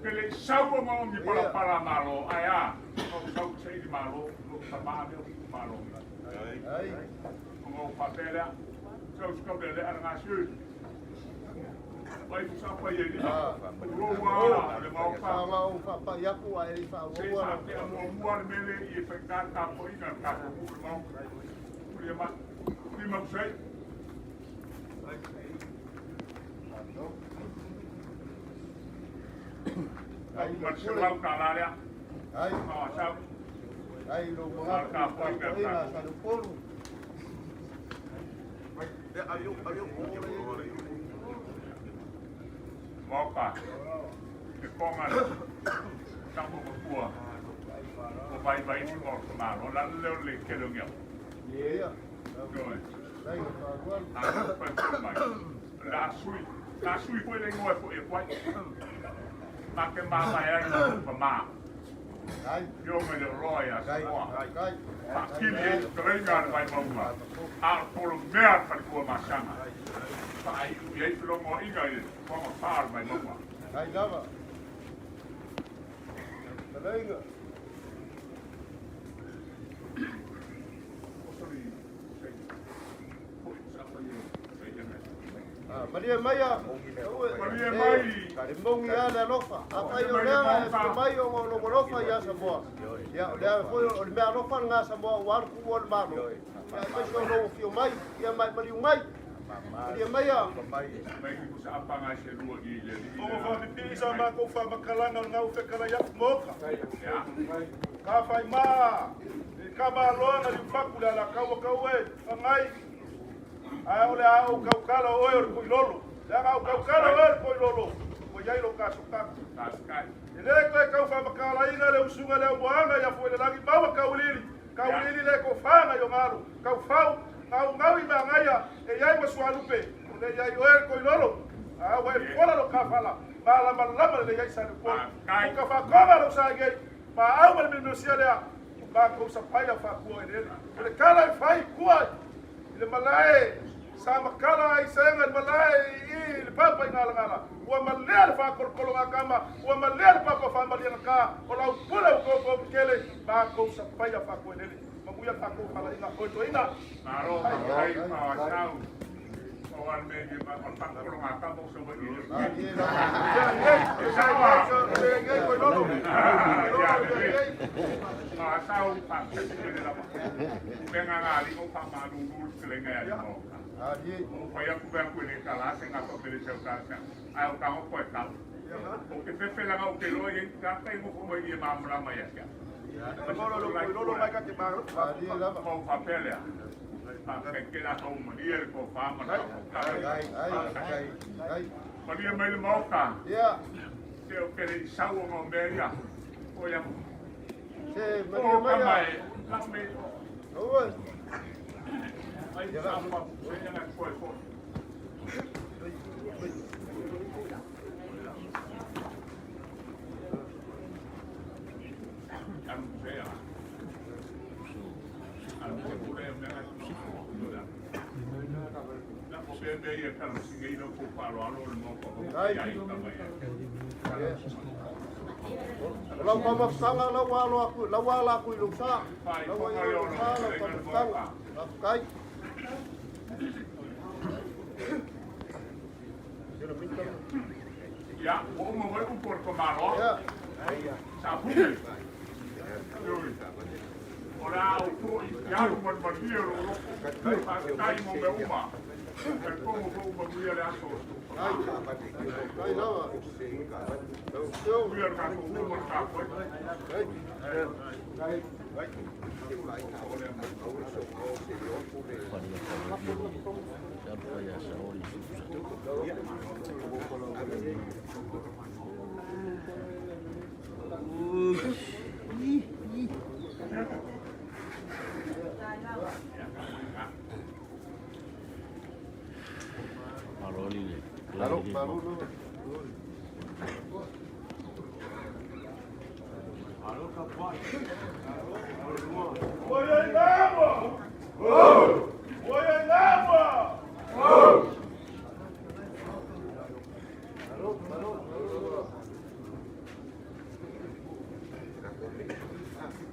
Ke le sau o mau ni para malo ai a. O sau se ini malo, lo tamane o malo. ai O mau whapea Kau suka bela ada ngasih. Baik siapa ya ini? Ruang ada mau apa? mau fa pa ya ku ai fa Saya wa sampai mau buat mele efekat apa ini kan mau. Lima lima saya. Aku masih lau kalah ya. ai Saya ai lo mga ka pa ina sa polo Moka, ke kongan, kamu berkuah, baik-baik ini mau kemana? Lalu lele kedongnya. ya Joy, ai fa wa aku pergi. Lasui pun yang ngoi pun ekuat. Makan mama yang pemah. ai Yo menyeroi semua. ai Pakili keringan baik mama. Aku melihat pada gua masana. Pak Ayu, ya itu lo mau ingat ini, mau far baik mama. ai lava Talenga Maria Maya Maria Mai. Kare mongi ala lofa. Apa yo lea e mai o lo lofa ya Samoa. Ya lea foi o mea lofa nga Samoa war ku wol malo. Ya me so no fio mai, ya mai mai. Maria Maya. Mai ku sa apa ngasih dua gile. O fa pipi sa ma ko fa makalanga ngau fe kala ya moka. Ya. Ka fai ma. Ka ba lo na li fakula la ka wa ka we. Ngai. Ai ole au kaukala oe o koilolo. Langa au kaukala oe o koilolo. Ko yai lo ka suka. Taskai. Ile ko ka fa makala ina le usunga le boanga ya foi le langi bawa ka ulili. Ka ulili le ko fanga yo maru. Ka fau au ngawi ma ngaya e yai maswalupe. Le yai oe koilolo. Wai kola lo kafala. Mala malama le yai sa ko. Ka fa koma lo sa ge. Pa au mal mi sia le. Ba ko sa paia fa ko ele. Le kala fai kuai. Le malai sama kala ai senga malai le papa ngala. Wa malai fa ko ngakama. Wa malai papa fa malia ka. Ola pula ko kele ba ko sa paia fa ko ele. Mamuya fa ko kala ina ko to ina. Aro ai pa tau. Orang media makan pangkul makan mau semua ini. Tahu pak ini apa? Pengen ngali kau sama dulu selengai aja mau. Supaya aku ini kalah sehingga aku beli sekarang. Ayo kamu kuat kamu. Oke pepe lah kau kelo yang kata yang mau ini mamra maya ya. Lolo mereka tiba. Mau papel ya. Que era como María con fama. María me lo moca. Creo que le sago con María. Oye, María. Ahí está, en el cuerpo. Lau pamasanga lawa aku ilungsa. Lawa ilungsa lau pamasanga. Kai. Ya, vos me voy un puerco malo. Ya. Sapuke. Ora, ya lo mal partido, lo kai mo me uma. Como vou bagulho ali aso. Kai lawa. Eu ia cá com o marcapo.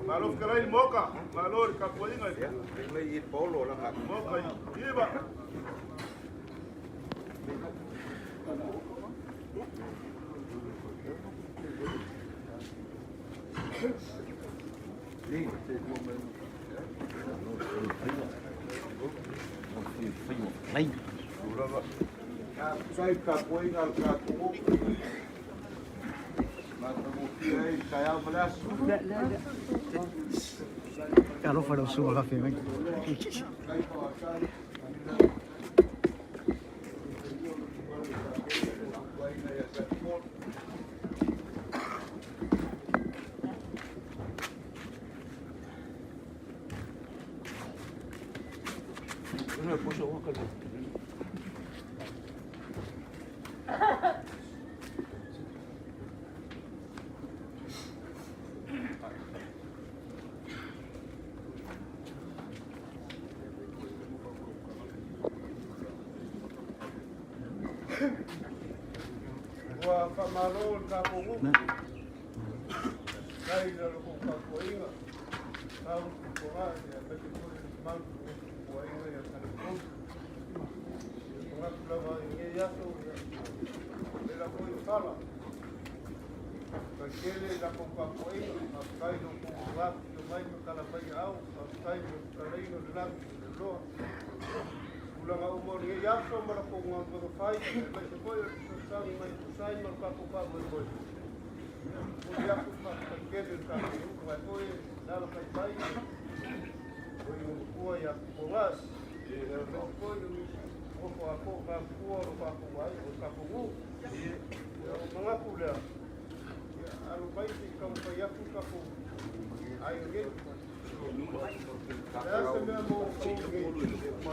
Maluf kerai moka, malur kapuinga dia. Lagi polo lah kat. Moka iba. Saya kapuinga kapu. Kalau pada usul kafe lagi. Wa pamalol kapungu. Kai na ko kapuinga. Kau ko ha ya peke ko mang ko inga ya kan. Orang lama ini ya tu, bila ko sala. Kekele la kompakoi, kai no kuwa, no mai kala pai au, kai no kalai no lang lo. Ulang au mo ni ya so mara ko ngam ko fai, mai se ko sa mai sai no ka ko pa mo ko. Ya ko pa kekele ka ko vai ko dalo kai pai. Ko yo ko ya ko was. Ko yo opo ako ka kuo ka kuai o ka kuo mga pula ano ba iti kang payaku ka po ayo gid sa mo ko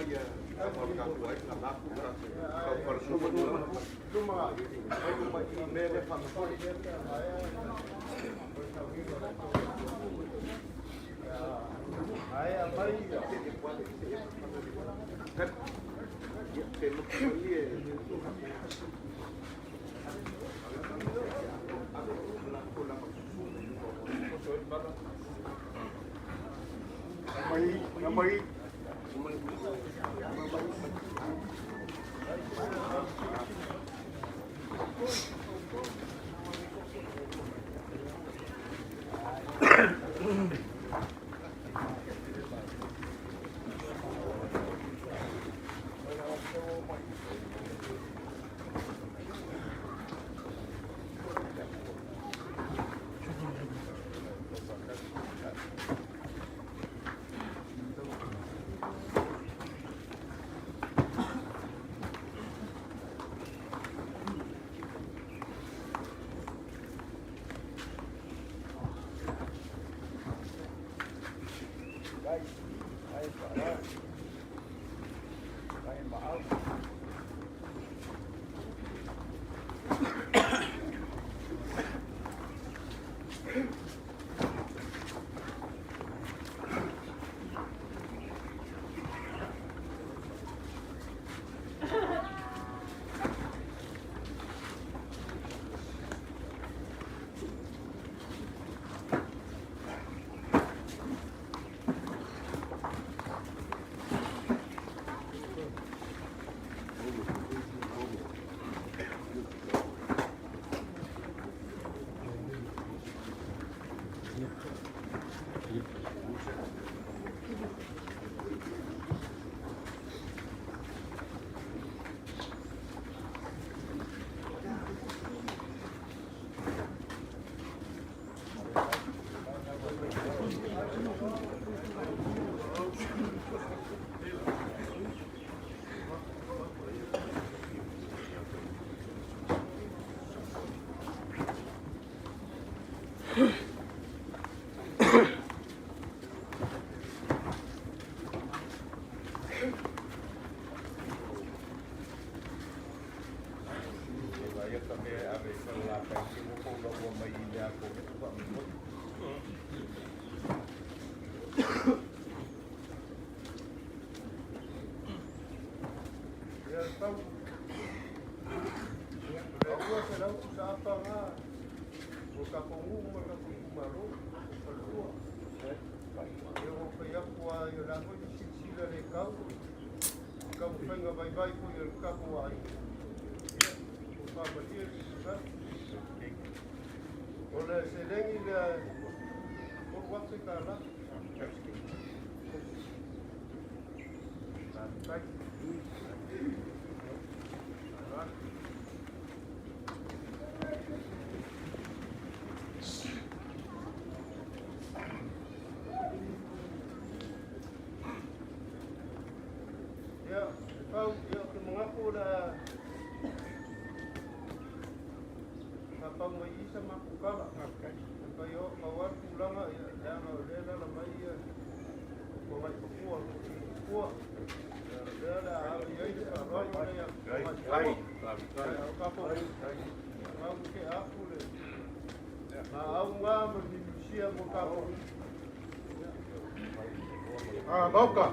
Boka.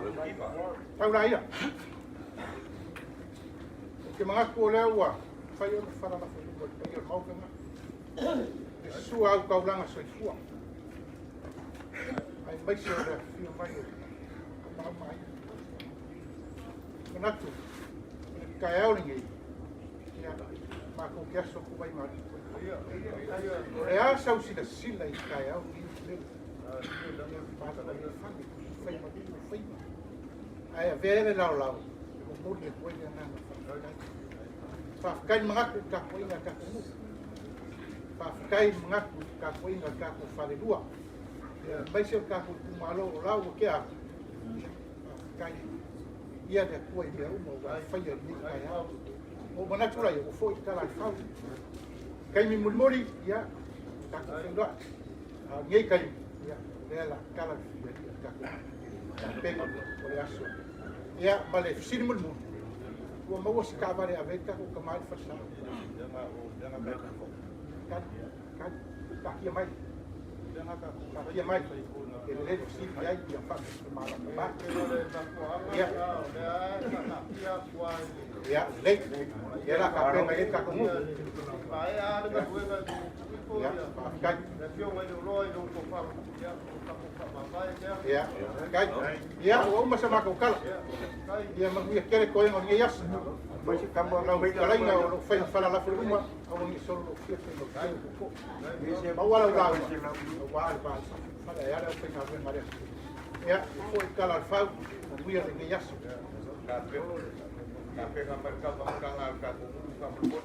Tau na ia. Ke mga ko le ua. Fai o fara na fai o fai o mau kama. Sua au kaulanga soi fua. Ai mai se o fio mai o. Mau mai. Manatu. Kai au ningi. Ia. Ma ko ke aso ku mai mai. E a sau sila sila I kai au ningi. Ai a vere lau lau. Mo muli ko ia na. Fa kai mga ka ko inga ka ko. Fa kai mga ka ko inga ka ko fale dua. Mai se ka ko malo lau ke a. Kai ia de ko ia mo va fa ia ni kai au. O mana tura ia o foi kala fa. Kai mi muli ia ka ko ndo. Ngai kai ia. Ela kala ka ko. Pego por aso. Ya, bale fisini mul mul. Wa mau si ka vale aveka ko kamai fasa. Kan ka kia mai. Ka kia mai. Ele le fisini ya ia fa mala ba. Ya. Ya, le. Ya la ka penga le ka komu. Ya, kan. Ya, kan. Ya, o masa mako kala. Ya, magia kere ko ngo ngi yas. Masih kambo na wi kala nga o fa fa la fuluma o ngi solo ke te lo ko. Ba wala la. Wa al ba. Fala ya la fa nga mare. Ya, ko kala fa wi ngi yas. Tapi gambar kapal kangal kaku kamu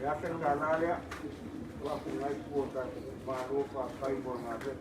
ya kan kanalia waktu naik kuota baru pakai bonade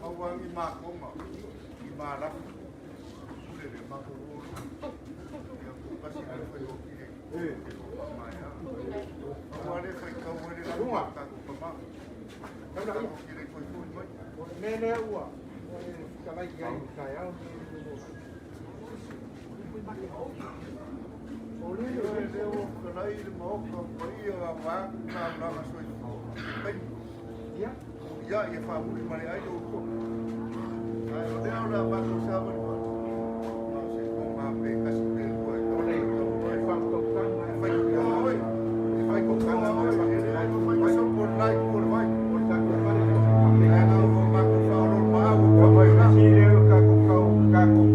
Mawangi makoma imarap udah makuru yang kasih alfa yo maya awalnya kau boleh rumah tak pema kalau kira kau pun nene uwa kala yang saya oleh leo kalau ini mau kau pergi apa kalau masuk ya ya ia faham di mana ayo kok ayo dia udah bantu sama di mana masih kau mampir kasih dia kau oleh faham kau kan kau kan masuk pun naik pun baik pun tak pun ada maku faham mau kau masih dia kau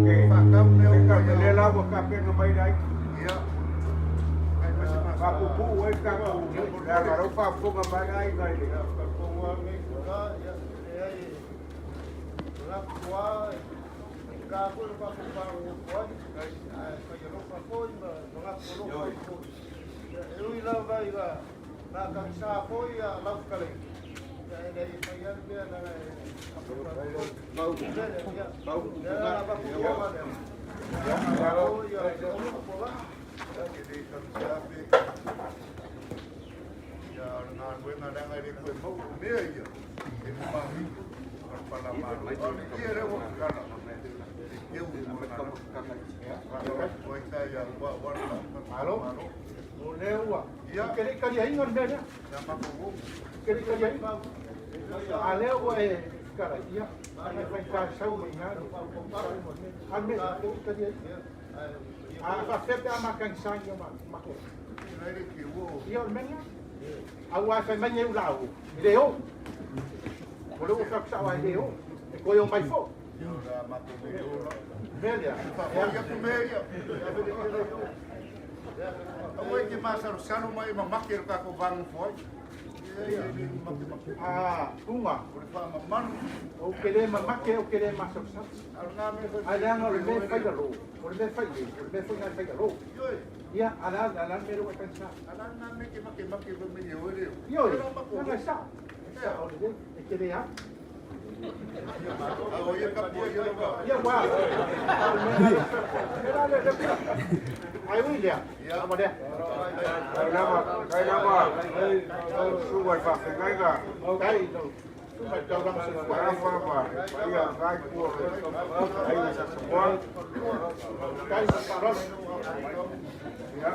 ke fakam dia kau lela kau kape kau baik naik ya aku buat kau dah kalau faham kau baik naik dia Halo, boleh uang. Ya, kiri kali ini orang dah. Nama aku. Kiri kali ini. Ale uang sekarang. Ya, ada faiz sahu ingat. Ambil kiri kali ini. Apa sebab makan sang yang makan? Ya, mana? Awak saya mana ulau. Leo. Boleh usah sawah leo. Kau yang baik. Melia. Ya tu meia. Awai ke masa sano mai mamakir ka ko bang foi. Ah, tunga. Ora fa mamanu. O kele mamake o kele masa sa. Ada ngo le fai galo. O le fai galo. Ya, ala mero ka pensa. Ala na me ke make me yo le. Yo, na sa. O le kele ya. Oye kapo yo ba. Ya wa. Ai ui dia. Apa dia? Cái nama, su vai fazer nada. Kai. Phải cho răng sự Para apa? Iya, vai por. Aí essa semua. Kai paros. Ya.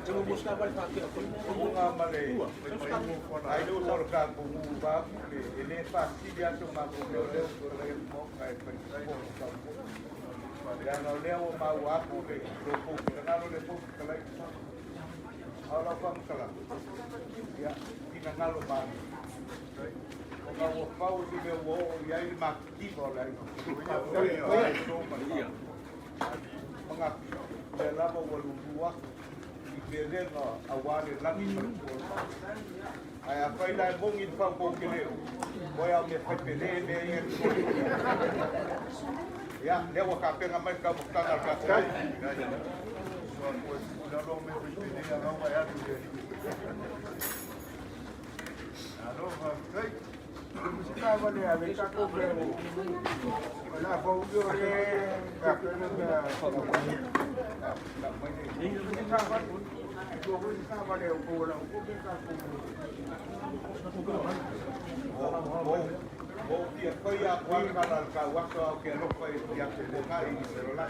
Coba buscar para pakai apa? Bunga malay. Ay do sa ka bunga ele pasti dia tu mago leo mo kay pagko. Ya no leo mau aku ke grupo kenalo le pok kalay. Ala pang kala. Ya, kinangalo ba. Kung pau si me wo ya il maktivo la. Mga dela mo waluluwa. Iberenga awale langi perpol. Ay apay la bongin pang pokileo. Boya me pepele me yen. Ya, lewa ka penga mai ka bukanga ka. Não me pediria não vai atender. Alô, vai. Kita boleh ambil aku beri. Kalau kau boleh, tak kena kita boleh pulang. Mau dia kau yang kuat kalau kau waktu kau kena kau yang terbuka ini serolah.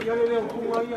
Yo le veo un jugo ahí,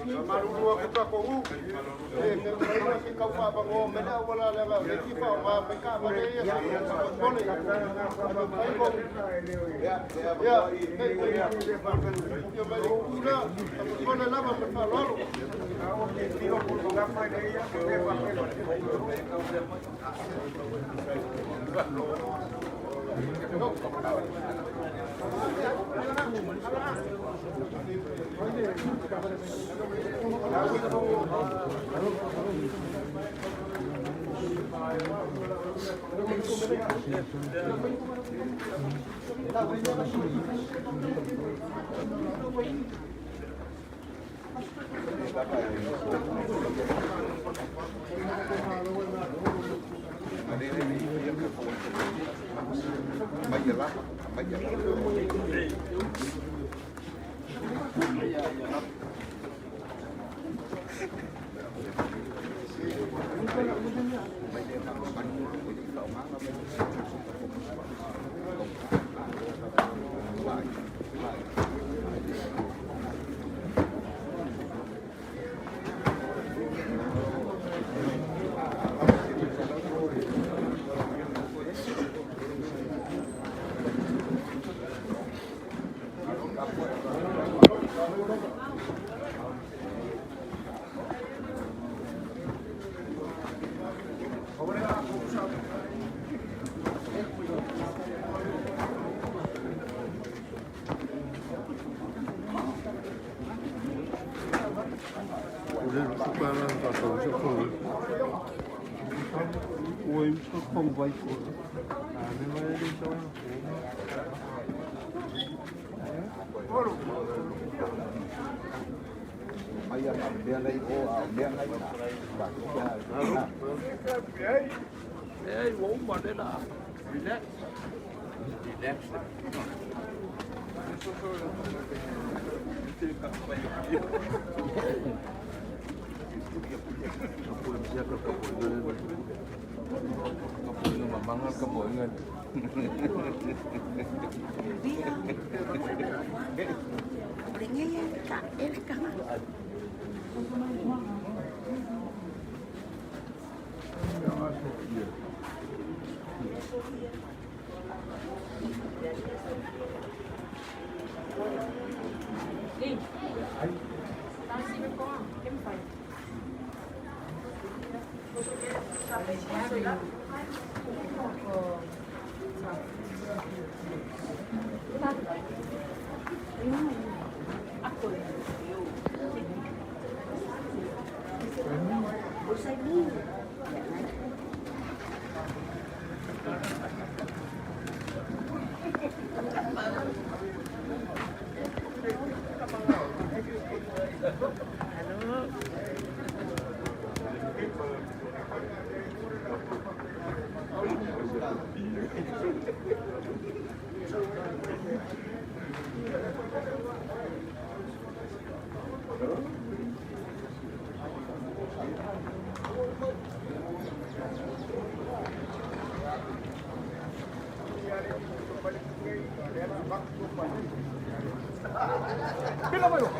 Maruru aku tak kau. Kalau si kau apa kau mana wala leva. Lagi kau apa mereka boleh ya. Boleh. Ya. Yo balik pula. Boleh lama berfalor. Kau ni tiro pun apa dia Bila mo yun.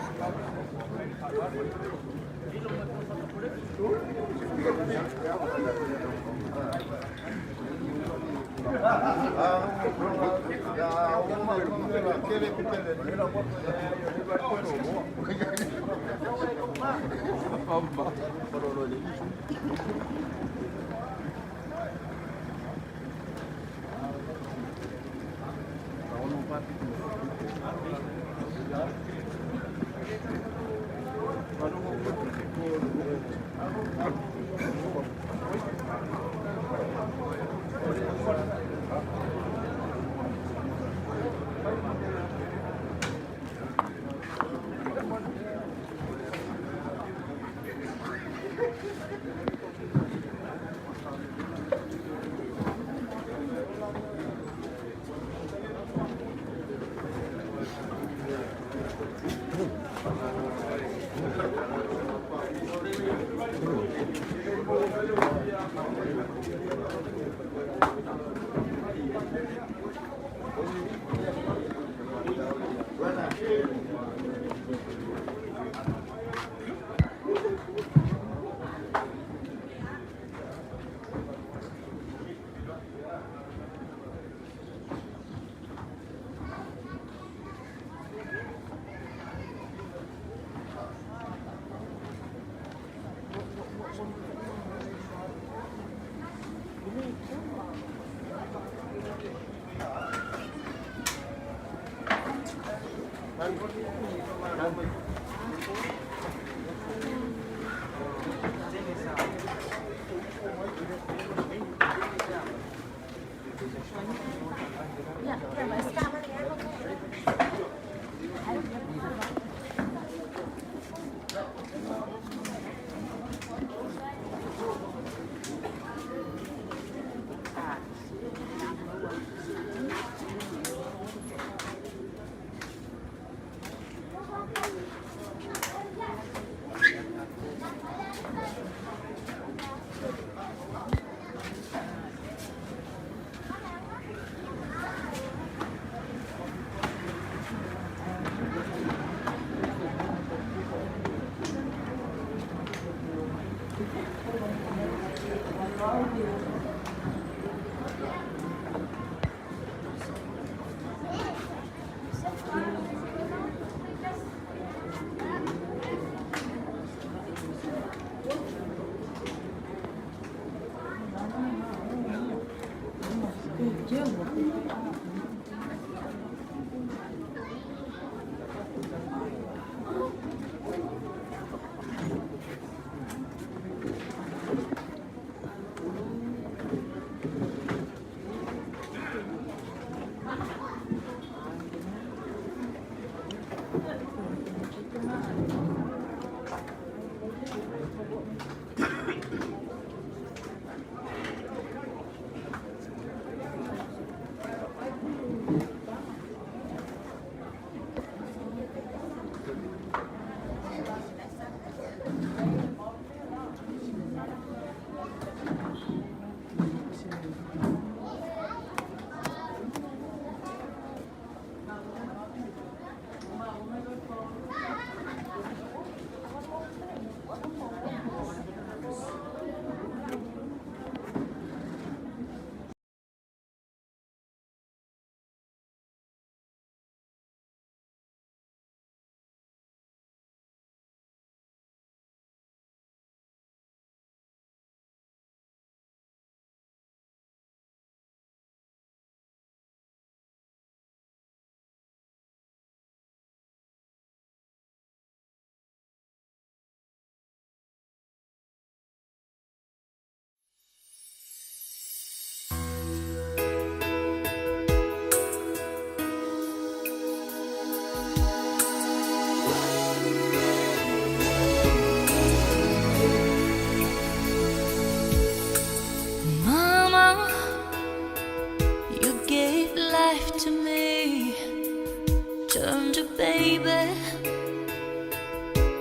turned a baby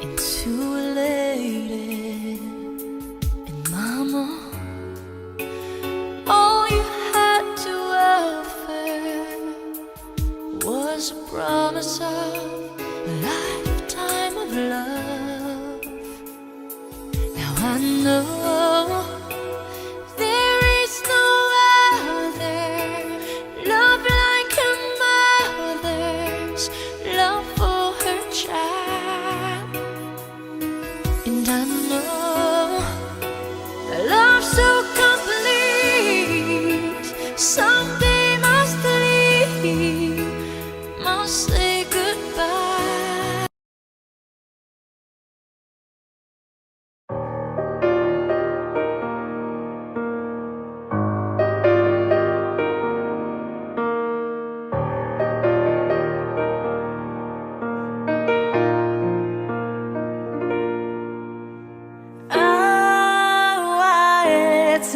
into a lady. And mama, all you had to offer was a promise of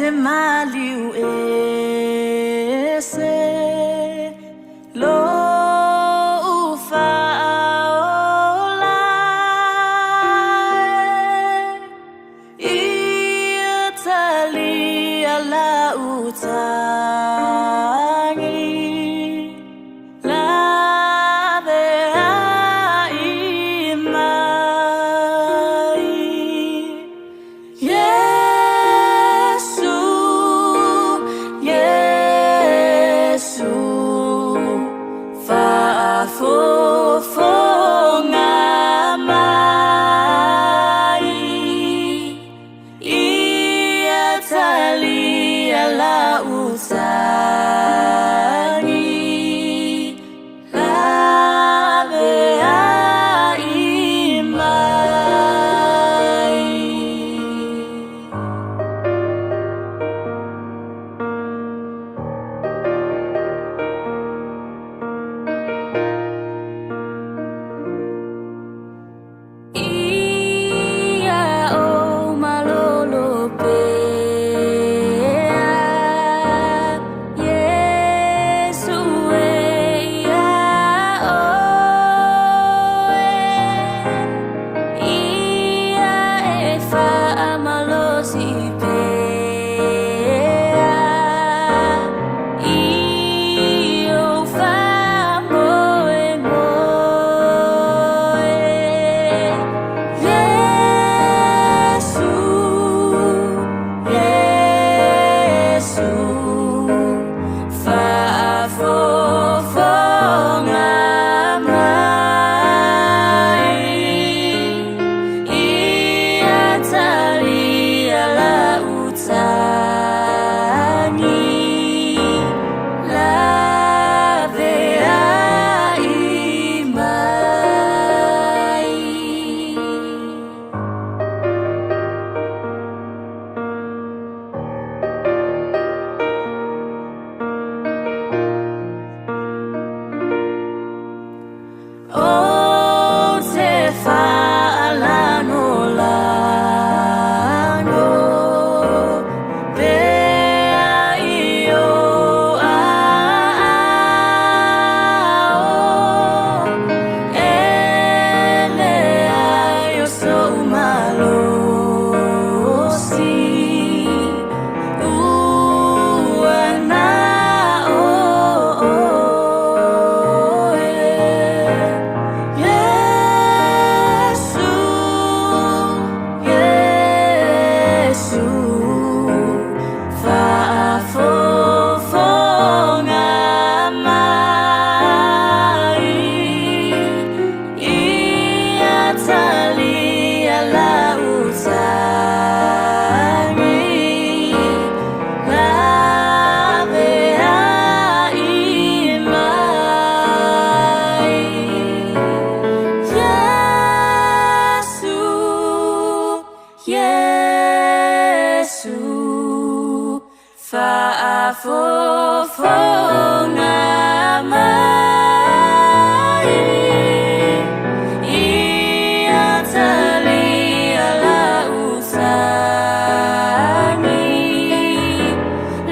te maliu e se lo ufa ola ia tali ala utangi la vea imai Yesu Yesu fa fofonga mai ia tali ala utangi la vea imai Ia o malolo pea Yesu ia o Ia e fa amalosi pea Io fa moe moe Yesu Yesu fa fofonga mai ia tali ala utangi la vea imai O te whaalano lano Pea i o ao Ele ai o so malosi Ua na o Yesu Yesu fa fofonga mai ia tali ala utangi la vea imai Yesu Yesu fa fofonga mai ia tali ala utangi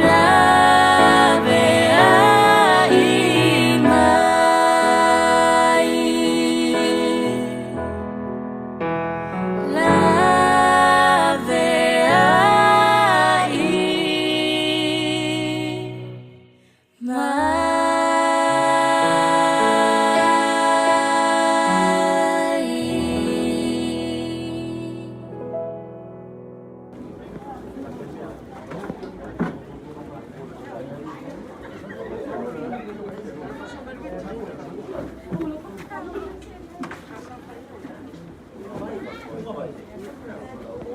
la vea imai La vea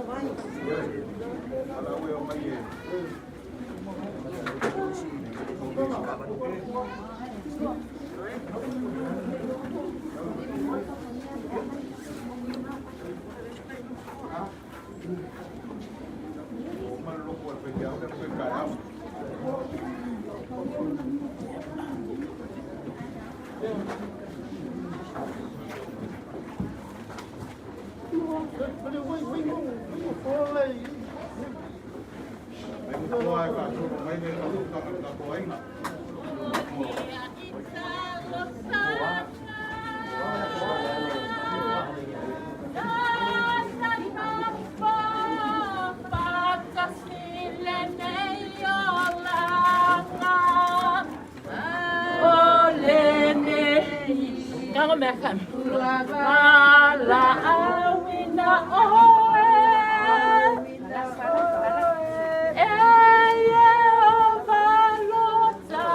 Hãy subscribe cho kênh Ghiền Mì Gõ để không bỏ lỡ Wai ka tūro mai ne ka tūkanga ka poaina. Kau makan. La awina oe. Eye ovalota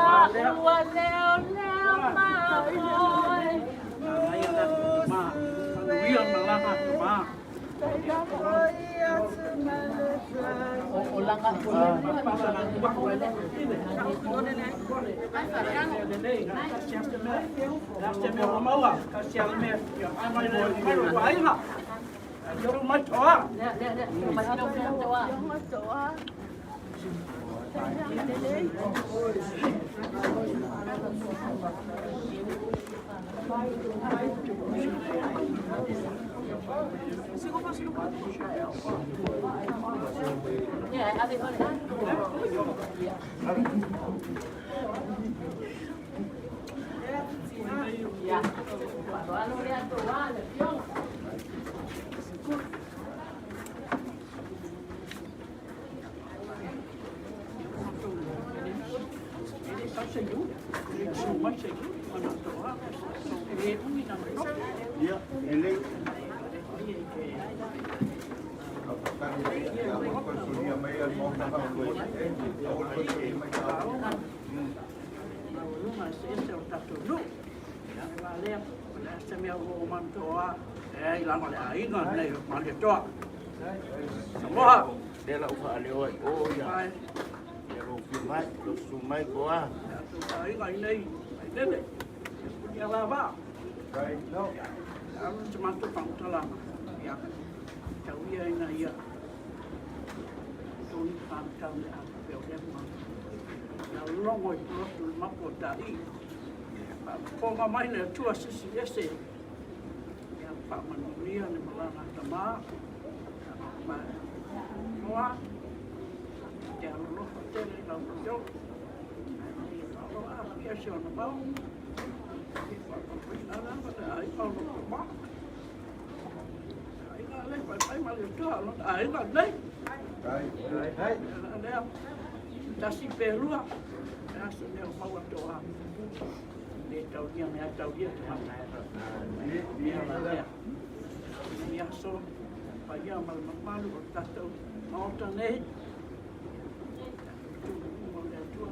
ua leo leo maoe. Dela ufa ale oi o ya. Ya lo filmai, lo sumai koa. Ai ngai nei, nene. Ya lava. Kai no. Aku cuma tu pangkalan. Ya. Kau ia ina ia. Tu pangkalan ya. Kau dia mah. Ya longoi terus tu mapo tadi. Ponga mai le tua sisi ese. Ya pak manusia ni malana tama. Ma. Noa. Ya lo hotel la yo. Kalau apa dia sih orang bau. Kasi pelua, kasi dia mau doa. Dia tahu dia Tuhan. Dia lah. Dia so, payah malu tak tahu mau tanah.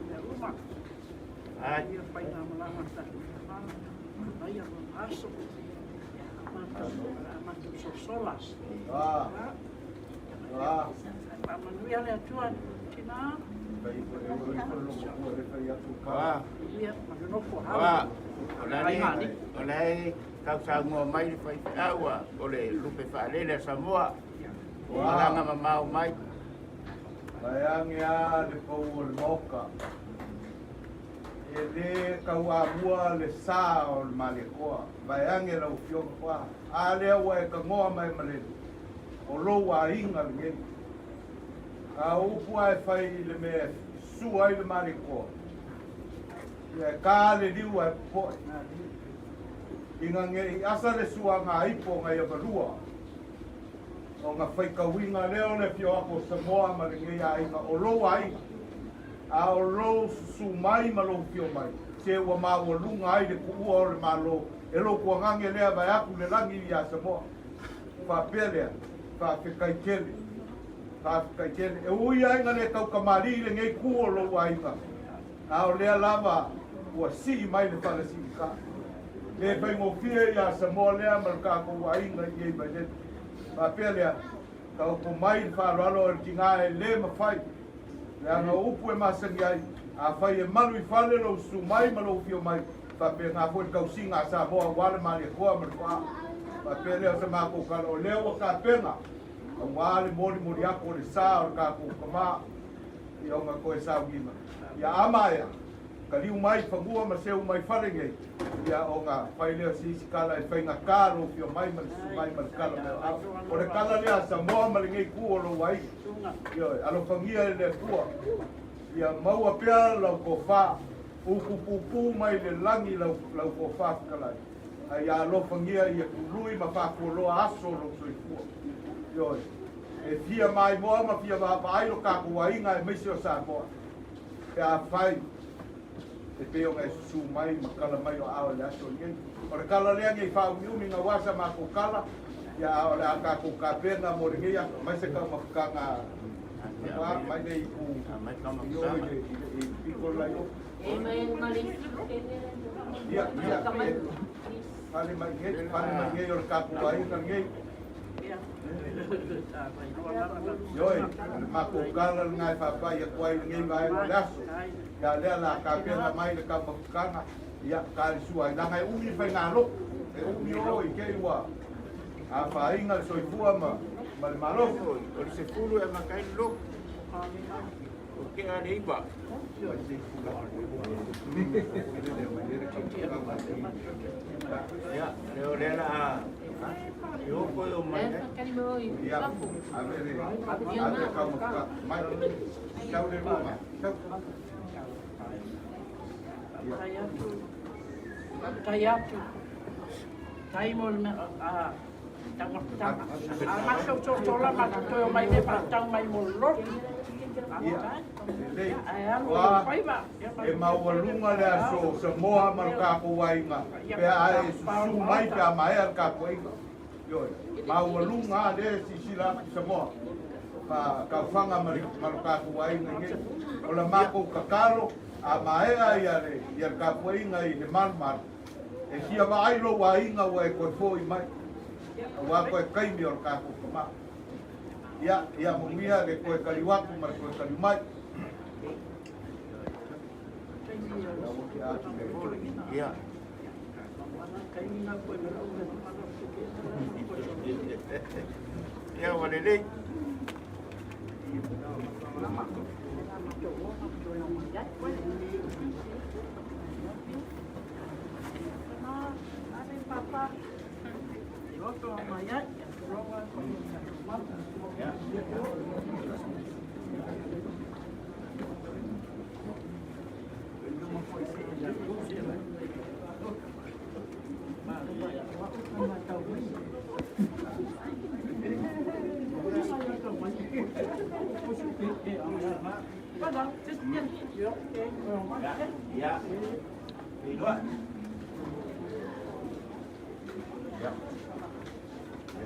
Dia rumah. Dia payah melawan tak. Ayah masuk, masuk solas. Pak Manuel ya Tuhan, Cina. Lihat Manunopo. Oleh kau sanggup mai fai awa, oleh lupa falele semua. Orang mau mai. Bayang ya de Paul Moka. Ele kau amua le sa o le malekoa. Bayang e lau fioka kwa. A lea wa e ka ngoa mai malenu. O lo wa inga le ngeni. Ka upua e fai le me sua i le malekoa. Ia ka le liu e poe. Inga nge asa le sua ngā ipo ngai a barua. O ngā fai kawinga leo le fio ako Samoa ma le ngei a inga. O lo wa inga. A o lo su mai ma lo fio mai. Se ua maua lunga ai le kuua o le malo. E lo kua ngange lea vai aku le langi i a Samoa. Wha pelea. Wha whikaikele. Wha whikaikele. E ui ainga le kau kamari le ngei kua lo wa inga. A o lea lava ua si mai le whanasi i ka. Le pai mo fia i a Samoa lea ma le kako wa inga i ei mai. Wha pelea. Kau ko mai le whalalo e ki ngā e le mawhai. Lea ngā upu e masangi ai, a whai e malu I whale lo su mai ma lo fio mai, whape ngā fwoi kausi ngā sa hoa wale mani e koa ma rikoa. Whape leo sa mako kala o leo wa ka penga, a wale mori mori ako le sa o ka ko kama, I o ngā koe sa wima. Ia amaya, ka liu mai whangua ma seu mai whare ngei, ia o ngā whai leo si kala e whai ngā kā lo fio mai ma le su mai ma le kala. O le kala lea sa moa ma le ngei kua lo wai. Yo, alo fangia le kua. Ia maua pia lau ko fa. Uku pupu mai le langi lau ko fa kalai. Ai alo fangia ia kului ma fa ko lo aso lo soi kua. Yo. E fia mai moa ma fia va vai lo ka ko inga e misi o sa moa. Ia fai. E peo ngai su mai ma kala mai o ao le aso ngai. O le kala lea ngai fa umi nga wasa ma ko kala. Ya ole aka ko ka pena mo ringi ya mai se ka makanga mai nei ku mai ka makanga i piko la yo e mai mali ya pale mai ngai or ka ku ai ka ngai yo ma ko kala ngai fa pa ya kwai ngai vai las ya le la ka pena mai ka makanga ya ka suai na ngai umi fa ngalo e umi o i ke wa a fainga le soifua ma le malofo o le sefulu e makai lo o ke a reiba ya leo lena yo ko yo mai ya a ver como mai chau de roma Kayatu. Tai mo masuk cocola masuk mai ne patang mai mulur. Wah, e maualunga le aso Samoa maruka ko wainga. Pe ai su mai pe mai al ka ko inga. Yo, maualunga le sisila Samoa. Ka fanga maruka ko wainga nge. Ola mako kakalo a mai ai ale ia ka ko inga i le malmar. E sia mai lo wainga wa ko foi mai. Wa ko kai mi or ka ko ma. Ya mumia ke ko kaliwaku mar ko kalimai. Ya. Ya walele. Papa. Otro mayat, Ya.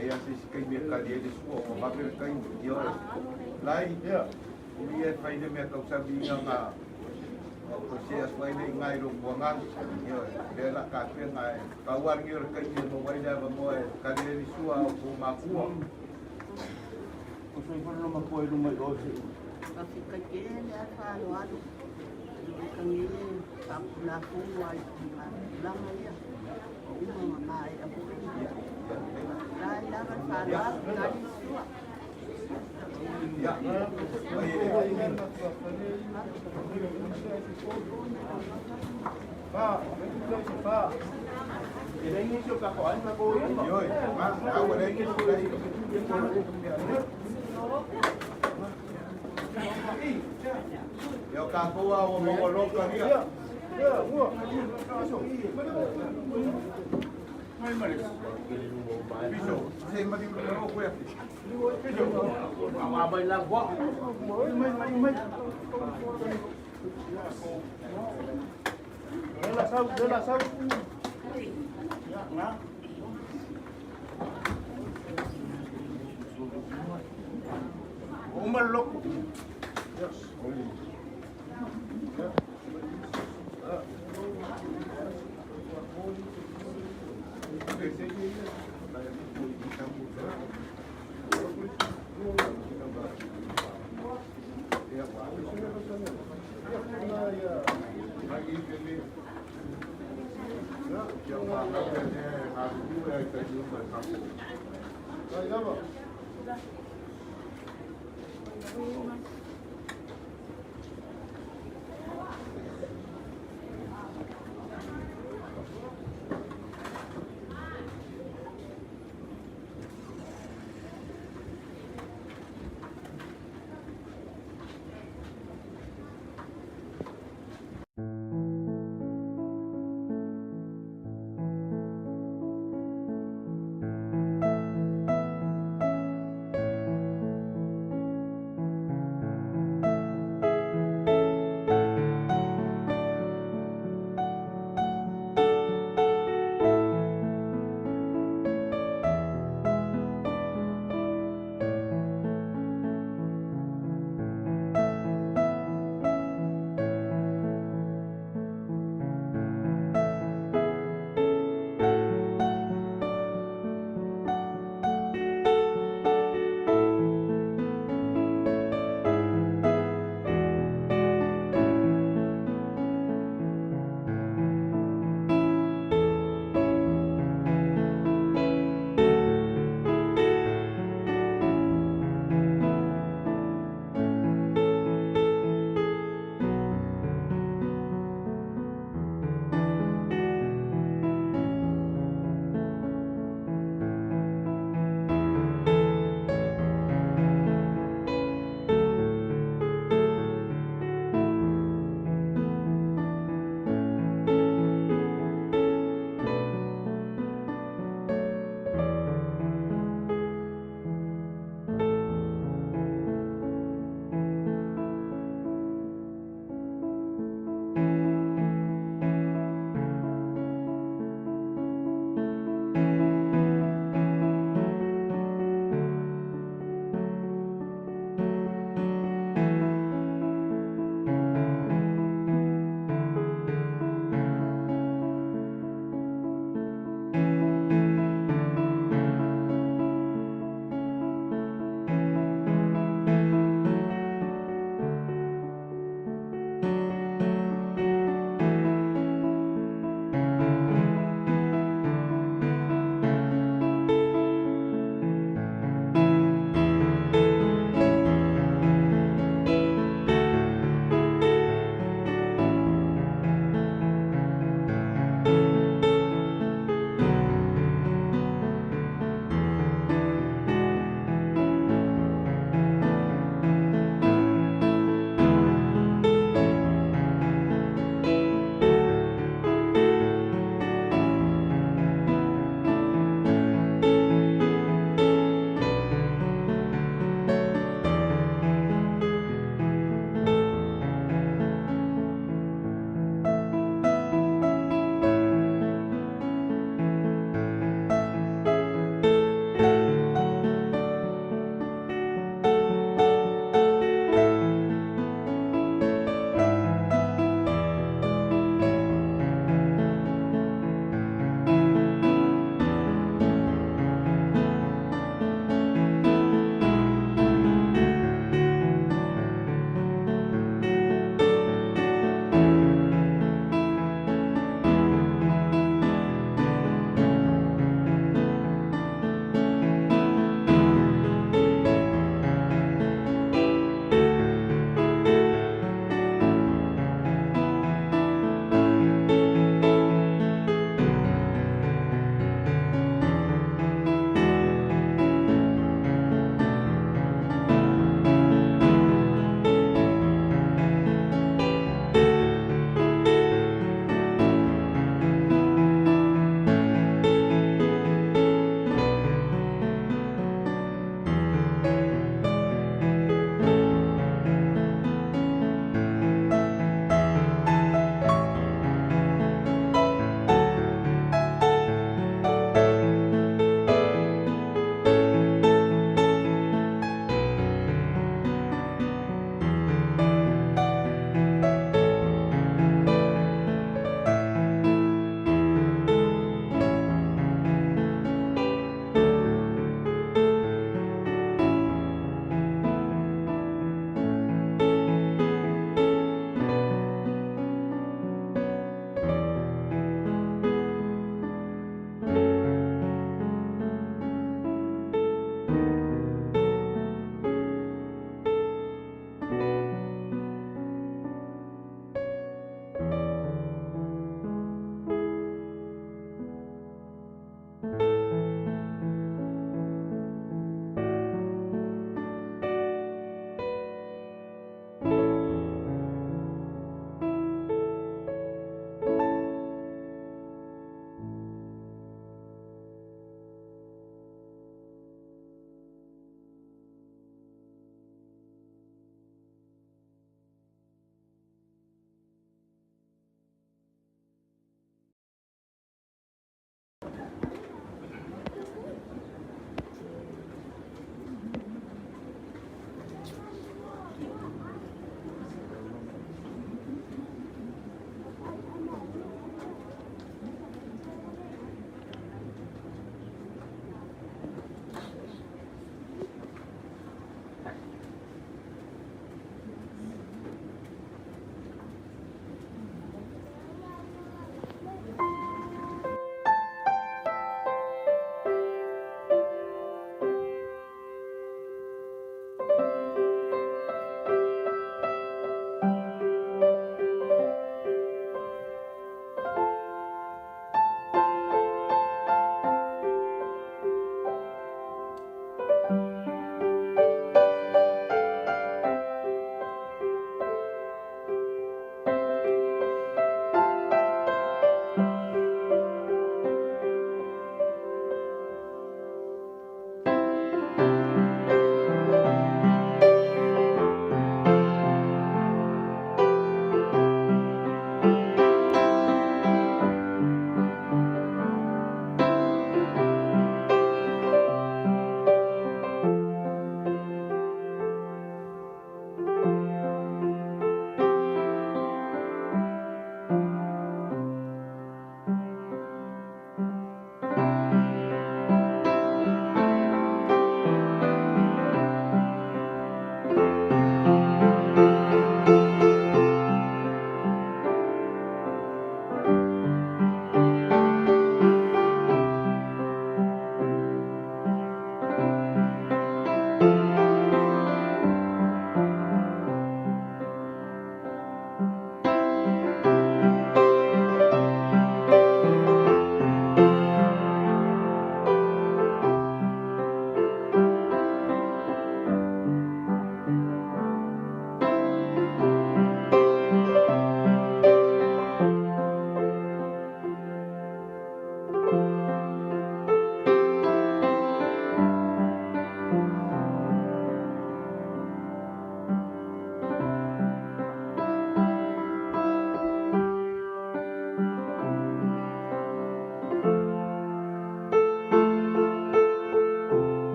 Ya si kai me ka dia de sua ko ba pe kai yo lai ya ni e fai de me ka sa bi nga ko se as mai nei ngai ro ko nga yo de la ka pe ngai ka war ngi ro kai ni mo wai da ba mo e ka dia de sua ko ma ku ko so i no ma ko e no mai o se ka fika ke le fa lo ado ka ni ka na ku wai la mai ya o ma mai a ko Ya. Pa. Ele inicio ka ko an ko yun. Yo, wala ini ko dai. Yo ka ko wa mo lo ka ni. Ya, mo. Mai mai. Bicho, você me deu uma coisa. Bicho, a mãe lá voa. Mãe. Ela sabe. Uma louco. Yes.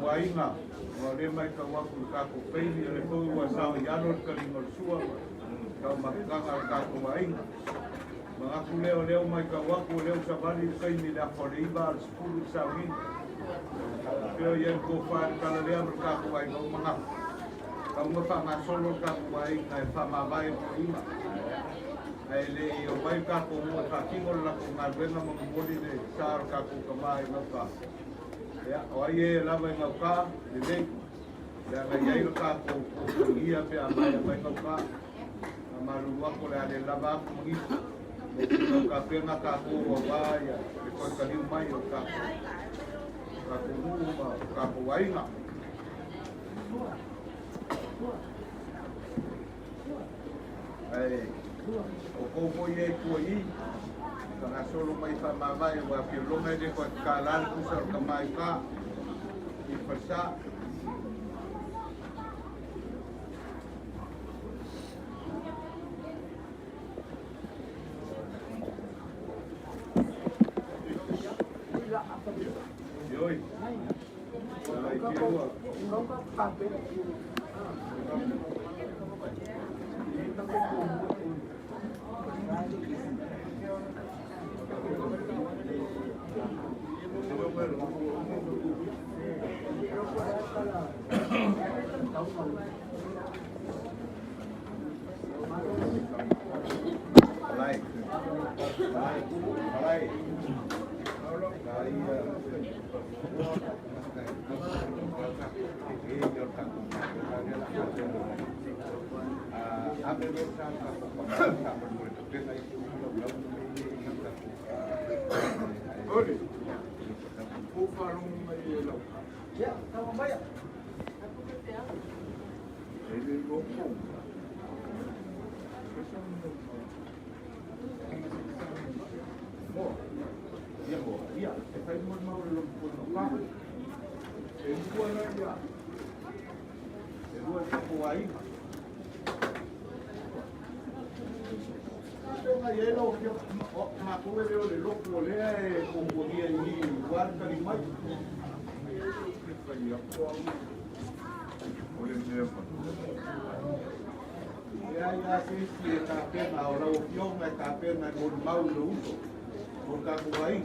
wainga wa le mai ka waku ka ko peini le ko wa sa ya no ka ni ngol sua ka makanga ka ko wainga mga kuleo leo mai ka waku leo sa bali peini la foriba al skulu sa win pero yen ko fa ka le ka ko wainga mga ka mo fa ma solo ka ko wainga fa ma vai ko ima ai le o vai ka ko mo ka kingo la ko na venga mo bodi de sar ka ko ka mai no ka ya o ai la vai no ka de de ya ga ia ka ko ia pe a mai vai no ka ma lu wa ko le la ba ko ngi no ka pe na ka ko wa vai ya ko ka ni mai o ka ko mu ma ka ko vai na ai o como ye kuai kana solo mai fa mavai wa pe longa de ko kalan ku sar ka mai ka i pasa yoi ai ki Olha, vou falar uma ya, estamos vaya. Ele não compra. Bom, dia bom, dia. Você faz uma mal no carro. Ele foi lá já. Ele foi para aí. Ele não quer uma coisa de louco, ele é como dia de guarda de mais. Ya si está pena ahora opción está pena con Paulo uso por Cacubaí.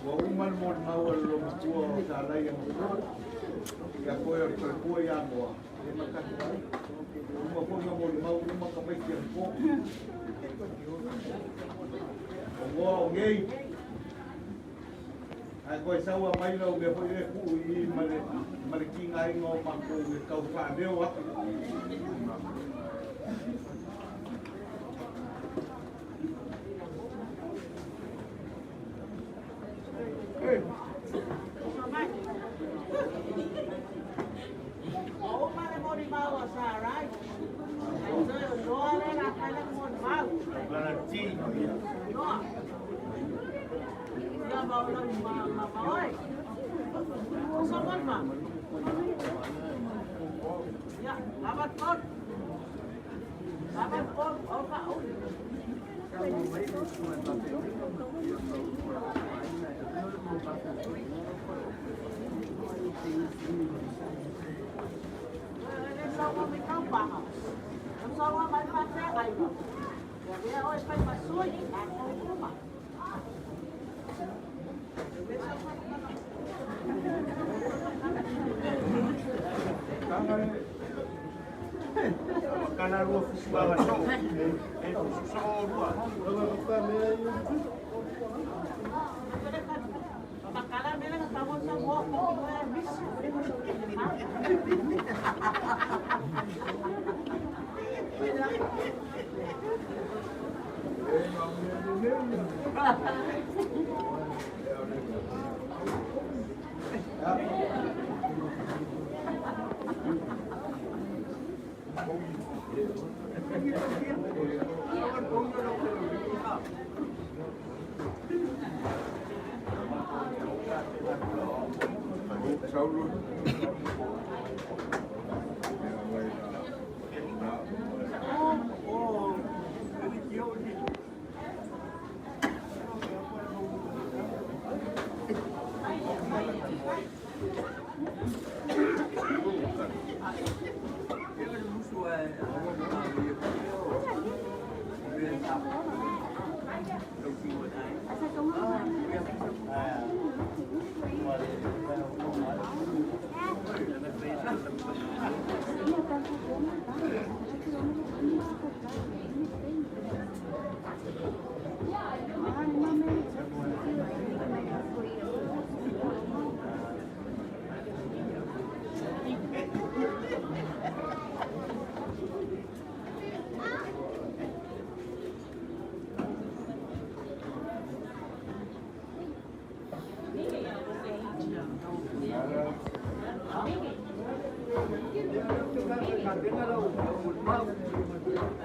O mal mon mau lo tuo sala yang ya ko ya ko ya mo e Cacubaí. Uma coisa mon mau uma kamai tempo. O ngei ai coi sau mai lâu về coi cái cụ gì mà kinh ai ngô mà cụ cầu phản đều á Mau lên mà ơi, sao mất mà? Ya, labat con, ông cậu. Sao mà mình không bằng à? Sao mà mình phát ra này mà? Bây giờ ơi, phải mà xuôi thì làm không mà. Kana rua fusibawa no e fusibawa rua Bakala nila ng tawon sa walk tengah lau, mau.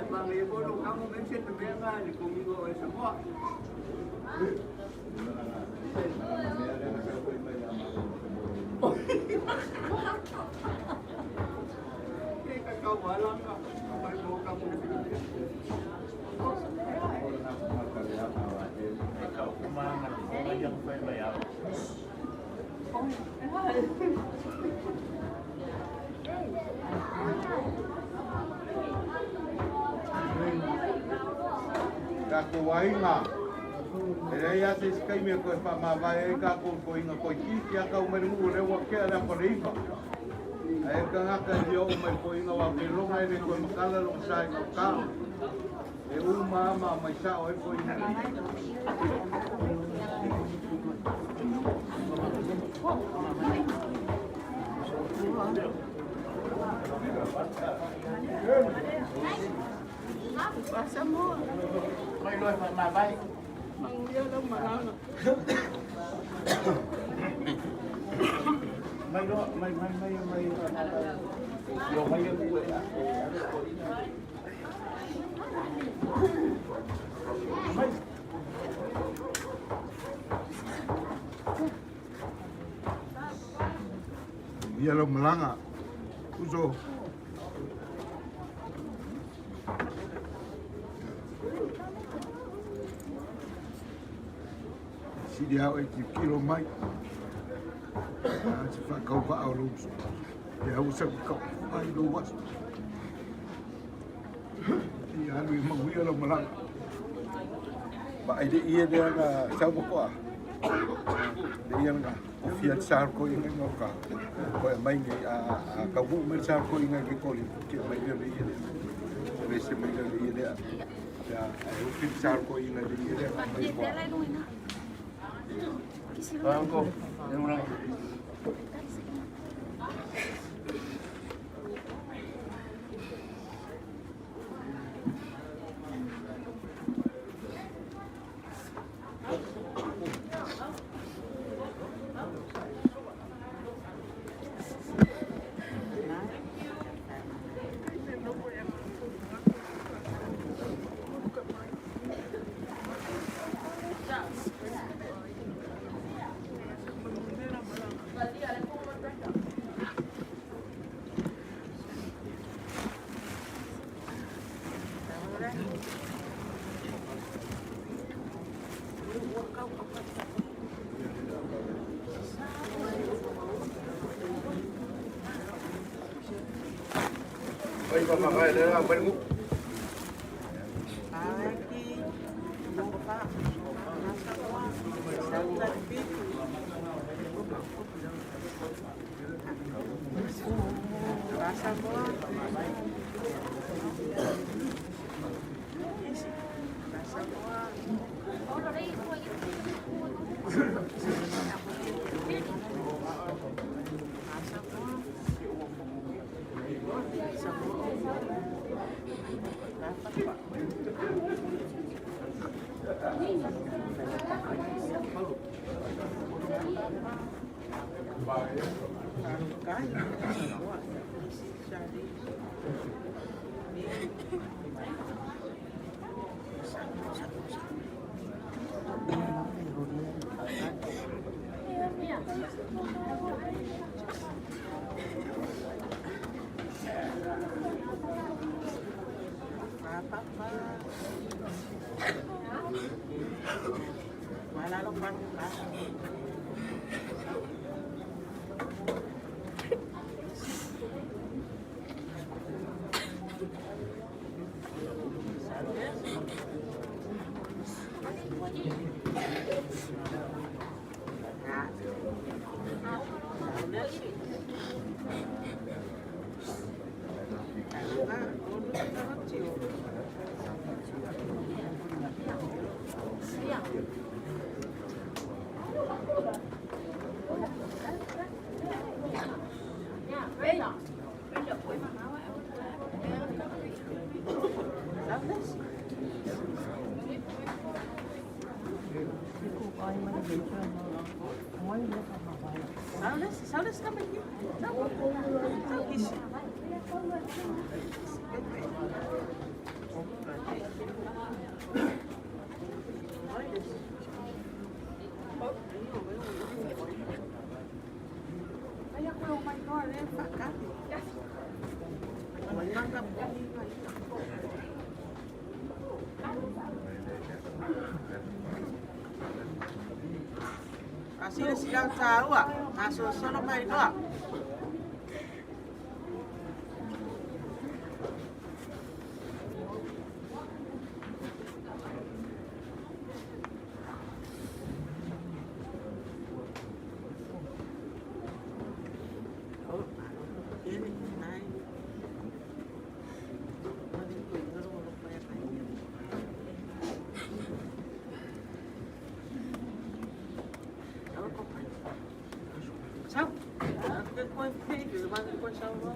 Emang ibu lu kamu mention berbengan di komigo semua. Kau balang kah? Apa mau kamu? Kau kemana? Yang bayar. Kako wainga. Ele ia se skai me ko pa ma vai ka ko inga ko ki ka umai mu le wa ke ala ko ringa. Ai ka nga ka dio umai ko inga wa ke lo ngai ne ko makala lo sai ka ka. E uma mai sa o ko inga. Pasa mo. May loy ma bay. Mang dia lang malala. May lo may yo may yo Dia lo melanga. Uso. Si dia o ki kilo mai. Se fa kau ba au lu. Dia usa kau mai do was. Dia lu mau dia lo melanga. Ba ide ia dia ga sa ko ko. Dia nga fiat sar ko inga ngoka. Ko mai ngi a ka bu mer sar ko inga ki ko li ki mai dia dia. Vese mai dia dia. Ya, ai fiat sar ko inga dia dia. Bangko, yang mana? Baik pakai dalam bermu. Saules ka ba yun? Así silang tawa, nasusunod pa ito. Sao? Cái quay phim từ bao nhiêu quay sau đó?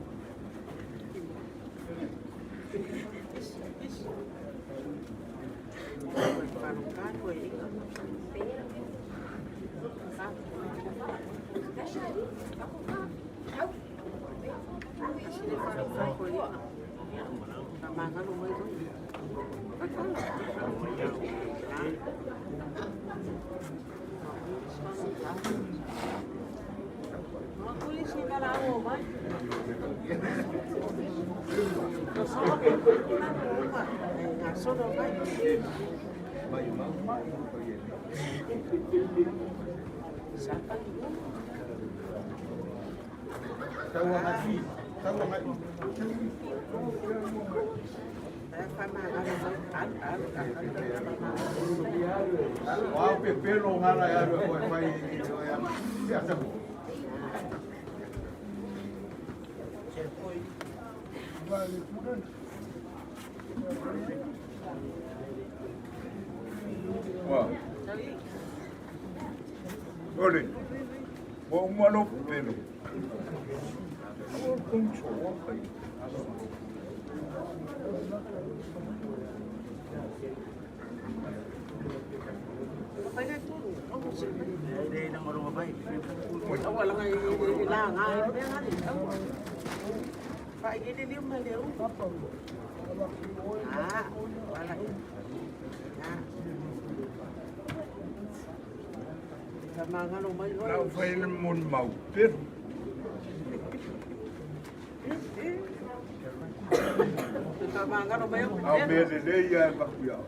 Wow, pelo ngala ya pai biasa bu. Wah. Oleh. Mau malu pelo. Oh, control pai. Đây là một bay. Ông là ngày là ngày bé hắn thì đâu. Phải cái đi mà liều. À, qua lại. À. Mà ngano mấy rồi. Đâu phải là môn màu tiết. Mà ngano mấy. À bây giờ đây là bạc biểu.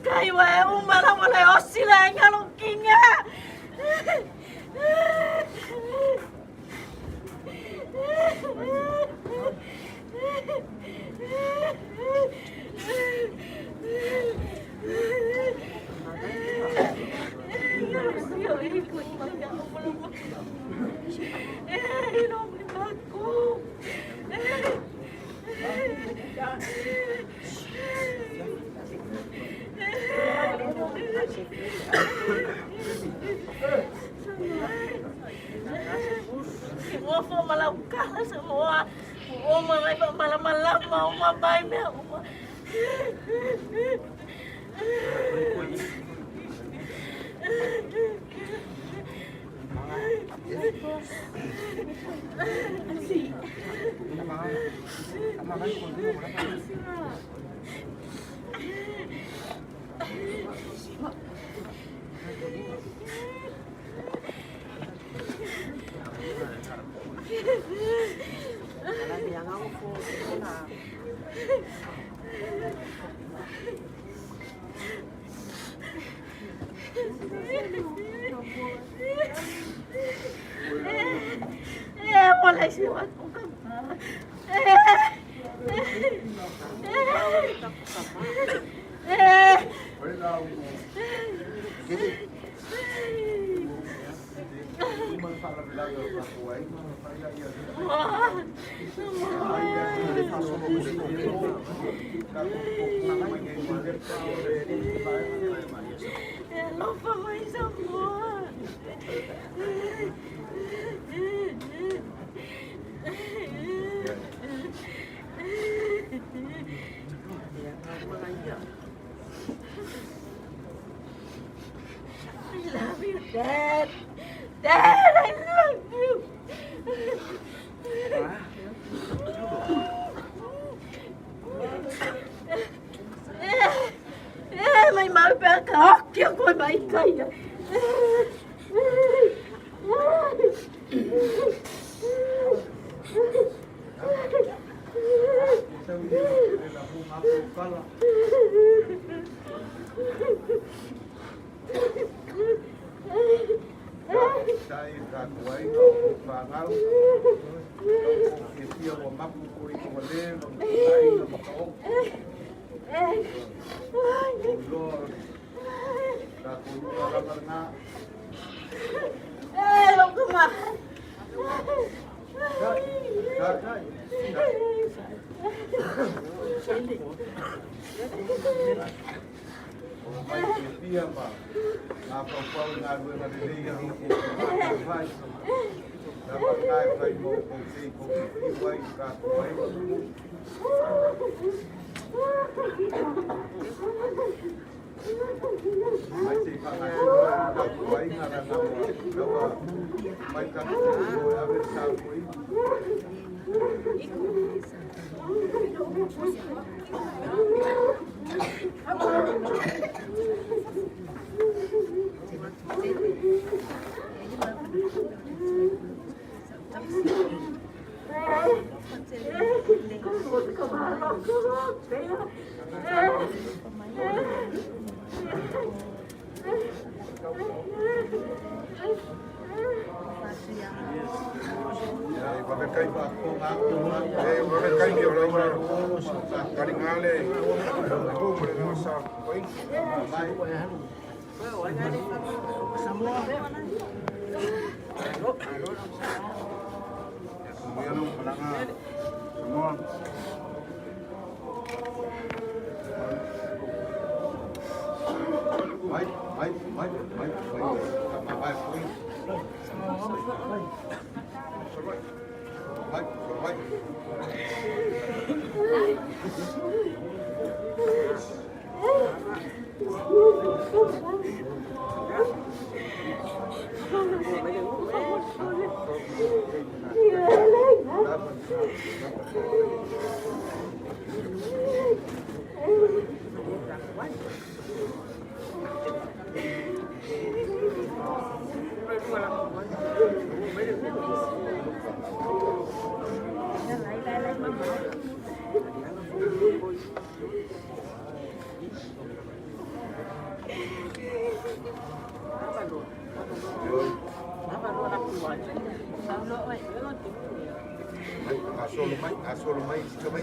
Cây về mà không có thể ở xí lại nha nó kinh á. Semua malam kalah semua. Malam-malam mau mabai meh. Mulai siwat ko ka ba? Lupa mo isa mo. Dad, I love you. Mày mới bé khóc kêu coi mày cây à. Sai ka kuai ka ngau ke pia wa mapu ko i ko le no ai no ko Lord ka ku la marna Lo que más. Mai ke pia ma na pa pa na lu na le ya ro ko vai na pa kai kai mo ko si ko ki vai ka kuai mai si ka na ka kuai na na na mai ka ko a ver sa kuai Asolo mai, coba.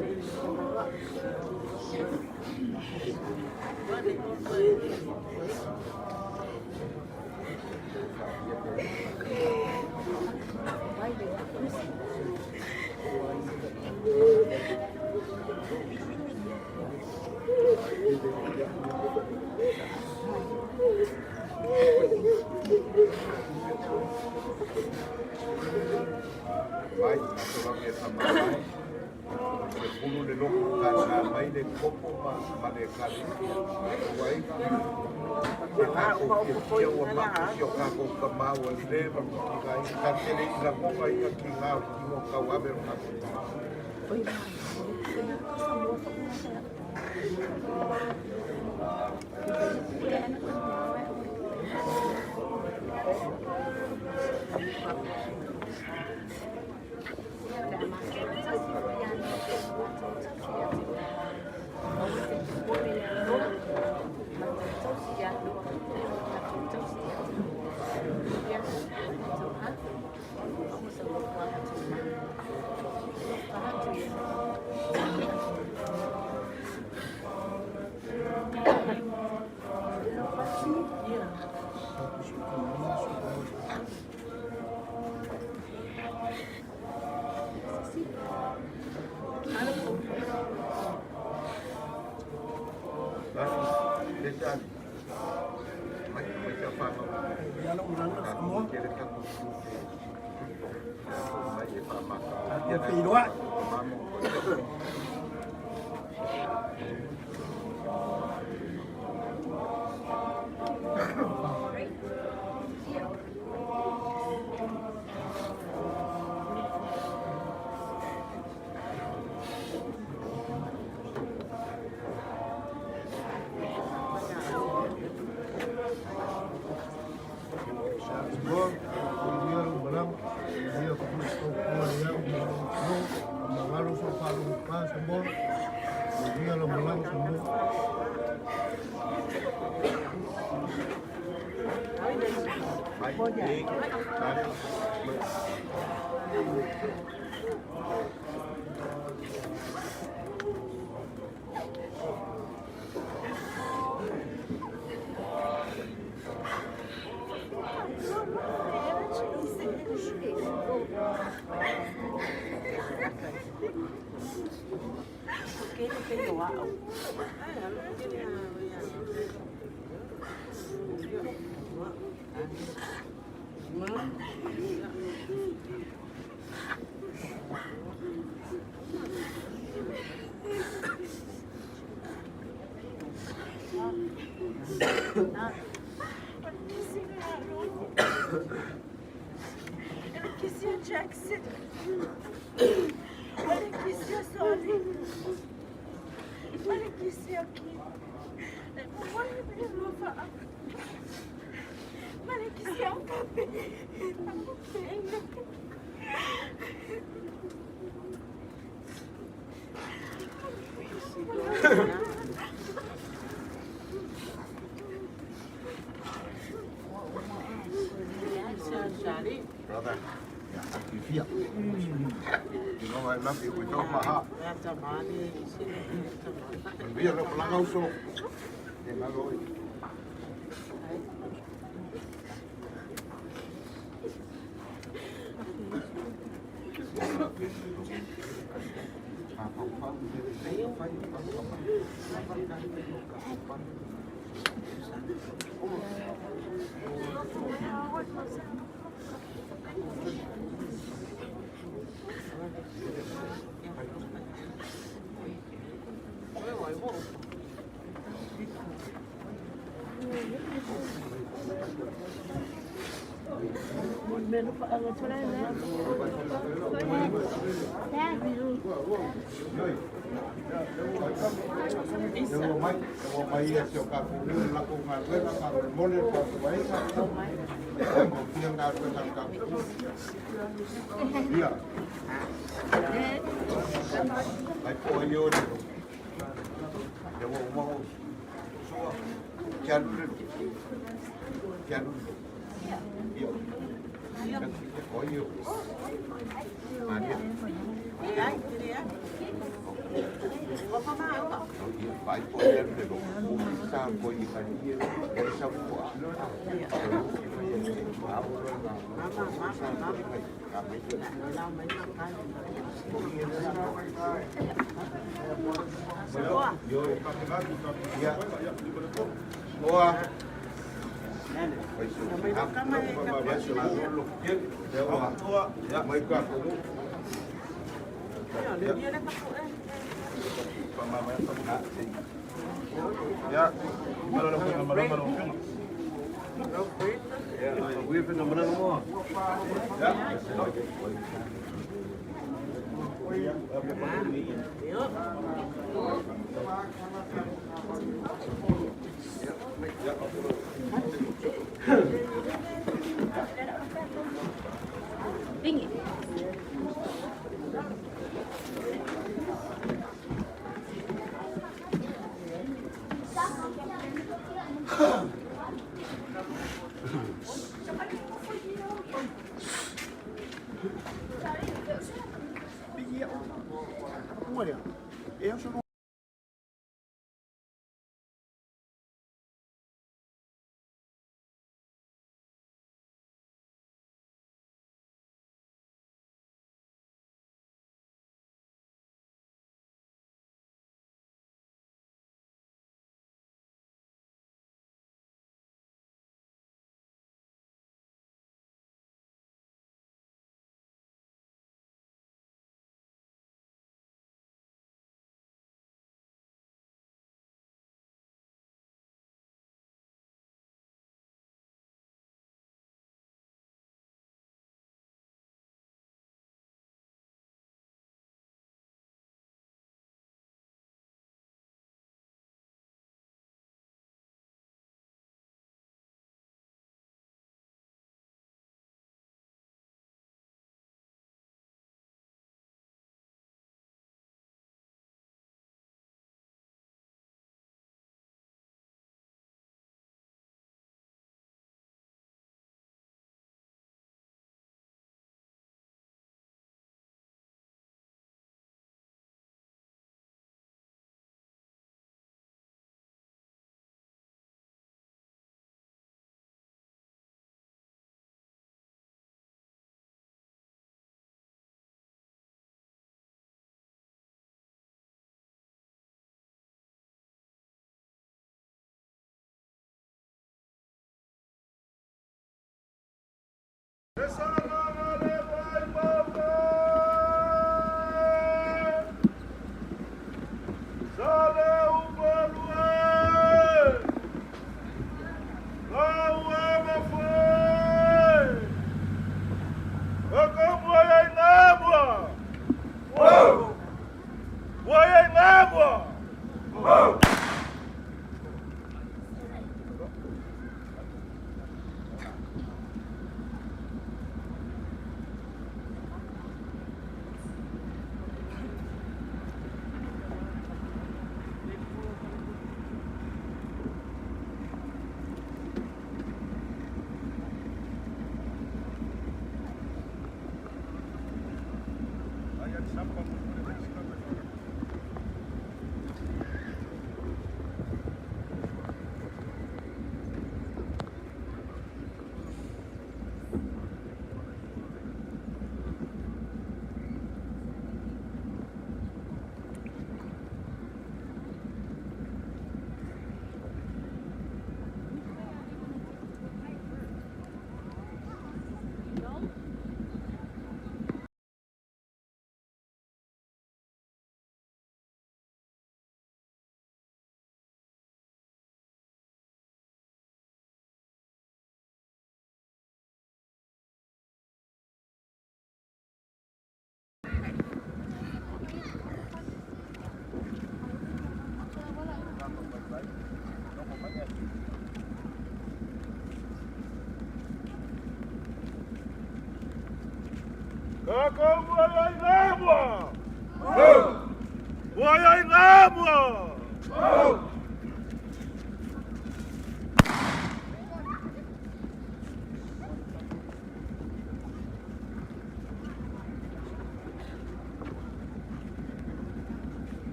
Vai, asolo mai sama. Pulu de loku kana mai de kopo ma de kali. Wai. Kita ko ke wa ma ko ka ko ka ma wa le ba ka i ka te le la ko ka i ka ki nga ki mo ka wa be ma ko. Kỳ đó. malang, dia aku pun tahu dia mengalu soal lupa semua, dia lo malang semua. Baik, Laetitia Jackson. Laetitia Soli. Laetitia Kim. Laetitia Kape. brother, ya aktifia. Kita mau nanti kita mahal. Biar lo pelangau so. Jangan lo. Phải coi em để đủ sao coi gì phải cái sống của Ya, kalau lo punya malam-malam punya. Ya, gue punya malam semua. Ya. Tinggi. Olha, eu sou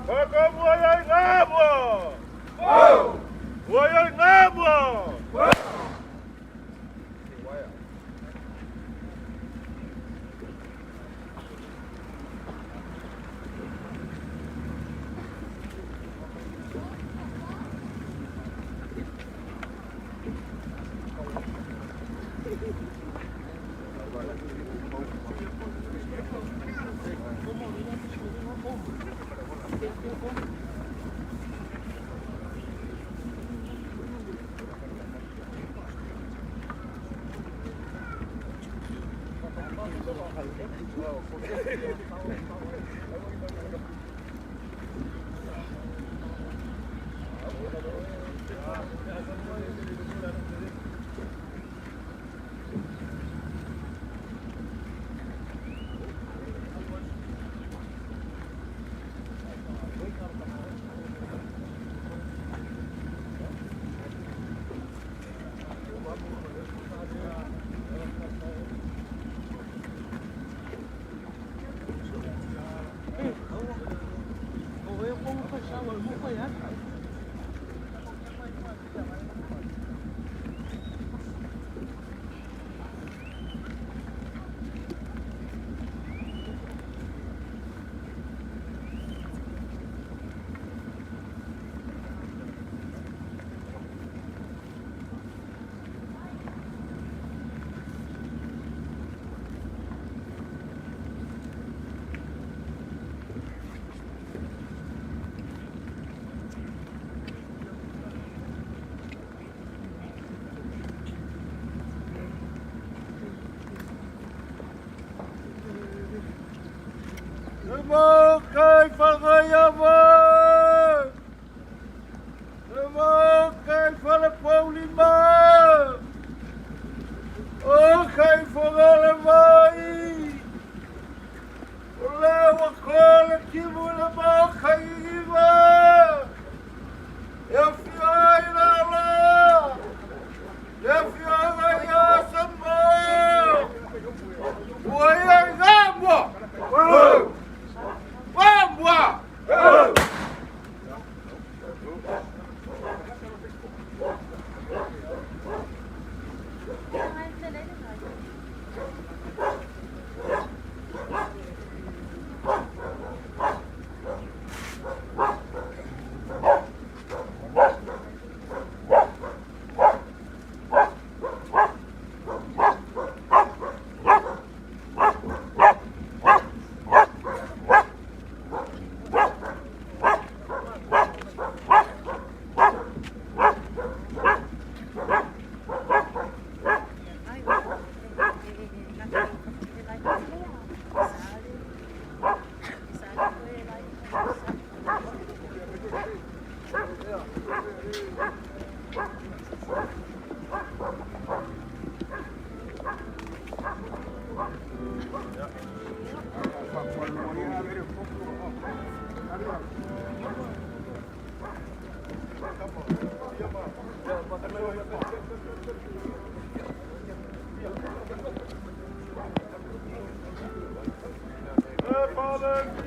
Kaka buaya ngabo. Buaya ngabo. Kai whangaiawa kai whalapaulima o kai whangala mai o lewa kola kimu le mau kai iwa e whiai rala e whiai ia sama uai ai ngāmua Vamos!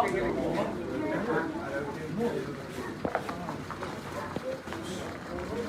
Vamos.